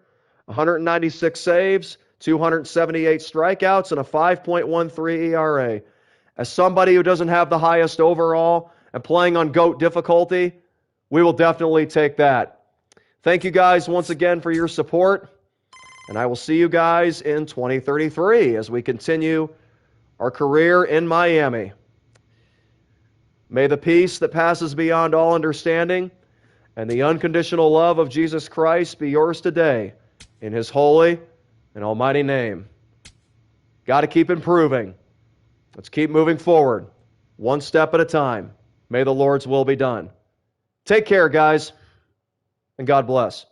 196 saves, 278 strikeouts, and a 5.13 ERA. As somebody who doesn't have the highest overall and playing on GOAT difficulty, we will definitely take that. Thank you guys once again for your support. And I will see you guys in 2033 as we continue our career in Miami. May the peace that passes beyond all understanding and the unconditional love of Jesus Christ be yours today in His holy and almighty name. Got to keep improving. Let's keep moving forward, one step at a time. May the Lord's will be done. Take care, guys, and God bless.